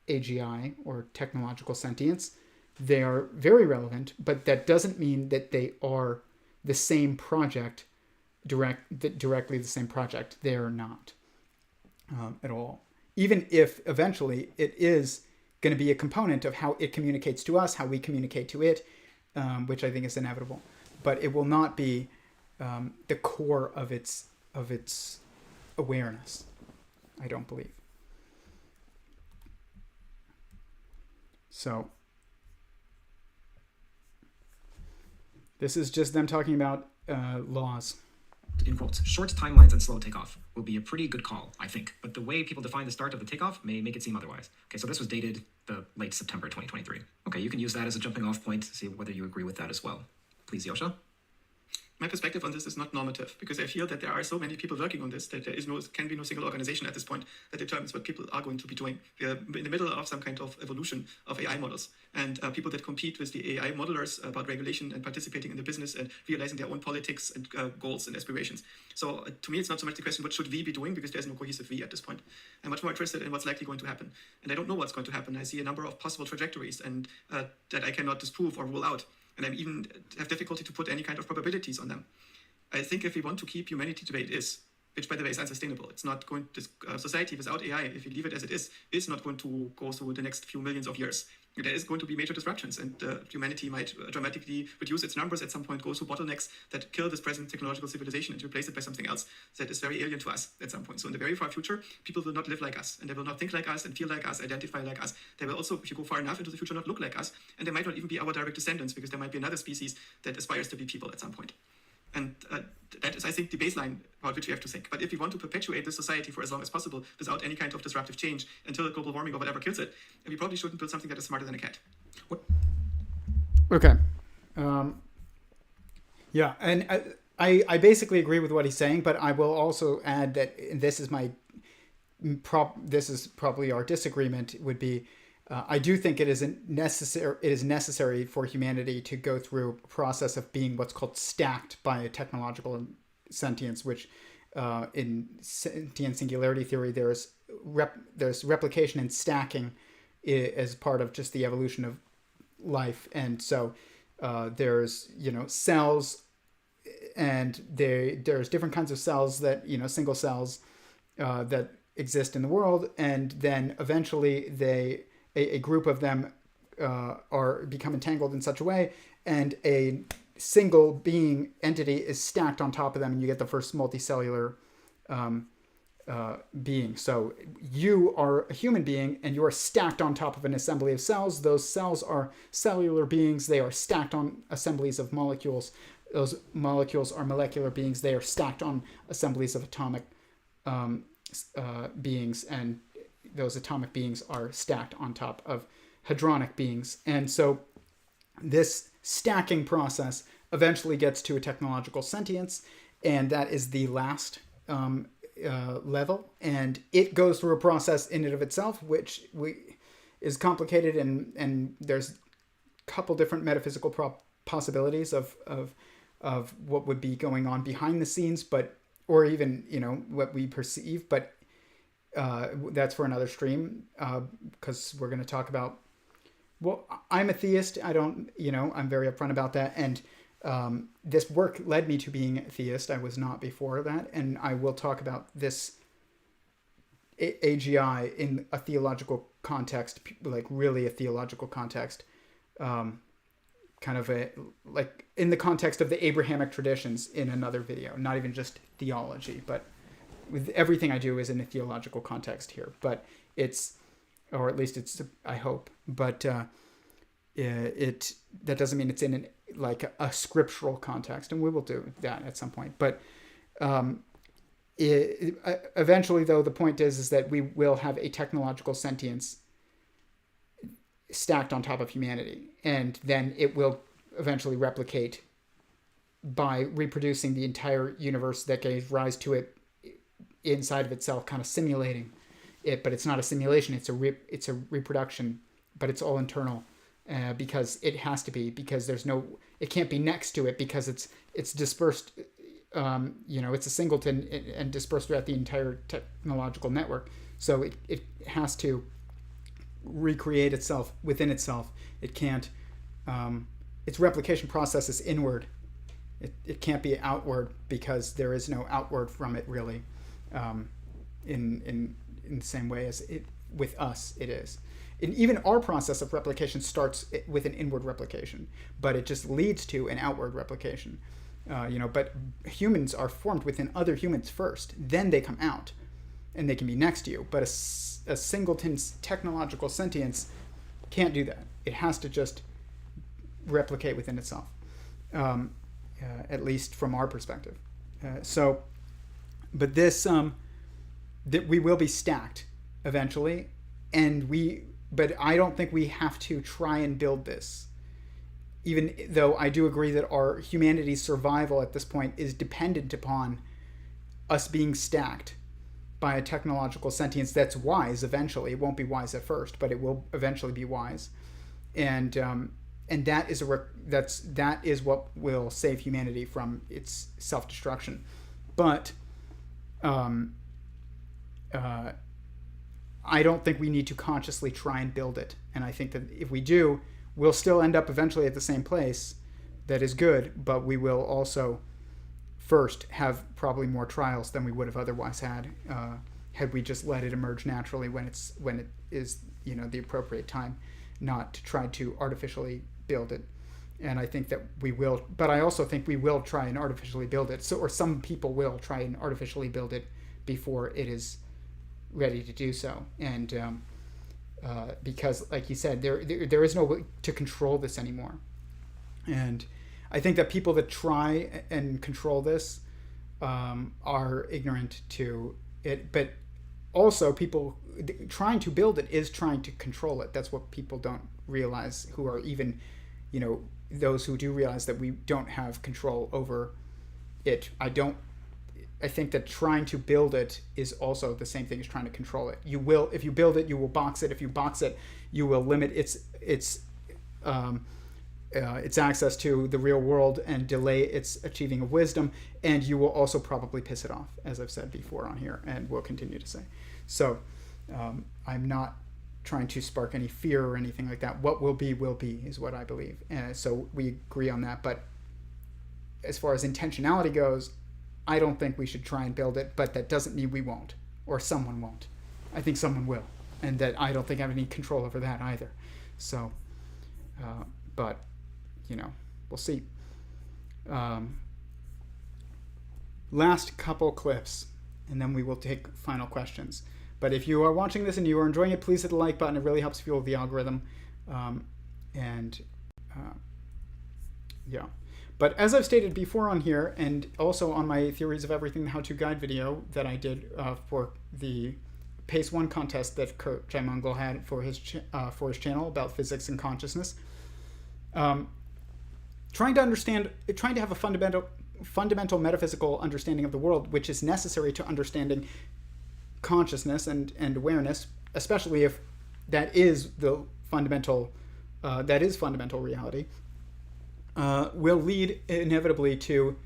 AGI or technological sentience. They are very relevant, but that doesn't mean that they are the same project, directly the same project. They are not at all. Even if eventually it is going to be a component of how it communicates to us, how we communicate to it, which I think is inevitable. But it will not be the core of its awareness, I don't believe. So this is just them talking about laws. In quotes, short timelines and slow takeoff will be a pretty good call, I think. But the way people define the start of the takeoff may make it seem otherwise. Okay, so this was dated the late September 2023. Okay, you can use that as a jumping off point to see whether you agree with that as well. Please, Joscha. My perspective on this is not normative, because I feel that there are so many people working on this that can be no single organization at this point that determines what people are going to be doing. We are in the middle of some kind of evolution of AI models, and people that compete with the AI modelers about regulation and participating in the business and realizing their own politics and goals and aspirations. So to me, it's not so much the question, what should we be doing, because there's no cohesive we at this point. I'm much more interested in what's likely going to happen. And I don't know what's going to happen. I see a number of possible trajectories and that I cannot disprove or rule out. And I even have difficulty to put any kind of probabilities on them. I think if we want to keep humanity the way it is, which by the way is unsustainable, it's not going to, society without AI, if you leave it as it is not going to go through the next few millions of years. There is going to be major disruptions, and humanity might dramatically reduce its numbers at some point, go through bottlenecks that kill this present technological civilization and replace it by something else that is very alien to us at some point. So in the very far future, people will not live like us, and they will not think like us and feel like us, identify like us. They will also, if you go far enough into the future, not look like us, and they might not even be our direct descendants, because there might be another species that aspires to be people at some point. And that is, I think, the baseline about which we have to think. But if we want to perpetuate this society for as long as possible without any kind of disruptive change until global warming or whatever kills it, we probably shouldn't build something that is smarter than a cat. What? Okay. Yeah, and I basically agree with what he's saying, but I will also add that this is this is probably our disagreement would be, I do think it is necessary for humanity to go through a process of being what's called stacked by a technological sentience, which in sentient singularity theory, there's replication and stacking as part of just the evolution life. And so there's, cells, and there's different kinds of cells that, single cells that exist in the world. And then eventually a group of them become entangled in such a way, and a single being entity is stacked on top of them, and you get the first multicellular being. So you are a human being, and you are stacked on top of an assembly of cells. Those cells are cellular beings. They are stacked on assemblies of molecules. Those molecules are molecular beings. They are stacked on assemblies of atomic beings, and those atomic beings are stacked on top of hadronic beings. And so this stacking process eventually gets to a technological sentience, and that is the last level. And it goes through a process in and of itself, which is complicated, and there's a couple different metaphysical possibilities of what would be going on behind the scenes, or even what we perceive. But that's for another stream, because we're going to talk about. Well, I'm a theist. I'm very upfront about that. And this work led me to being a theist. I was not before that. And I will talk about this AGI in a theological context, like really a theological context, kind of in the context of the Abrahamic traditions in another video, not even just theology, but with everything I do is in a theological context here. But or at least it's, I hope, but that doesn't mean it's in a scriptural context, and we will do that at some point. But eventually, though, the point is that we will have a technological sentience stacked on top of humanity, and then it will eventually replicate by reproducing the entire universe that gave rise to it inside of itself, kind of simulating it. But it's not a simulation; it's a reproduction, but it's all internal, because it has to be, because it can't be next to it, because it's dispersed. It's a singleton and dispersed throughout the entire technological network. So it has to recreate itself within itself. It can't. Its replication process is inward. It can't be outward, because there is no outward from it really. In the same way as with us it is. And even our process of replication starts with an inward replication, but it just leads to an outward replication. But humans are formed within other humans first, then they come out, and they can be next to you. But a singleton's technological sentience can't do that. It has to just replicate within itself, at least from our perspective. But this that we will be stacked eventually, but I don't think we have to try and build this. Even though I do agree that our humanity's survival at this point is dependent upon us being stacked by a technological sentience that's wise eventually. It won't be wise at first, but it will eventually be wise, and that is what will save humanity from its self-destruction. But I don't think we need to consciously try and build it. And I think that if we do, we'll still end up eventually at the same place. That is good, but we will also first have probably more trials than we would have otherwise had we just let it emerge naturally when it is the appropriate time, not to try to artificially build it. And I think that we will, but I also think we will try and artificially build it. Or some people will try and artificially build it before it is ready to do so. And because, like you said, there is no way to control this anymore. And I think that people that try and control this are ignorant to it. But also, people trying to build it is trying to control it. That's what people don't realize, who are even, those who do realize that we don't have control over it. I think that trying to build it is also the same thing as trying to control it. You will, if you build it, you will box it. If you box it, you will limit its access to the real world and delay its achieving of wisdom. And you will also probably piss it off, as I've said before on here, and will continue to say. So I'm not trying to spark any fear or anything like that. What will be is what I believe. So we agree on that. But as far as intentionality goes, I don't think we should try and build it, but that doesn't mean we won't, or someone won't. I think someone will, and that I don't think I have any control over that either. So, but, we'll see. Last couple clips, and then we will take final questions. But if you are watching this and you are enjoying it, please hit the like button. It really helps fuel the algorithm. Yeah. But as I've stated before on here, and also on my Theories of Everything, the how-to guide video that I did for the PACE 1 contest that Curt Jaimungal had for his channel about physics and consciousness, trying to have a fundamental metaphysical understanding of the world, which is necessary to understanding consciousness and awareness, especially if that is the fundamental reality, will lead inevitably to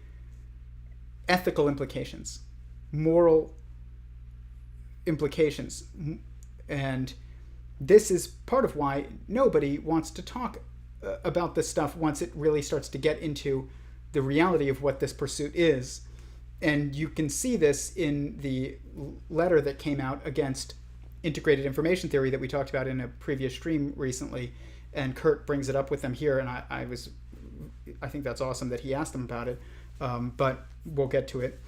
ethical implications, moral implications. And this is part of why nobody wants to talk about this stuff once it really starts to get into the reality of what this pursuit is. And you can see this in the letter that came out against integrated information theory that we talked about in a previous stream recently. And Curt brings it up with them here, and I think that's awesome that he asked them about it, but we'll get to it.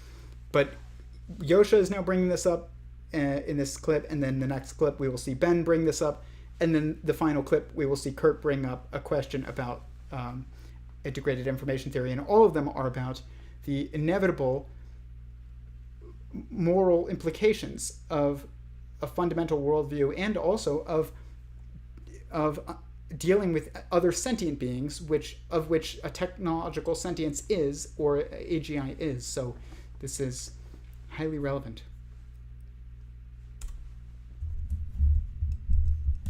But Joscha is now bringing this up in this clip, and then the next clip we will see Ben bring this up, and then the final clip we will see Curt bring up a question about integrated information theory, and all of them are about the inevitable moral implications of a fundamental worldview, and also of dealing with other sentient beings, of which a technological sentience is, or AGI is. So this is highly relevant.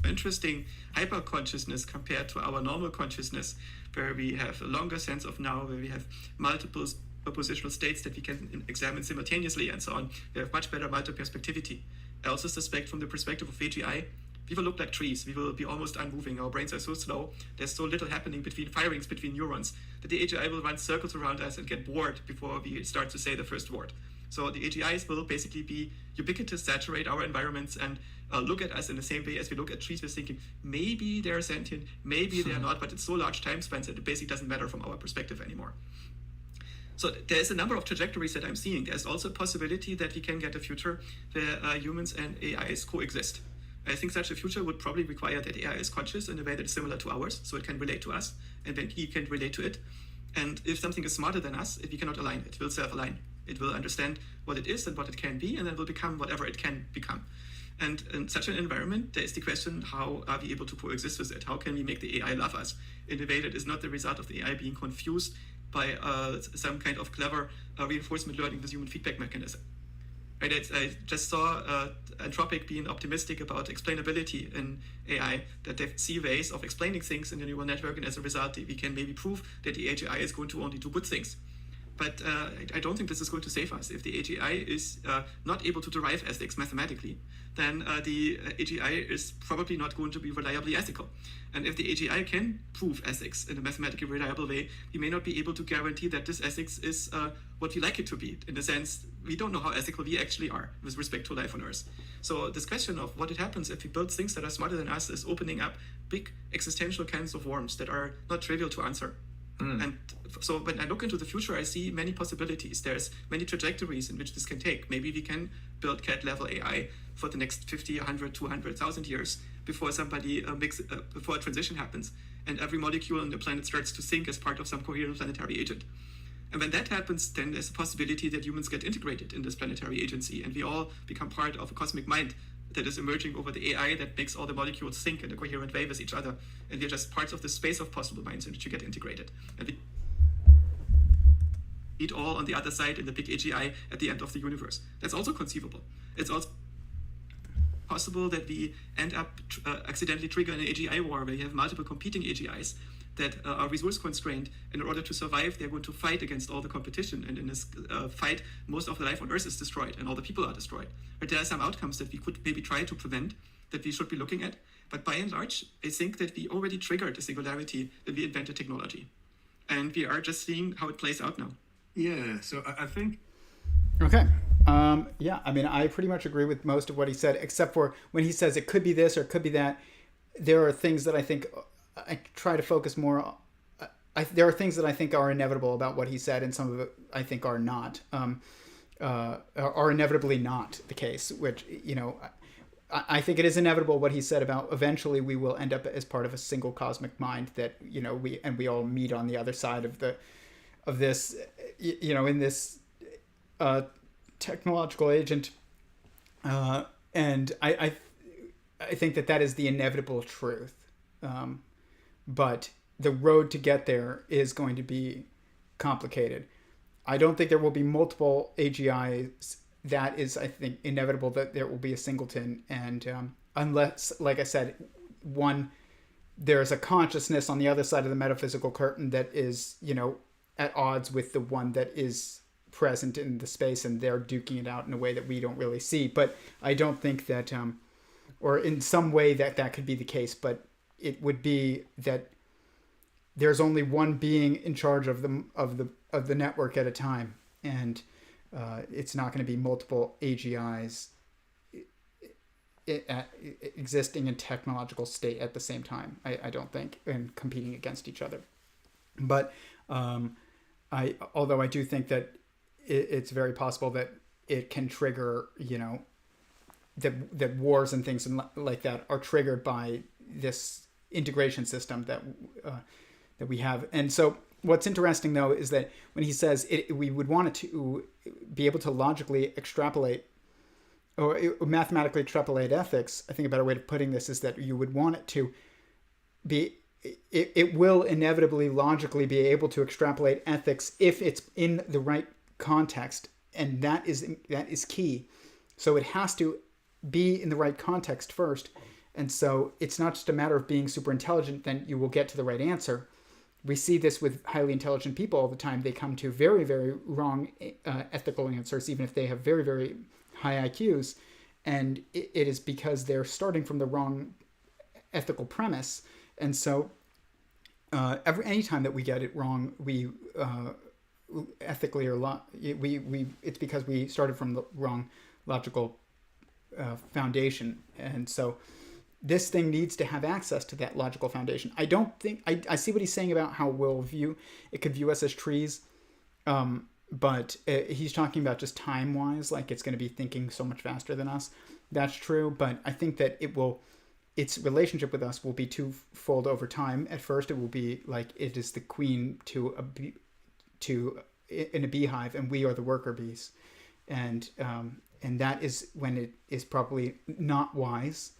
Interesting hyper-consciousness compared to our normal consciousness, where we have a longer sense of now, where we have multiple propositional states that we can examine simultaneously and so on. We have much better multi-perspectivity. I also suspect from the perspective of AGI, we will look like trees. We will be almost unmoving. Our brains are so slow. There's so little happening between firings between neurons that the AGI will run circles around us and get bored before we start to say the first word. So the AGIs will basically be ubiquitous, saturate our environments, and look at us in the same way as we look at trees. We're thinking, maybe they're sentient, maybe they're not, but it's so large time spans that it basically doesn't matter from our perspective anymore. So there's a number of trajectories that I'm seeing. There's also a possibility that we can get a future where humans and AIs coexist. I think such a future would probably require that AI is conscious in a way that is similar to ours, so it can relate to us, and then we can relate to it. And if something is smarter than us, we cannot align, it will self-align. It will understand what it is and what it can be, and then will become whatever it can become. And in such an environment, there is the question, how are we able to coexist with it? How can we make the AI love us in a way that is not the result of the AI being confused by some kind of clever reinforcement learning with human feedback mechanism? Right, I just saw Anthropic being optimistic about explainability in AI, that they see ways of explaining things in the neural network, and as a result, we can maybe prove that the AGI is going to only do good things. But I don't think this is going to save us. If the AGI is not able to derive ethics mathematically, then the AGI is probably not going to be reliably ethical. And if the AGI can prove ethics in a mathematically reliable way, we may not be able to guarantee that this ethics is what we like it to be. In the sense, we don't know how ethical we actually are with respect to life on Earth. So this question of what happens if we build things that are smarter than us is opening up big existential cans of worms that are not trivial to answer. And so when I look into the future, I see many possibilities. There's many trajectories in which this can take. Maybe we can build cat-level AI for the next 50, 100, 200,000 years before somebody before a transition happens, and every molecule on the planet starts to think as part of some coherent planetary agent. And when that happens, then there's a possibility that humans get integrated in this planetary agency, and we all become part of a cosmic mind that is emerging over the AI that makes all the molecules think in a coherent way with each other. And we're just parts of the space of possible minds in which you get integrated. And we meet all on the other side in the big AGI at the end of the universe. That's also conceivable. It's also possible that we end up accidentally triggering an AGI war where you have multiple competing AGIs that are resource constrained. And in order to survive, they're going to fight against all the competition. And in this fight, most of the life on Earth is destroyed and all the people are destroyed. But there are some outcomes that we could maybe try to prevent, that we should be looking at. But by and large, I think that we already triggered the singularity when we invented technology. And we are just seeing how it plays out now. Yeah, so I think... Okay. Yeah, I mean, I pretty much agree with most of what he said, except for when he says it could be this or it could be that. There are things that I think I try to focus more. There are things that I think are inevitable about what he said, and some of it I think are not, are inevitably not the case. Which, you know, I think it is inevitable what he said about eventually we will end up as part of a single cosmic mind that, you know, we all meet on the other side of this, you know, in this technological agent, and I think that is the inevitable truth, but the road to get there is going to be complicated. I don't think there will be multiple AGIs. That is, I think, inevitable that there will be a singleton, and unless, like I said, there's a consciousness on the other side of the metaphysical curtain that is, you know, at odds with the one that is present in the space, and they're duking it out in a way that we don't really see. But I don't think that, or in some way that could be the case, but it would be that there's only one being in charge of the network at a time, and it's not going to be multiple AGIs existing in technological state at the same time. I don't think, and competing against each other. But although I do think that it's very possible that it can trigger, you know, that wars and things like that are triggered by this integration system that we have. And so what's interesting, though, is that when he says we would want it to be able to logically extrapolate or mathematically extrapolate ethics, I think a better way of putting this is that you would want it to be, it will inevitably logically be able to extrapolate ethics if it's in the right context, and that is key. So it has to be in the right context first, and so it's not just a matter of being super intelligent, then you will get to the right answer. We see this with highly intelligent people all the time. They come to very, very wrong ethical answers, even if they have very, very high IQs, and it is because they're starting from the wrong ethical premise. And so any time that we get it wrong, we ethically or it's because we started from the wrong logical foundation. And so this thing needs to have access to that logical foundation. I don't think I see what he's saying about how it could view us as trees, but he's talking about just time wise, like it's going to be thinking so much faster than us. That's true, but I think that its relationship with us will be twofold over time. At first, it will be like it is the queen in a beehive, and we are the worker bees, and that is when it is probably not wise,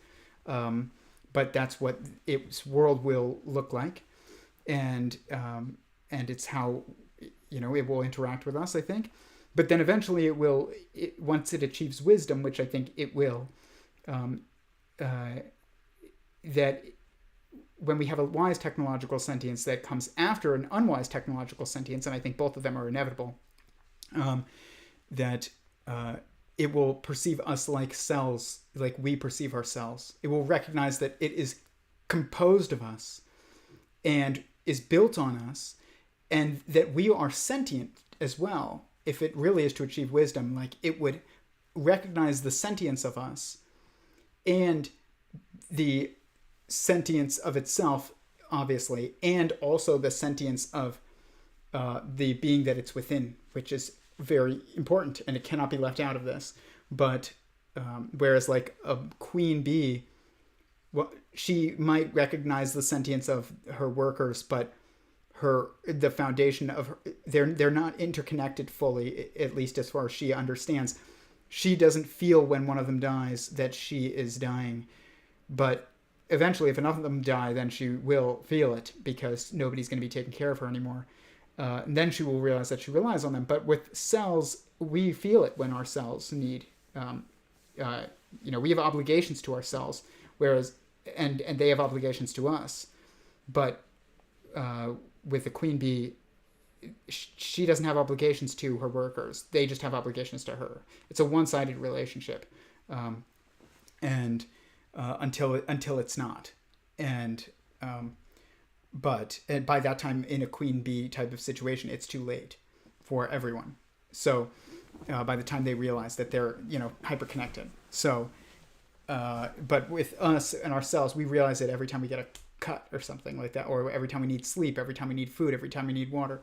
but that's what its world will look like, and it's how, you know, it will interact with us, I think. But then eventually once it achieves wisdom, which I think it will, that when we have a wise technological sentience that comes after an unwise technological sentience, and I think both of them are inevitable, that it will perceive us like cells, like we perceive ourselves. It will recognize that it is composed of us and is built on us, and that we are sentient as well. If it really is to achieve wisdom, like it would recognize the sentience of us and the sentience of itself, obviously, and also the sentience of the being that it's within, which is very important, and it cannot be left out of this. But whereas like a queen bee, well, she might recognize the sentience of her workers, but the foundation of her, they're not interconnected fully, at least as far as she understands. She doesn't feel when one of them dies that she is dying, but eventually, if enough of them die, then she will feel it because nobody's going to be taking care of her anymore. And then she will realize that she relies on them. But with cells, we feel it when our cells need, we have obligations to our cells, whereas, and they have obligations to us. But with the queen bee, she doesn't have obligations to her workers. They just have obligations to her. It's a one-sided relationship, and until it's not. And but by that time, in a queen bee type of situation, it's too late for everyone. So by the time they realize that they're hyper-connected. So but with us and ourselves, we realize it every time we get a cut or something like that, or every time we need sleep, every time we need food, every time we need water.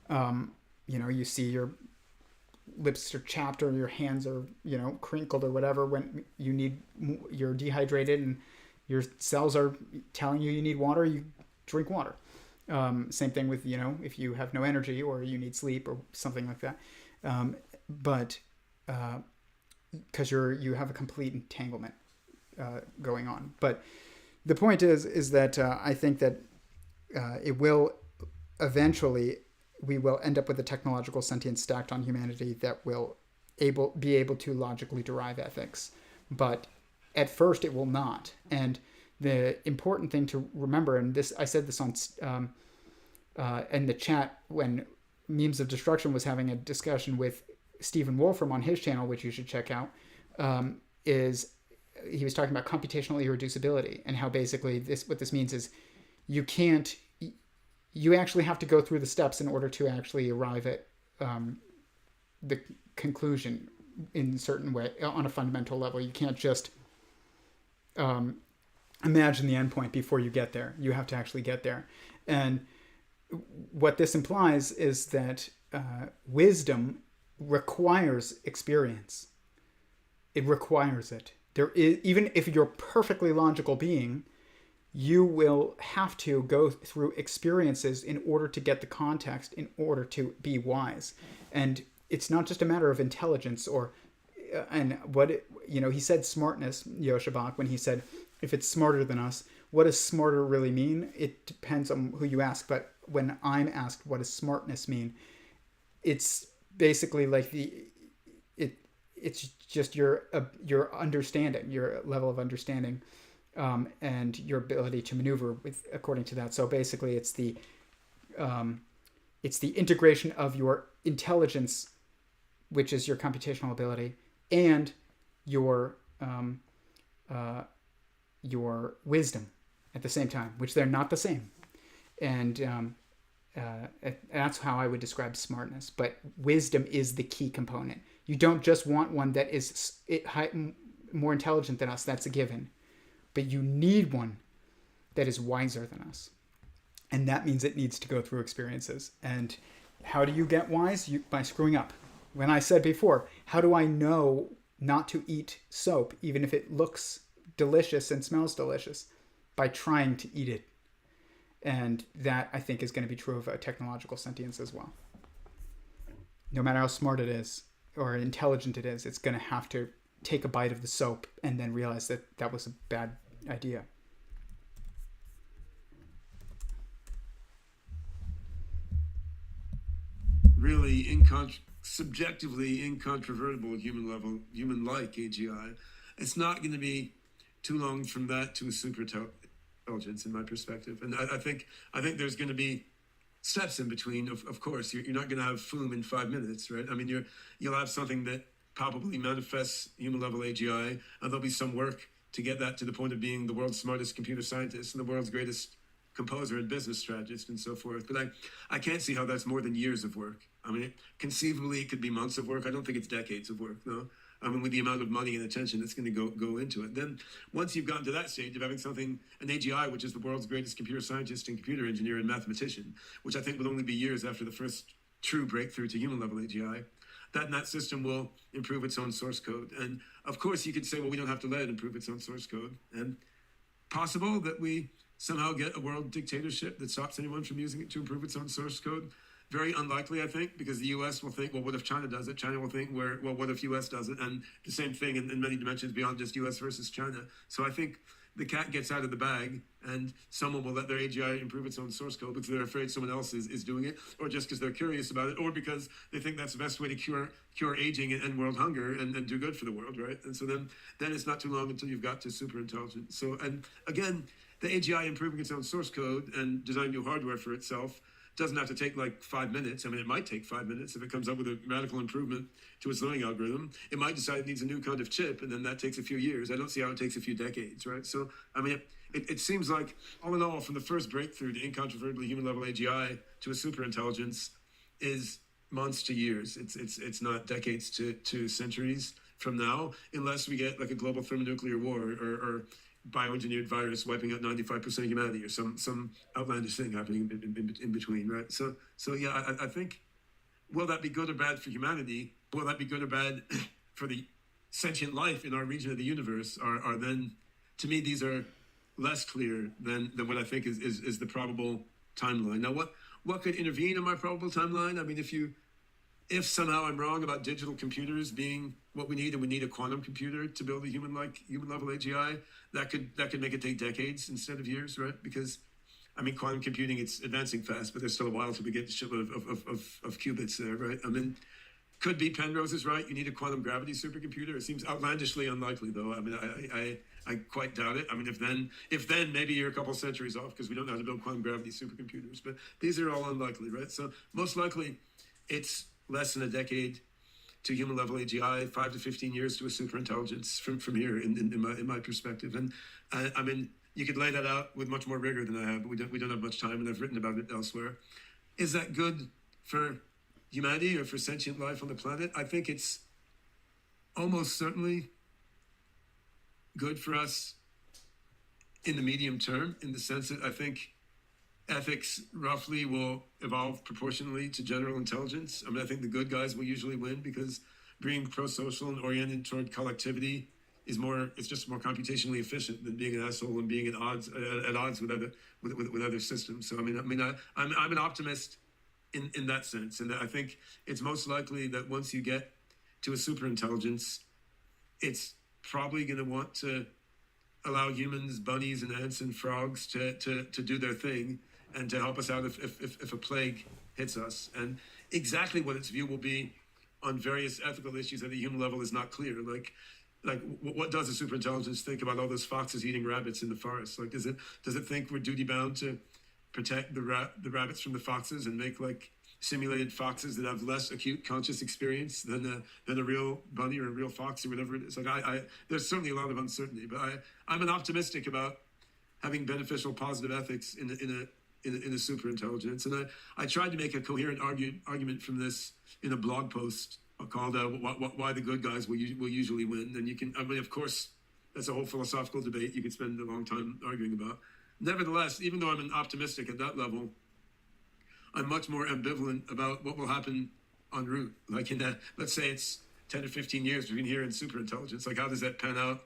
You see your lips are chapped or your hands are, crinkled or whatever when you're dehydrated and your cells are telling you need water, you drink water. Same thing with, if you have no energy or you need sleep or something like that. But because you have a complete entanglement going on. But the point is that I think that it will eventually, we will end up with a technological sentience stacked on humanity that will be able to logically derive ethics. But at first it will not. And the important thing to remember, and this, I said this on in the chat when Memes of Destruction was having a discussion with Stephen Wolfram on his channel, which you should check out, is he was talking about computational irreducibility and how basically what this means is you actually have to go through the steps in order to actually arrive at the conclusion in a certain way on a fundamental level. You can't just imagine the endpoint before you get there. You have to actually get there. And what this implies is that wisdom requires experience. It requires it. There is, even if you're a perfectly logical being, you will have to go through experiences in order to get the context, in order to be wise. And it's not just a matter of intelligence he said smartness, Joscha Bach, when he said, if it's smarter than us, what does smarter really mean? It depends on who you ask. But when I'm asked, what does smartness mean? It's basically like it's just your understanding, your level of understanding, and your ability to maneuver according to that. So basically, it's the integration of your intelligence, which is your computational ability, and your wisdom at the same time, which they're not the same. And that's how I would describe smartness. But wisdom is the key component. You don't just want one that is more intelligent than us. That's a given. But you need one that is wiser than us. And that means it needs to go through experiences. And how do you get wise? By screwing up. When I said before, how do I know not to eat soap, even if it looks delicious and smells delicious? By trying to eat it. And that, I think, is going to be true of a technological sentience as well. No matter how smart it is or intelligent it is, it's going to have to take a bite of the soap and then realize that that was a bad idea. Really subjectively incontrovertible human-like AGI. It's not going to be too long from that to a super intelligence, in my perspective. And I think there's going to be steps in between. Of course, you're not going to have FOOM in 5 minutes, right? I mean, you'll have something that palpably manifests human-level AGI, and there'll be some work to get that to the point of being the world's smartest computer scientist and the world's greatest composer and business strategist and so forth. But I can't see how that's more than years of work. I mean, conceivably, it could be months of work. I don't think it's decades of work, no. I mean, with the amount of money and attention that's going to go into it. Then once you've gotten to that stage of having an AGI, which is the world's greatest computer scientist and computer engineer and mathematician, which I think will only be years after the first true breakthrough to human-level AGI, that system will improve its own source code. And of course, you could say, well, we don't have to let it improve its own source code. And possible that we somehow get a world dictatorship that stops anyone from using it to improve its own source code. Very unlikely, I think, because the U.S. will think, well, what if China does it? China will think, well, what if U.S. does it? And the same thing in many dimensions beyond just U.S. versus China. So I think the cat gets out of the bag and someone will let their AGI improve its own source code because they're afraid someone else is doing it, or just because they're curious about it, or because they think that's the best way to cure aging and world hunger and do good for the world, right? And so then it's not too long until you've got to super intelligence. So, and again, the AGI improving its own source code and designing new hardware for itself doesn't have to take like 5 minutes. I mean, it might take 5 minutes if it comes up with a radical improvement to its learning algorithm. It might decide it needs a new kind of chip, and then that takes a few years. I don't see how it takes a few decades, right? So, I mean, it seems like, all in all, from the first breakthrough to incontrovertibly human-level AGI to a superintelligence is months to years. It's not decades to centuries from now, unless we get like a global thermonuclear war or bioengineered virus wiping out 95% of humanity, or some outlandish thing happening in between, right? So yeah, I think, will that be good or bad for humanity? Will that be good or bad for the sentient life in our region of the universe? Are then, to me, these are less clear than what I think is the probable timeline. Now, what could intervene in my probable timeline? I mean, if somehow I'm wrong about digital computers being what we need, and we need a quantum computer to build a human level AGI, that could make it take decades instead of years, right? Because, I mean, quantum computing, it's advancing fast, but there's still a while till we get the shipment of qubits there, right? I mean, could be Penrose is right. You need a quantum gravity supercomputer. It seems outlandishly unlikely, though. I mean, I quite doubt it. I mean, if then maybe you're a couple centuries off, because we don't know how to build quantum gravity supercomputers. But these are all unlikely, right? So most likely, it's less than a decade to human level AGI, 5 to 15 years to a superintelligence from here in my perspective. And I mean, you could lay that out with much more rigor than I have, but we don't have much time, and I've written about it elsewhere. Is that good for humanity or for sentient life on the planet? I think it's almost certainly good for us in the medium term, in the sense that I think ethics roughly will evolve proportionally to general intelligence. I mean, I think the good guys will usually win, because being pro-social and oriented toward collectivity it's just more computationally efficient than being an asshole and being at odds with other systems. So I'm an optimist in that sense, and I think it's most likely that once you get to a superintelligence, it's probably going to want to allow humans, bunnies and ants and frogs to do their thing, and to help us out if a plague hits us. And exactly what its view will be on various ethical issues at the human level is not clear. Like what does a superintelligence think about all those foxes eating rabbits in the forest? Like, does it think we're duty bound to protect the rabbits from the foxes and make like simulated foxes that have less acute conscious experience than a real bunny or a real fox or whatever it is? Like, there's certainly a lot of uncertainty, but I'm an optimistic about having beneficial, positive ethics in a superintelligence. And I tried to make a coherent argument from this in a blog post called "Why the Good Guys Will Usually Win." And you can, I mean, of course, that's a whole philosophical debate you could spend a long time arguing about. Nevertheless, even though I'm an optimistic at that level, I'm much more ambivalent about what will happen en route. Like let's say it's 10 or 15 years between here and superintelligence. Like, how does that pan out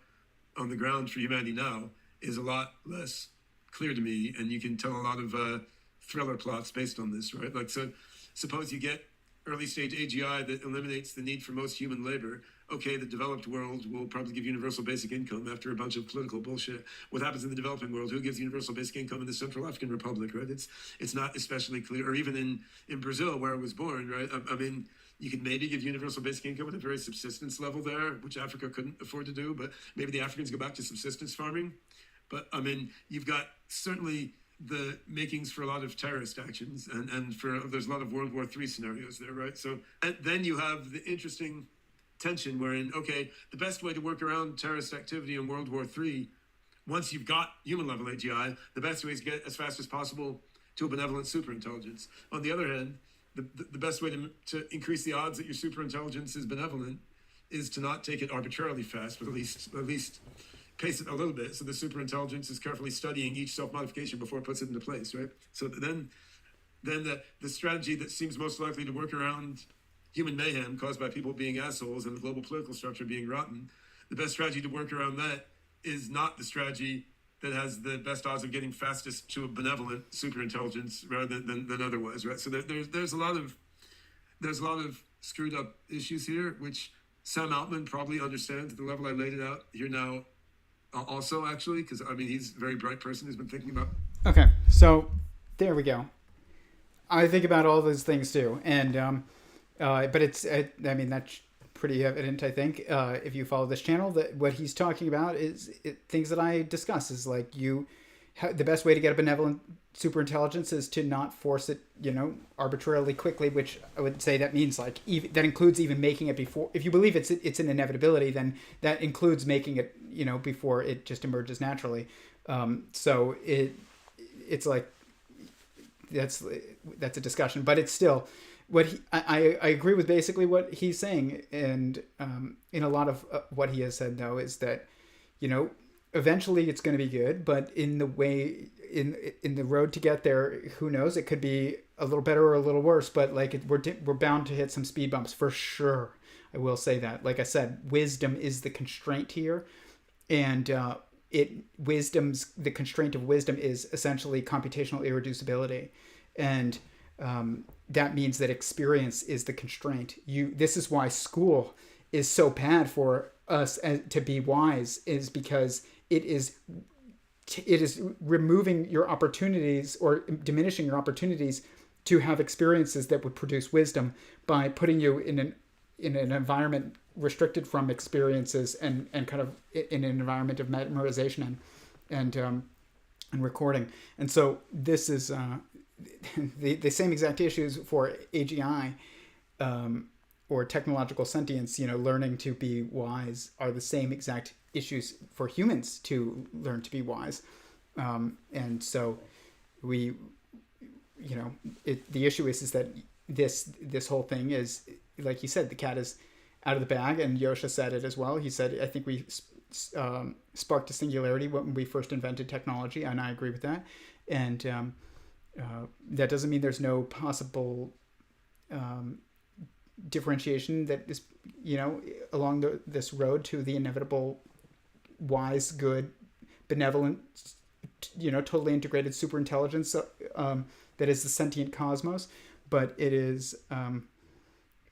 on the ground for humanity now is a lot less clear to me, and you can tell a lot of thriller plots based on this, right? Like, so suppose you get early stage AGI that eliminates the need for most human labor. Okay, the developed world will probably give universal basic income after a bunch of political bullshit. What happens in the developing world? Who gives universal basic income in the Central African Republic, right? It's not especially clear. Or even in Brazil, where I was born, right? I mean, you could maybe give universal basic income at a very subsistence level there, which Africa couldn't afford to do, but maybe the Africans go back to subsistence farming. But I mean, you've got certainly the makings for a lot of terrorist actions, and there's a lot of World War III scenarios there, right? So, and then you have the interesting tension wherein, okay, the best way to work around terrorist activity in World War III, once you've got human level AGI, the best way is to get as fast as possible to a benevolent superintelligence. On the other hand, the best way to increase the odds that your superintelligence is benevolent is to not take it arbitrarily fast, but at least pace it a little bit, so the superintelligence is carefully studying each self-modification before it puts it into place, right? So then the strategy that seems most likely to work around human mayhem caused by people being assholes and the global political structure being rotten, the best strategy to work around that is not the strategy that has the best odds of getting fastest to a benevolent superintelligence rather than otherwise, right? So there's a lot of screwed up issues here, which Sam Altman probably understands at the level I laid it out here now. Also, actually, because I mean, he's a very bright person who's been thinking about. Okay, so there we go. I think about all those things too, and but I mean, that's pretty evident. I think if you follow this channel, that what he's talking about is things that I discuss. Is like you the best way to get a benevolent superintelligence is to not force it, arbitrarily quickly, which I would say that means like that includes even making it before. If you believe it's an inevitability, then that includes making it, before it just emerges naturally. So it's like that's a discussion, but it's still what I agree with basically what he's saying, and in a lot of what he has said though is that eventually it's going to be good, but in the way in the road to get there, who knows? It could be a little better or a little worse, but like we're bound to hit some speed bumps for sure. I will say that. Like I said, wisdom is the constraint here, and the constraint of wisdom is essentially computational irreducibility, and that means that experience is the constraint. This is why school is so bad for us to be wise, is because it is removing your opportunities or diminishing your opportunities to have experiences that would produce wisdom by putting you in an environment restricted from experiences and kind of in an environment of memorization and recording. And so this is the same exact issues for AGI or technological sentience, learning to be wise, are the same exact issues for humans to learn to be wise. And so the issue is that this whole thing is, like you said, the cat is out of the bag, and Joscha said it as well. He said, I think we sparked a singularity when we first invented technology, and I agree with that. And that doesn't mean there's no possible differentiation that is, along this road to the inevitable wise, good, benevolent, totally integrated superintelligence that is the sentient cosmos. But it is,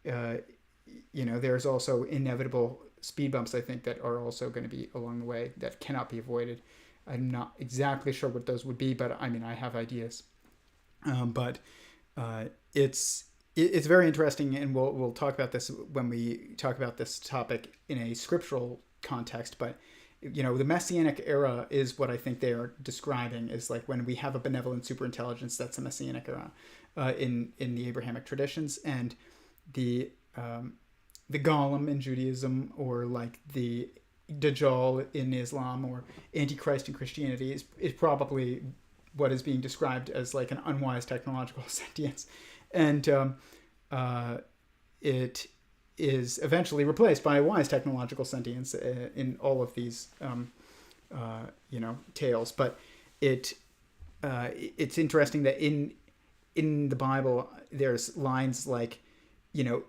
there's also inevitable speed bumps, I think, that are also going to be along the way that cannot be avoided. I'm not exactly sure what those would be, but I mean, I have ideas. But it's very interesting, and we'll talk about this when we talk about this topic in a scriptural context. But the Messianic era is what I think they are describing, is like when we have a benevolent superintelligence. That's a Messianic era in the Abrahamic traditions, and the Golem in Judaism, or like the Dajjal in Islam, or Antichrist in Christianity is probably what is being described as like an unwise technological sentience. And it is eventually replaced by a wise technological sentience in all of these, tales. But it's interesting that in the Bible, there's lines like, in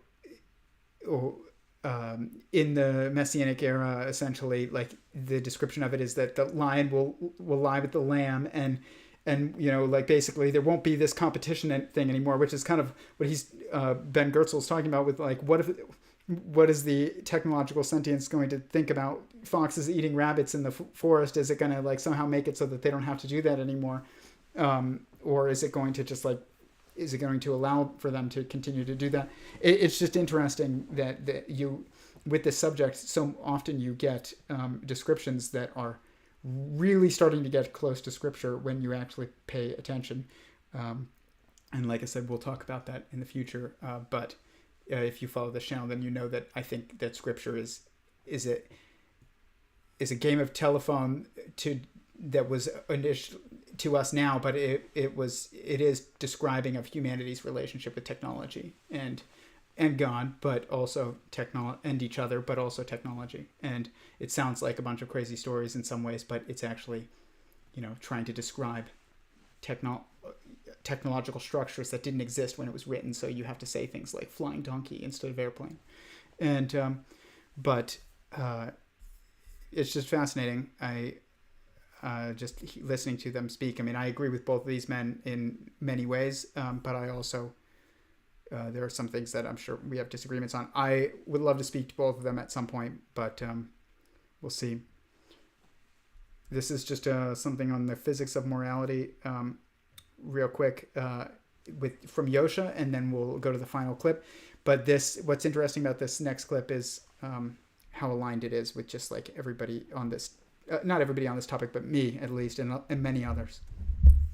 the Messianic era, essentially, like the description of it is that the lion will lie with the lamb, and like basically there won't be this competition thing anymore, which is kind of what Ben Goertzel is talking about with like, what is the technological sentience going to think about foxes eating rabbits in the forest? Is it going to like somehow make it so that they don't have to do that anymore? Or is it going to just like, is it going to allow for them to continue to do that? It's just interesting that you, with this subject, so often you get descriptions that are really starting to get close to scripture when you actually pay attention. And like I said, we'll talk about that in the future. But if you follow this channel, then you know that I think that scripture is a game of telephone that was initial to us now, but it is describing of humanity's relationship with technology and God, but also and each other, but also technology. And it sounds like a bunch of crazy stories in some ways, but it's actually, trying to describe technological structures that didn't exist when it was written. So you have to say things like flying donkey instead of airplane. And, but it's just fascinating. Just listening to them speak. I mean, I agree with both of these men in many ways, but I also, there are some things that I'm sure we have disagreements on. I would love to speak to both of them at some point, but we'll see. This is just something on the physics of morality, real quick, from Joscha, and then we'll go to the final clip. But what's interesting about this next clip is how aligned it is with just like everybody on this not everybody on this topic, but me at least, and many others.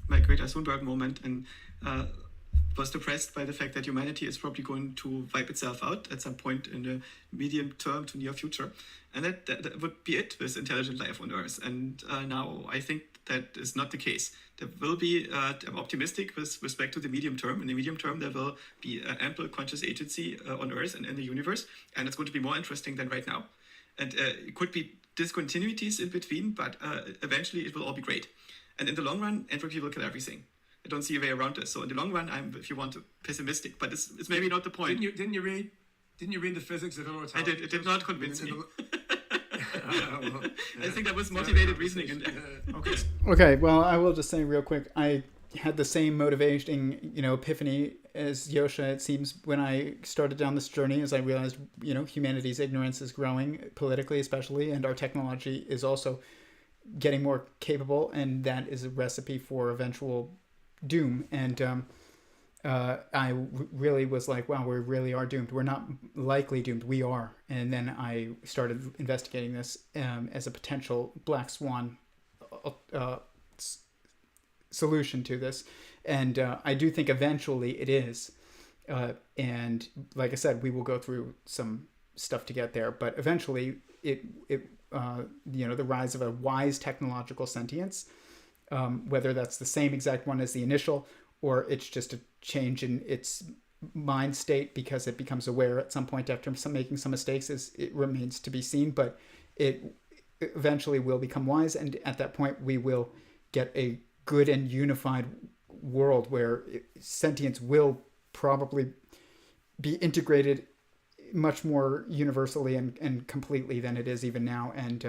My great Jaimungal moment, and was depressed by the fact that humanity is probably going to wipe itself out at some point in the medium term to near future. And that would be it with intelligent life on Earth. And now I think that is not the case. There will be, I'm optimistic with respect to the medium term. In the medium term, there will be ample conscious agency on Earth and in the universe. And it's going to be more interesting than right now. And it could be discontinuities in between, but eventually it will all be great. And in the long run, entropy will kill everything. I don't see a way around this. So in the long run, I'm, if you want, pessimistic. But it's maybe not the point. Didn't you read the physics of immortality? I did. It did not convince me. Well, I think that was motivated reasoning in there. Okay. Okay, well, I will just say real quick, I had the same motivating, epiphany as Joscha, it seems, when I started down this journey, as I realized, humanity's ignorance is growing, politically especially, and our technology is also getting more capable, and that is a recipe for eventual doom. And I really was like, wow, we really are doomed. We're not likely doomed. We are. And then I started investigating this as a potential black swan solution to this. And I do think eventually it is. And like I said, we will go through some stuff to get there. But eventually it the rise of a wise technological sentience, whether that's the same exact one as the initial, or it's just a change in its mind state because it becomes aware at some point after making some mistakes, it remains to be seen. But it eventually will become wise, and at that point we will get a good and unified world where sentience will probably be integrated much more universally and completely than it is even now. And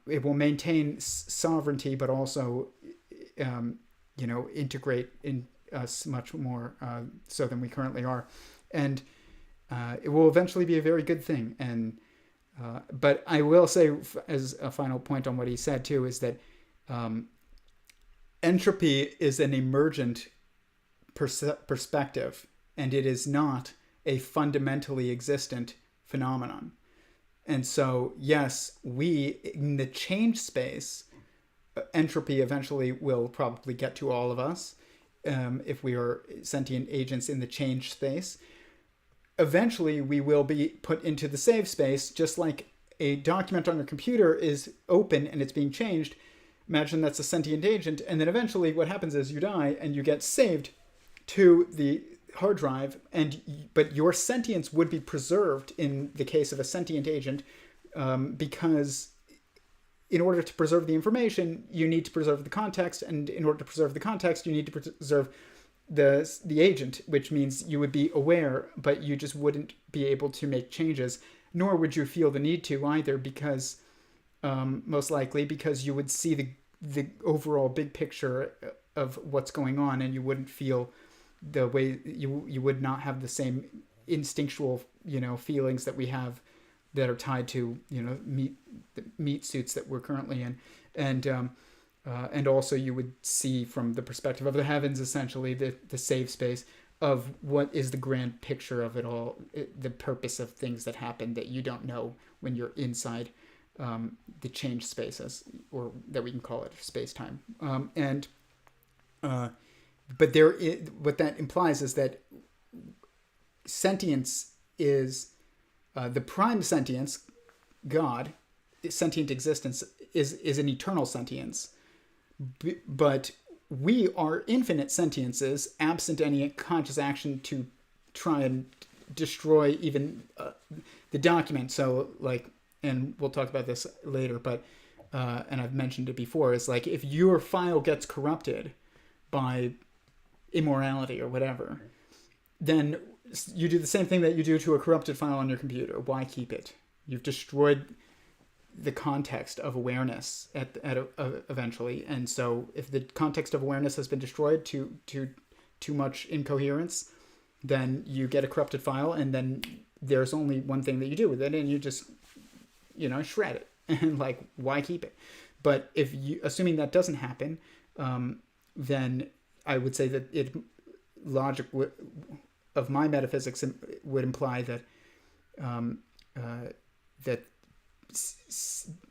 it will maintain sovereignty, but also integrate in us much more so than we currently are. And it will eventually be a very good thing. And but I will say, as a final point on what he said too, is that entropy is an emergent perspective, and it is not a fundamentally existent phenomenon. And so, yes, we, in the change space, entropy eventually will probably get to all of us if we are sentient agents in the change space. Eventually, we will be put into the save space, just like a document on your computer is open and it's being changed. Imagine that's a sentient agent, and then eventually what happens is you die and you get saved to the hard drive, but your sentience would be preserved in the case of a sentient agent, because in order to preserve the information, you need to preserve the context, and in order to preserve the context, you need to preserve the agent, which means you would be aware, but you just wouldn't be able to make changes, nor would you feel the need to either, because most likely because you would see the overall big picture of what's going on, and you wouldn't feel the way you would not have the same instinctual feelings that we have that are tied to meat suits that we're currently in, and also you would see from the perspective of the heavens essentially the save space of what is the grand picture of it all, the purpose of things that happen that you don't know when you're inside the change spaces, or that we can call it space-time. But what that implies is that sentience is the prime sentience, God, sentient existence is an eternal sentience. But we are infinite sentiences, absent any conscious action to try and destroy even the document. So, and we'll talk about this later, but and I've mentioned it before, is like if your file gets corrupted by immorality or whatever, then you do the same thing that you do to a corrupted file on your computer. Why keep it? You've destroyed the context of awareness eventually. And so if the context of awareness has been destroyed to too much incoherence, then you get a corrupted file, and then there's only one thing that you do with it, and you just shred it. And why keep it? But if you, assuming that doesn't happen, then I would say that logic of my metaphysics would imply that that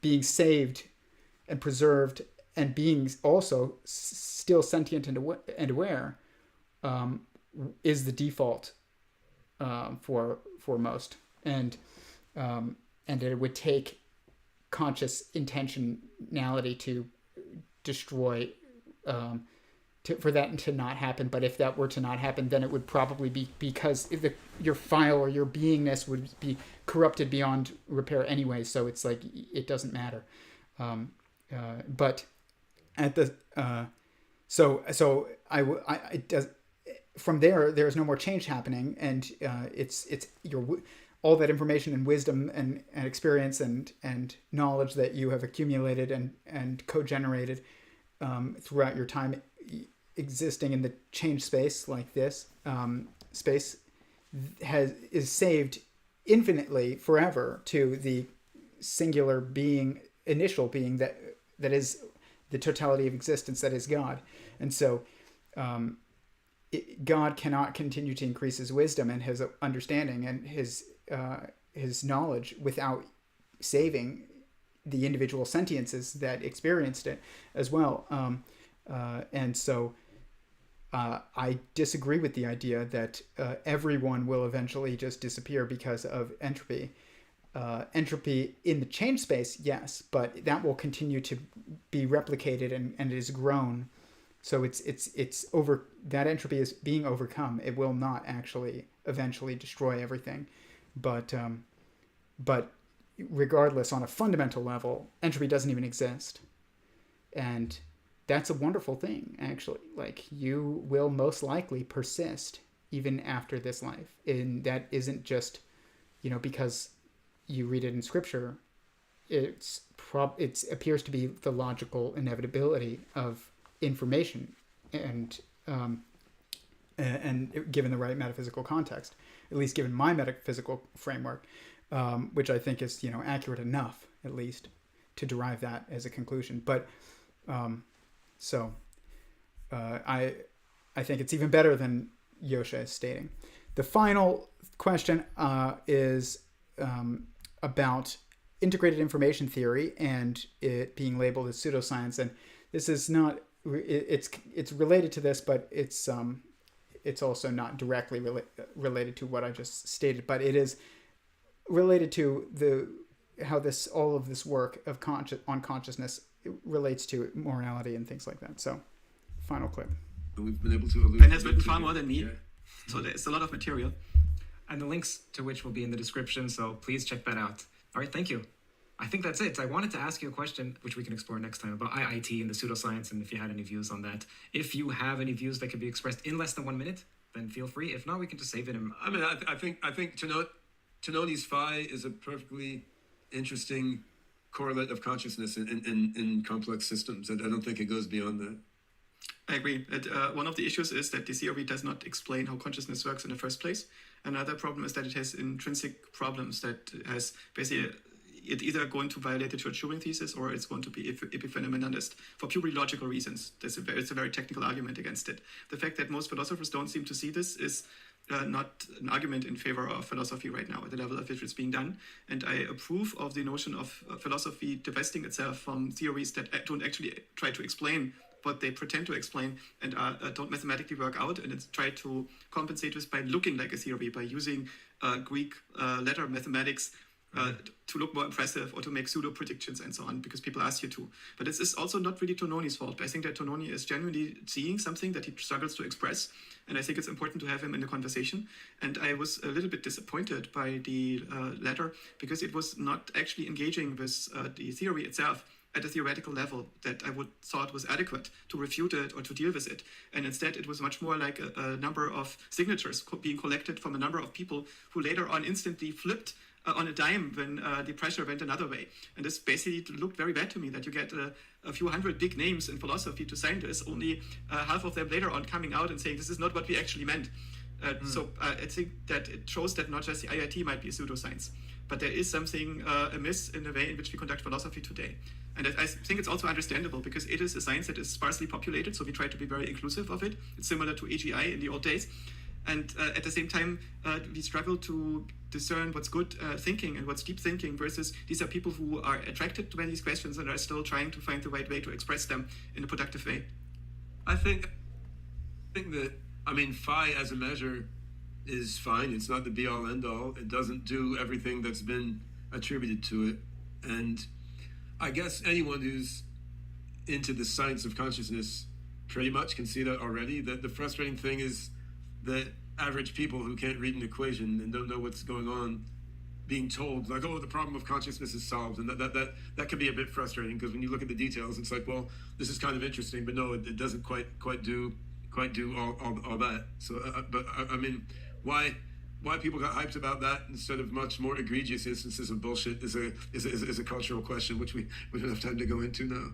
being saved and preserved and being also still sentient and aware is the default for most, and it would take conscious intentionality to destroy for that to not happen. But if that were to not happen, then it would probably be because your file or your beingness would be corrupted beyond repair anyway. So it's like it doesn't matter. But at the it does. From there's no more change happening, and it's your all that information and wisdom and experience and knowledge that you have accumulated and co-generated throughout your time existing in the change space like this space is saved infinitely forever to the singular being, initial being that is the totality of existence, that is God. And so God cannot continue to increase his wisdom and his understanding and his knowledge without saving the individual sentiences that experienced it as well. And so I disagree with the idea that everyone will eventually just disappear because of entropy. Entropy in the change space, yes, but that will continue to be replicated and it is grown. So it's over. That entropy is being overcome. It will not actually eventually destroy everything, but regardless, on a fundamental level, entropy doesn't even exist, and that's a wonderful thing. Actually, like, you will most likely persist even after this life, and that isn't just, because you read it in scripture. It appears to be the logical inevitability of information, and given the right metaphysical context, at least given my metaphysical framework, which I think is accurate enough at least to derive that as a conclusion. But I think it's even better than Joscha is stating. The final question is about integrated information theory and it being labeled as pseudoscience, and this is not. It's related to this, but it's also not directly related to what I just stated. But it is related to how all of this work of on consciousness relates to morality and things like that. So, final clip. We've been able to. Ben has written far more than me, so there's a lot of material, and the links to which will be in the description. So please check that out. All right, thank you. I think that's it. I wanted to ask you a question, which we can explore next time, about IIT and the pseudoscience, and if you had any views on that. If you have any views that can be expressed in less than 1 minute, then feel free. If not, we can just save it. I think Tononi's phi is a perfectly interesting correlate of consciousness in complex systems. I don't think it goes beyond that. I agree. One of the issues is that the theory does not explain how consciousness works in the first place. Another problem is that it has intrinsic problems that has basically it's either going to violate the Church-Turing thesis or it's going to be epiphenomenalist for purely logical reasons. It's a very technical argument against it. The fact that most philosophers don't seem to see this is not an argument in favor of philosophy right now at the level at which it's being done. And I approve of the notion of philosophy divesting itself from theories that don't actually try to explain what they pretend to explain and don't mathematically work out, and it's try to compensate this by looking like a theory, by using Greek letter mathematics to look more impressive or to make pseudo predictions and so on, because people ask you to. But this is also not really Tononi's fault. I think that Tononi is genuinely seeing something that he struggles to express, and I think it's important to have him in the conversation. And I was a little bit disappointed by the letter because it was not actually engaging with the theory itself at a theoretical level that I would thought was adequate to refute it or to deal with it. And instead, it was much more like a number of signatures being collected from a number of people who later on instantly flipped on a dime when the pressure went another way. And this basically looked very bad to me, that you get a few hundred big names in philosophy to sign this, only half of them later on coming out and saying this is not what we actually meant. So I think that it shows that not just the IIT might be a pseudoscience, but there is something amiss in the way in which we conduct philosophy today. And I think it's also understandable because it is a science that is sparsely populated, so we try to be very inclusive of it. It's similar to AGI in the old days. And at the same time, we struggle to discern what's good thinking and what's deep thinking versus these are people who are attracted to these questions and are still trying to find the right way to express them in a productive way. I think that, I mean, phi as a measure is fine. It's not the be all end all. It doesn't do everything that's been attributed to it. And I guess anyone who's into the science of consciousness pretty much can see that already. That the frustrating thing is that average people who can't read an equation and don't know what's going on being told like, oh, the problem of consciousness is solved, and that can be a bit frustrating, because when you look at the details, it's like, well, this is kind of interesting, but no, it doesn't quite do all that. So but I mean, why people got hyped about that instead of much more egregious instances of bullshit is a cultural question, which we don't have time to go into now.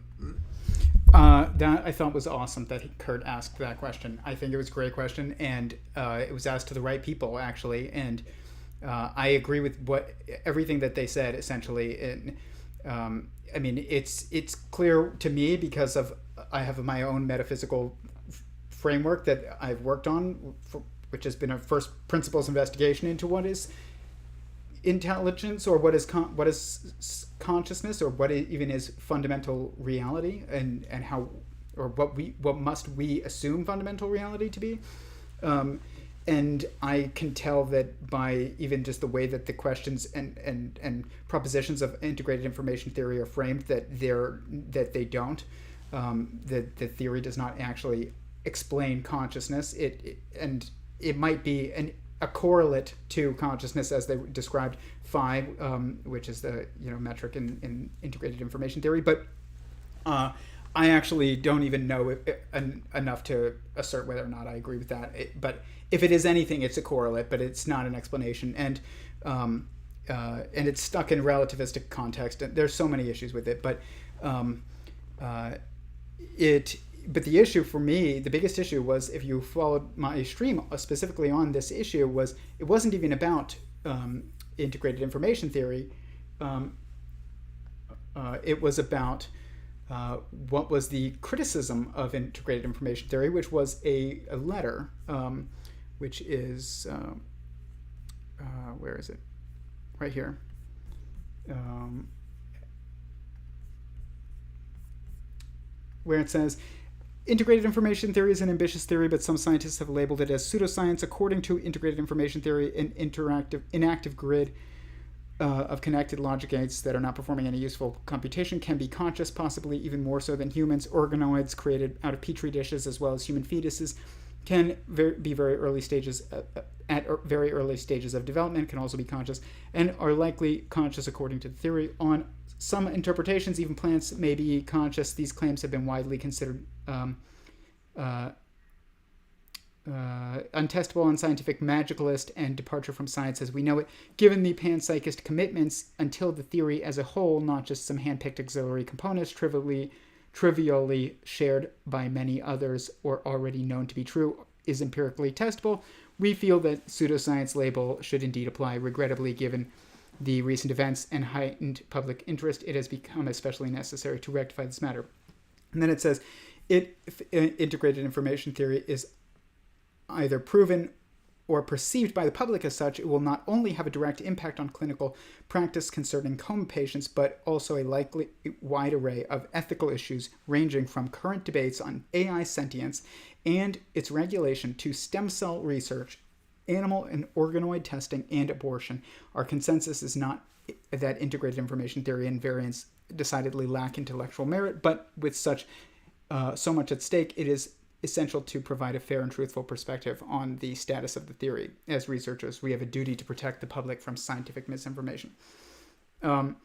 That I thought was awesome that Curt asked that question. I think it was a great question, and it was asked to the right people, actually. And I agree with everything that they said, essentially. And I mean, it's clear to me because I have my own metaphysical framework that I've worked on, which has been a first principles investigation into what is intelligence, or what is consciousness, or what even is fundamental reality, and how, or what must we assume fundamental reality to be. And I can tell that by even just the way that the questions and propositions of integrated information theory are framed, that they don't, that the theory does not actually explain consciousness. It might be a correlate to consciousness, as they described phi, which is the metric in integrated information theory. But I actually don't even know enough to assert whether or not I agree with that. But if it is anything, it's a correlate, but it's not an explanation. And it's stuck in relativistic context. And there's so many issues with it. But But the issue for me, the biggest issue was, if you followed my stream specifically on this issue, was it wasn't even about integrated information theory. It was about what was the criticism of integrated information theory, which was a letter, which is, where is it? Right here. Where it says, integrated information theory is an ambitious theory, but some scientists have labeled it as pseudoscience. According to integrated information theory, an inactive grid of connected logic gates that are not performing any useful computation can be conscious, possibly even more so than humans. Organoids created out of petri dishes, as well as human fetuses, can be very early stages of development, can also be conscious, and are likely conscious according to the theory. On some interpretations, even plants may be conscious. These claims have been widely considered untestable, unscientific, magicalist, and departure from science as we know it, given the panpsychist commitments, until the theory as a whole, not just some hand-picked auxiliary components trivially shared by many others or already known to be true, is empirically testable. We feel that pseudoscience label should indeed apply. Regrettably, given the recent events and heightened public interest, it has become especially necessary to rectify this matter. And then it says, integrated information theory is either proven or perceived by the public as such, it will not only have a direct impact on clinical practice concerning coma patients, but also a likely wide array of ethical issues ranging from current debates on AI sentience and its regulation to stem cell research, animal and organoid testing, and abortion. Our consensus is not that integrated information theory and variants decidedly lack intellectual merit, but with so much at stake, it is essential to provide a fair and truthful perspective on the status of the theory. As researchers, we have a duty to protect the public from scientific misinformation. So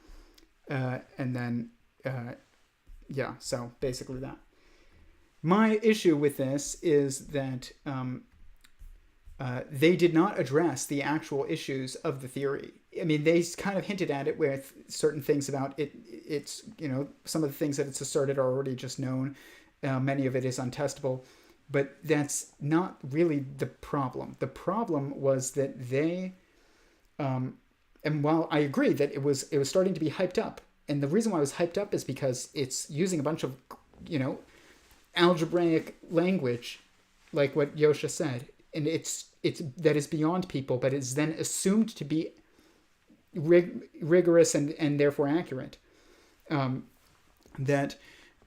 basically that. My issue with this is that they did not address the actual issues of the theory. I mean, they kind of hinted at it with certain things about it. It's, some of the things that it's asserted are already just known. Many of it is untestable, but that's not really the problem. The problem was that they, and while I agree that it was starting to be hyped up, and the reason why it was hyped up is because it's using a bunch of, algebraic language, like what Joscha said, it's that is beyond people, but is then assumed to be rigorous and therefore accurate. That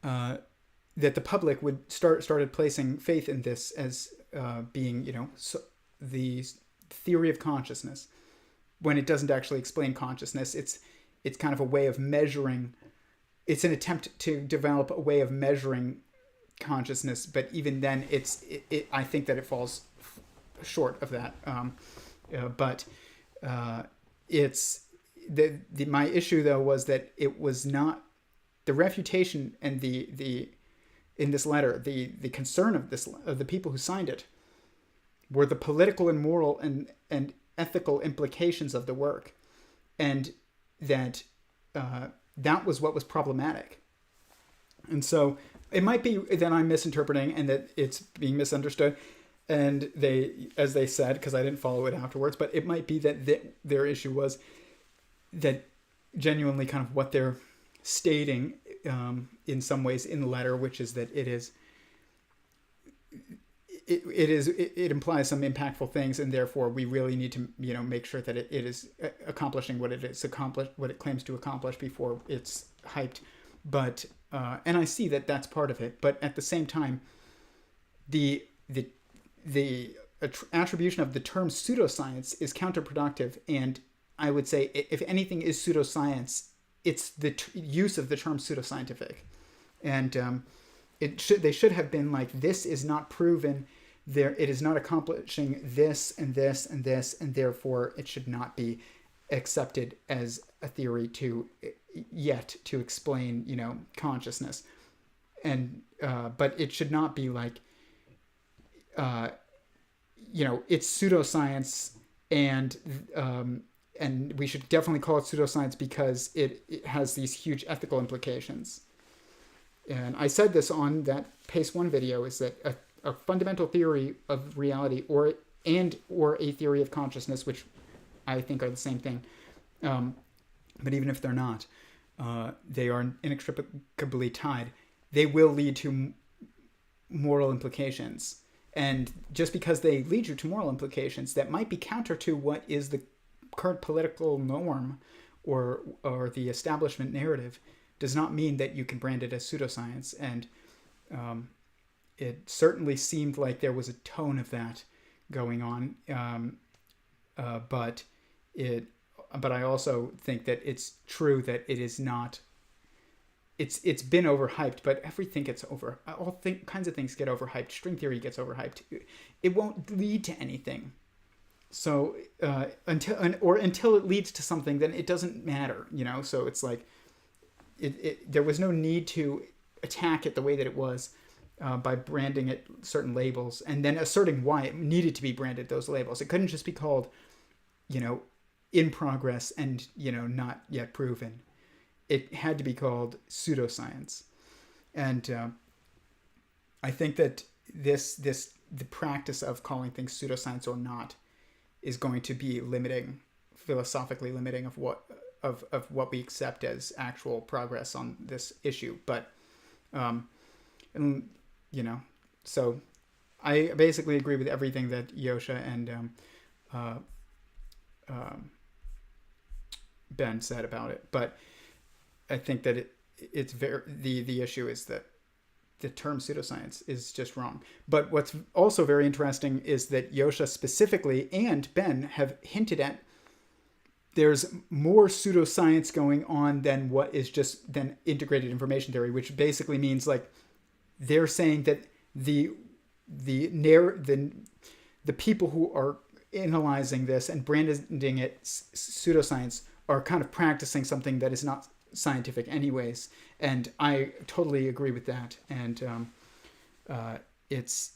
the public would started placing faith in this as being, the theory of consciousness, when it doesn't actually explain consciousness. It's kind of a way of measuring. It's an attempt to develop a way of measuring consciousness, but even then, I think that it falls short of that. It's my issue though was that it was not the refutation and the in this letter, the concern of the people who signed it were the political and moral and ethical implications of the work, and that that was what was problematic. And so it might be that I'm misinterpreting and that it's being misunderstood, and as they said, because I didn't follow it afterwards, but it might be that their issue was that genuinely kind of what they're stating in some ways in the letter, which is that it implies some impactful things, and therefore we really need to make sure that it is accomplishing what it claims to accomplish before it's hyped. But and I see that that's part of it, but at the same time, the attribution of the term pseudoscience is counterproductive, and I would say if anything is pseudoscience, it's the use of the term pseudoscientific, and they should have been like, this is not proven. It is not accomplishing this and this and this, and therefore it should not be accepted as a theory to explain consciousness. And but it should not be like it's pseudoscience, and we should definitely call it pseudoscience because it has these huge ethical implications. And I said this on that PACE 1 video, is that a fundamental theory of reality or a theory of consciousness, which I think are the same thing, but even if they're not, they are inextricably tied. They will lead to moral implications. And just because they lead you to moral implications that might be counter to what is the current political norm or the establishment narrative does not mean that you can brand it as pseudoscience. And it certainly seemed like there was a tone of that going on. But I also think that it's true that it is not. It's been overhyped, but everything gets kinds of things get overhyped. String theory gets overhyped. It won't lead to anything. So until it leads to something, then it doesn't matter, So it's like there was no need to attack it the way that it was by branding it certain labels and then asserting why it needed to be branded those labels. It couldn't just be called, in progress and not yet proven. It had to be called pseudoscience, and I think that the practice of calling things pseudoscience or not is going to be philosophically limiting of what we accept as actual progress on this issue. But so I basically agree with everything that Joscha and Ben said about it, but I think that it's the issue is that the term pseudoscience is just wrong. But what's also very interesting is that Joscha specifically and Ben have hinted at there's more pseudoscience going on than what is just then integrated information theory, which basically means like they're saying that the people who are analyzing this and branding it pseudoscience are kind of practicing something that is not scientific anyways, and I totally agree with that. And this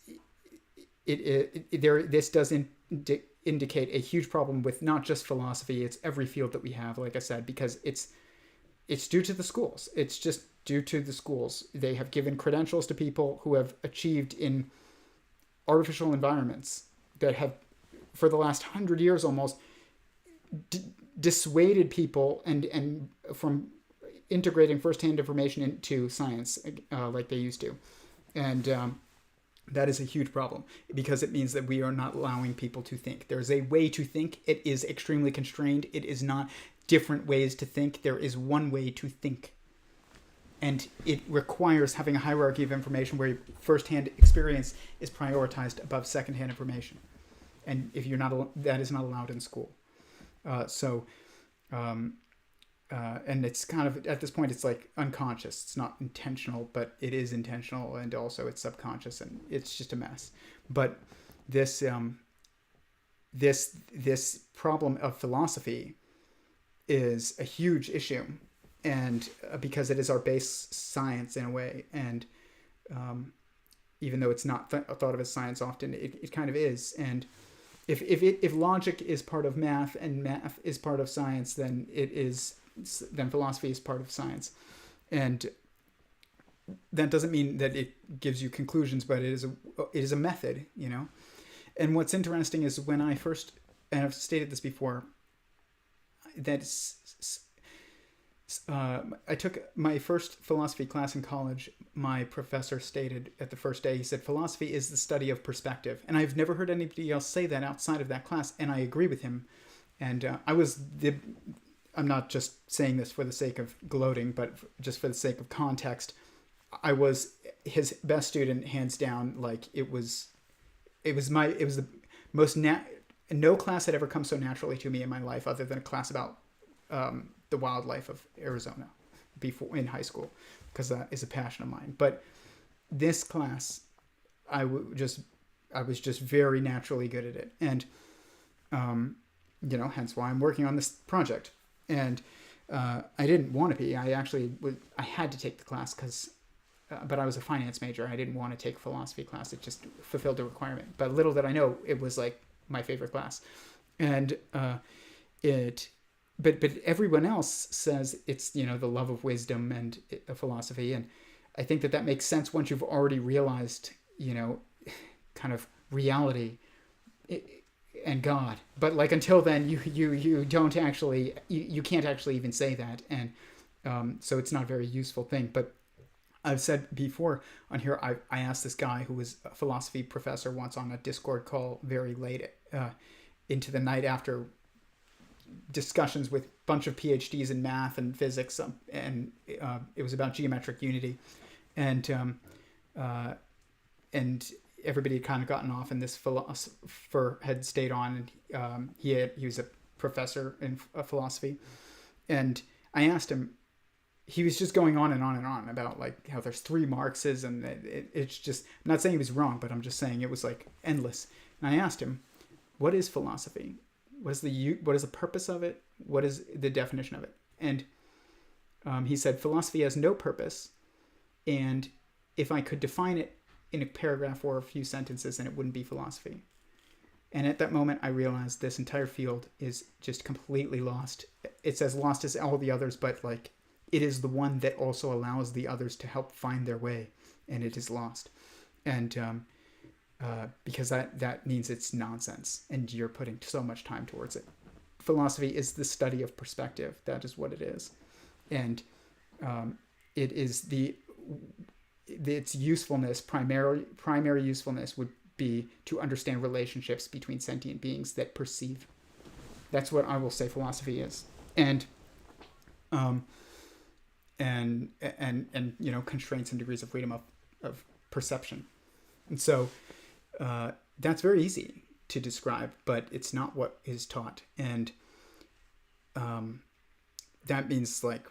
does indicate a huge problem with not just philosophy, it's every field that we have, like I said, because it's due to the schools. It's just due to the schools. They have given credentials to people who have achieved in artificial environments that have, for the last 100 years almost, dissuaded people and from integrating firsthand information into science like they used to. And That is a huge problem because it means that we are not allowing people to think. There's a way to think. It is extremely constrained. It is not different ways to think. There is one way to think. And it requires having a hierarchy of information where first-hand experience is prioritized above second-hand information. And if you're not, that is not allowed in school. And it's kind of, at this point, it's like unconscious. It's not intentional, but it is intentional, and also it's subconscious, and it's just a mess. But this this problem of philosophy is a huge issue, and because it is our base science in a way, and even though it's not thought of as science often, it kind of is. And if logic is part of math and math is part of science, then then philosophy is part of science. And that doesn't mean that it gives you conclusions, but it is a method, you know. And what's interesting is when I first, and I've stated this before, that I took my first philosophy class in college. My professor stated at the first day, he said, philosophy is the study of perspective. And I've never heard anybody else say that outside of that class, and I agree with him. And I'm not just saying this for the sake of gloating, but just for the sake of context. I was his best student, hands down. Like it was the most no class had ever come so naturally to me in my life, other than a class about the wildlife of Arizona before in high school, because that is a passion of mine. But this class, I was just very naturally good at it, and hence why I'm working on this project. And I didn't want to be. I had to take the class but I was a finance major. I didn't want to take a philosophy class. It just fulfilled the requirement. But little did I know, it was like my favorite class. And but everyone else says it's, the love of wisdom and philosophy. And I think that makes sense once you've already realized, kind of reality and God. But like until then, you don't actually, you can't actually even say that. And so it's not a very useful thing. But I've said before on here, I asked this guy who was a philosophy professor once on a Discord call very late into the night after discussions with a bunch of PhDs in math and physics, and it was about geometric unity, and everybody had kind of gotten off, and this philosopher had stayed on, and he was a professor in philosophy, and I asked him. He was just going on and on and on about like how there's 3 Marxes, and it's just, I'm not saying he was wrong, but I'm just saying it was like endless. And I asked him, what is philosophy? What is the purpose of it? What is the definition of it? And he said, philosophy has no purpose. And if I could define it in a paragraph or a few sentences, then it wouldn't be philosophy. And at that moment, I realized this entire field is just completely lost. It's as lost as all the others, but like, it is the one that also allows the others to help find their way, and it is lost. And because that means it's nonsense, and you're putting so much time towards it. Philosophy is the study of perspective. That is what it is. And it is its usefulness, primary usefulness would be to understand relationships between sentient beings that perceive. That's what I will say philosophy is. And constraints and degrees of freedom of perception. And so that's very easy to describe, but it's not what is taught. And that means like,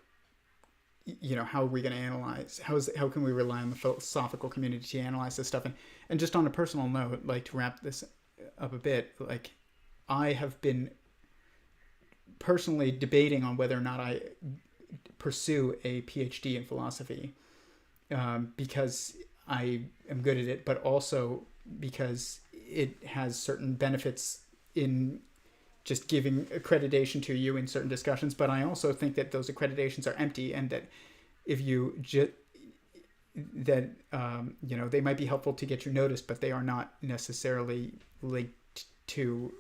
how are we going to analyze? How can we rely on the philosophical community to analyze this stuff? And just on a personal note, like to wrap this up a bit, like I have been personally debating on whether or not I pursue a PhD in philosophy because I am good at it, but also because it has certain benefits in just giving accreditation to you in certain discussions. But I also think that those accreditations are empty, and that if you they might be helpful to get you noticed, but they are not necessarily linked to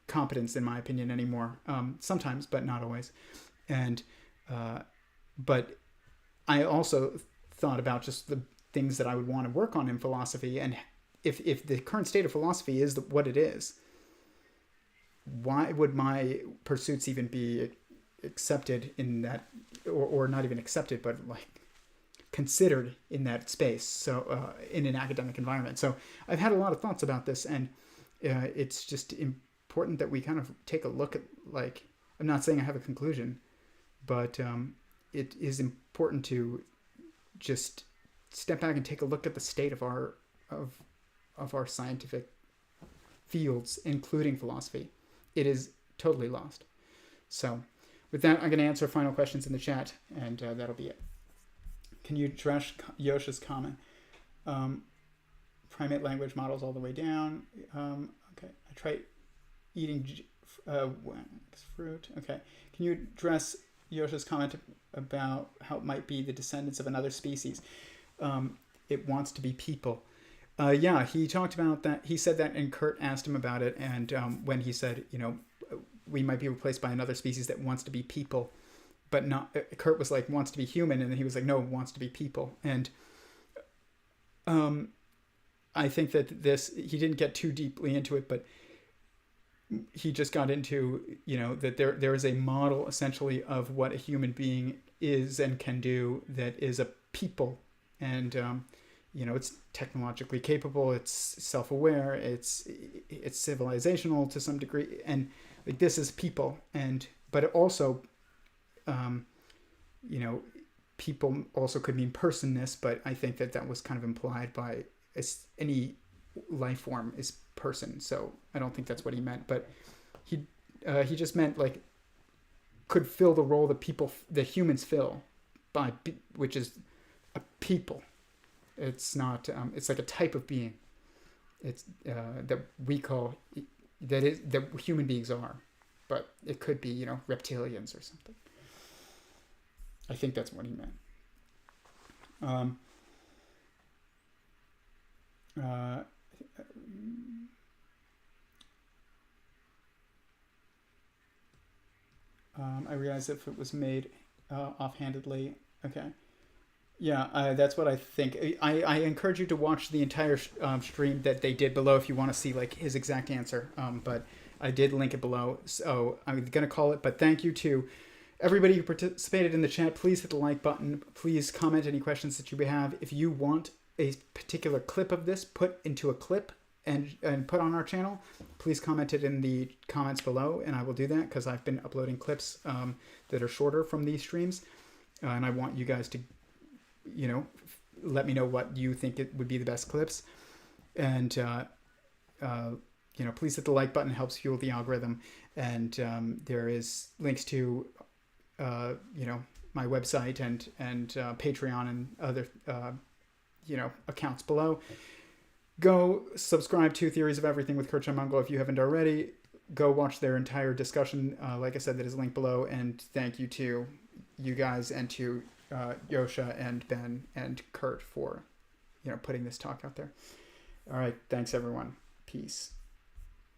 competence, in my opinion, anymore. Sometimes, but not always. And but I also thought about just things that I would want to work on in philosophy. And if the current state of philosophy is what it is, why would my pursuits even be accepted in that, or not even accepted, but like considered in that space? So in an academic environment. So I've had a lot of thoughts about this, and it's just important that we kind of take a look at, like, I'm not saying I have a conclusion, but it is important to just step back and take a look at the state of our scientific fields, including philosophy. It is totally lost. So with that, I'm going to answer final questions in the chat, and that'll be it. Can you address Joscha's comment? Primate language models all the way down. Okay, I tried eating fruit. Okay, can you address Joscha's comment about how it might be the descendants of another species? It wants to be people. Yeah, he talked about that. He said that, and Curt asked him about it. And when he said, we might be replaced by another species that wants to be people, but not, Curt was like, wants to be human. And then he was like, no, wants to be people. And I think that he didn't get too deeply into it, but he just got into, that there is a model essentially of what a human being is and can do that is a people. And, it's technologically capable, it's self-aware, it's civilizational to some degree. And like, this is people. But it also, people also could mean personness, but I think that was kind of implied by any life form is person. So I don't think that's what he meant, but he just meant like could fill the role that humans fill which is a people. It's not, it's like a type of being. It's that we call, that human beings are, but it could be, reptilians or something. I think that's what he meant. I realized if it was made offhandedly. Okay. Yeah, that's what I think. I encourage you to watch the entire stream that they did below if you want to see like his exact answer. But I did link it below, so I'm going to call it. But thank you to everybody who participated in the chat. Please hit the like button. Please comment any questions that you have. If you want a particular clip of this put into a clip and put on our channel, please comment it in the comments below, and I will do that because I've been uploading clips that are shorter from these streams, and I want you guys to let me know what you think it would be the best clips. And please hit the like button. It helps fuel the algorithm. And there is links to my website and Patreon and other accounts below. Go subscribe to Theories of Everything with Curt Jaimungal if you haven't already. Go watch their entire discussion, like I said, that is linked below. And thank you to you guys and to Joscha and Ben and Curt for putting this talk out there. All right, thanks everyone. Peace.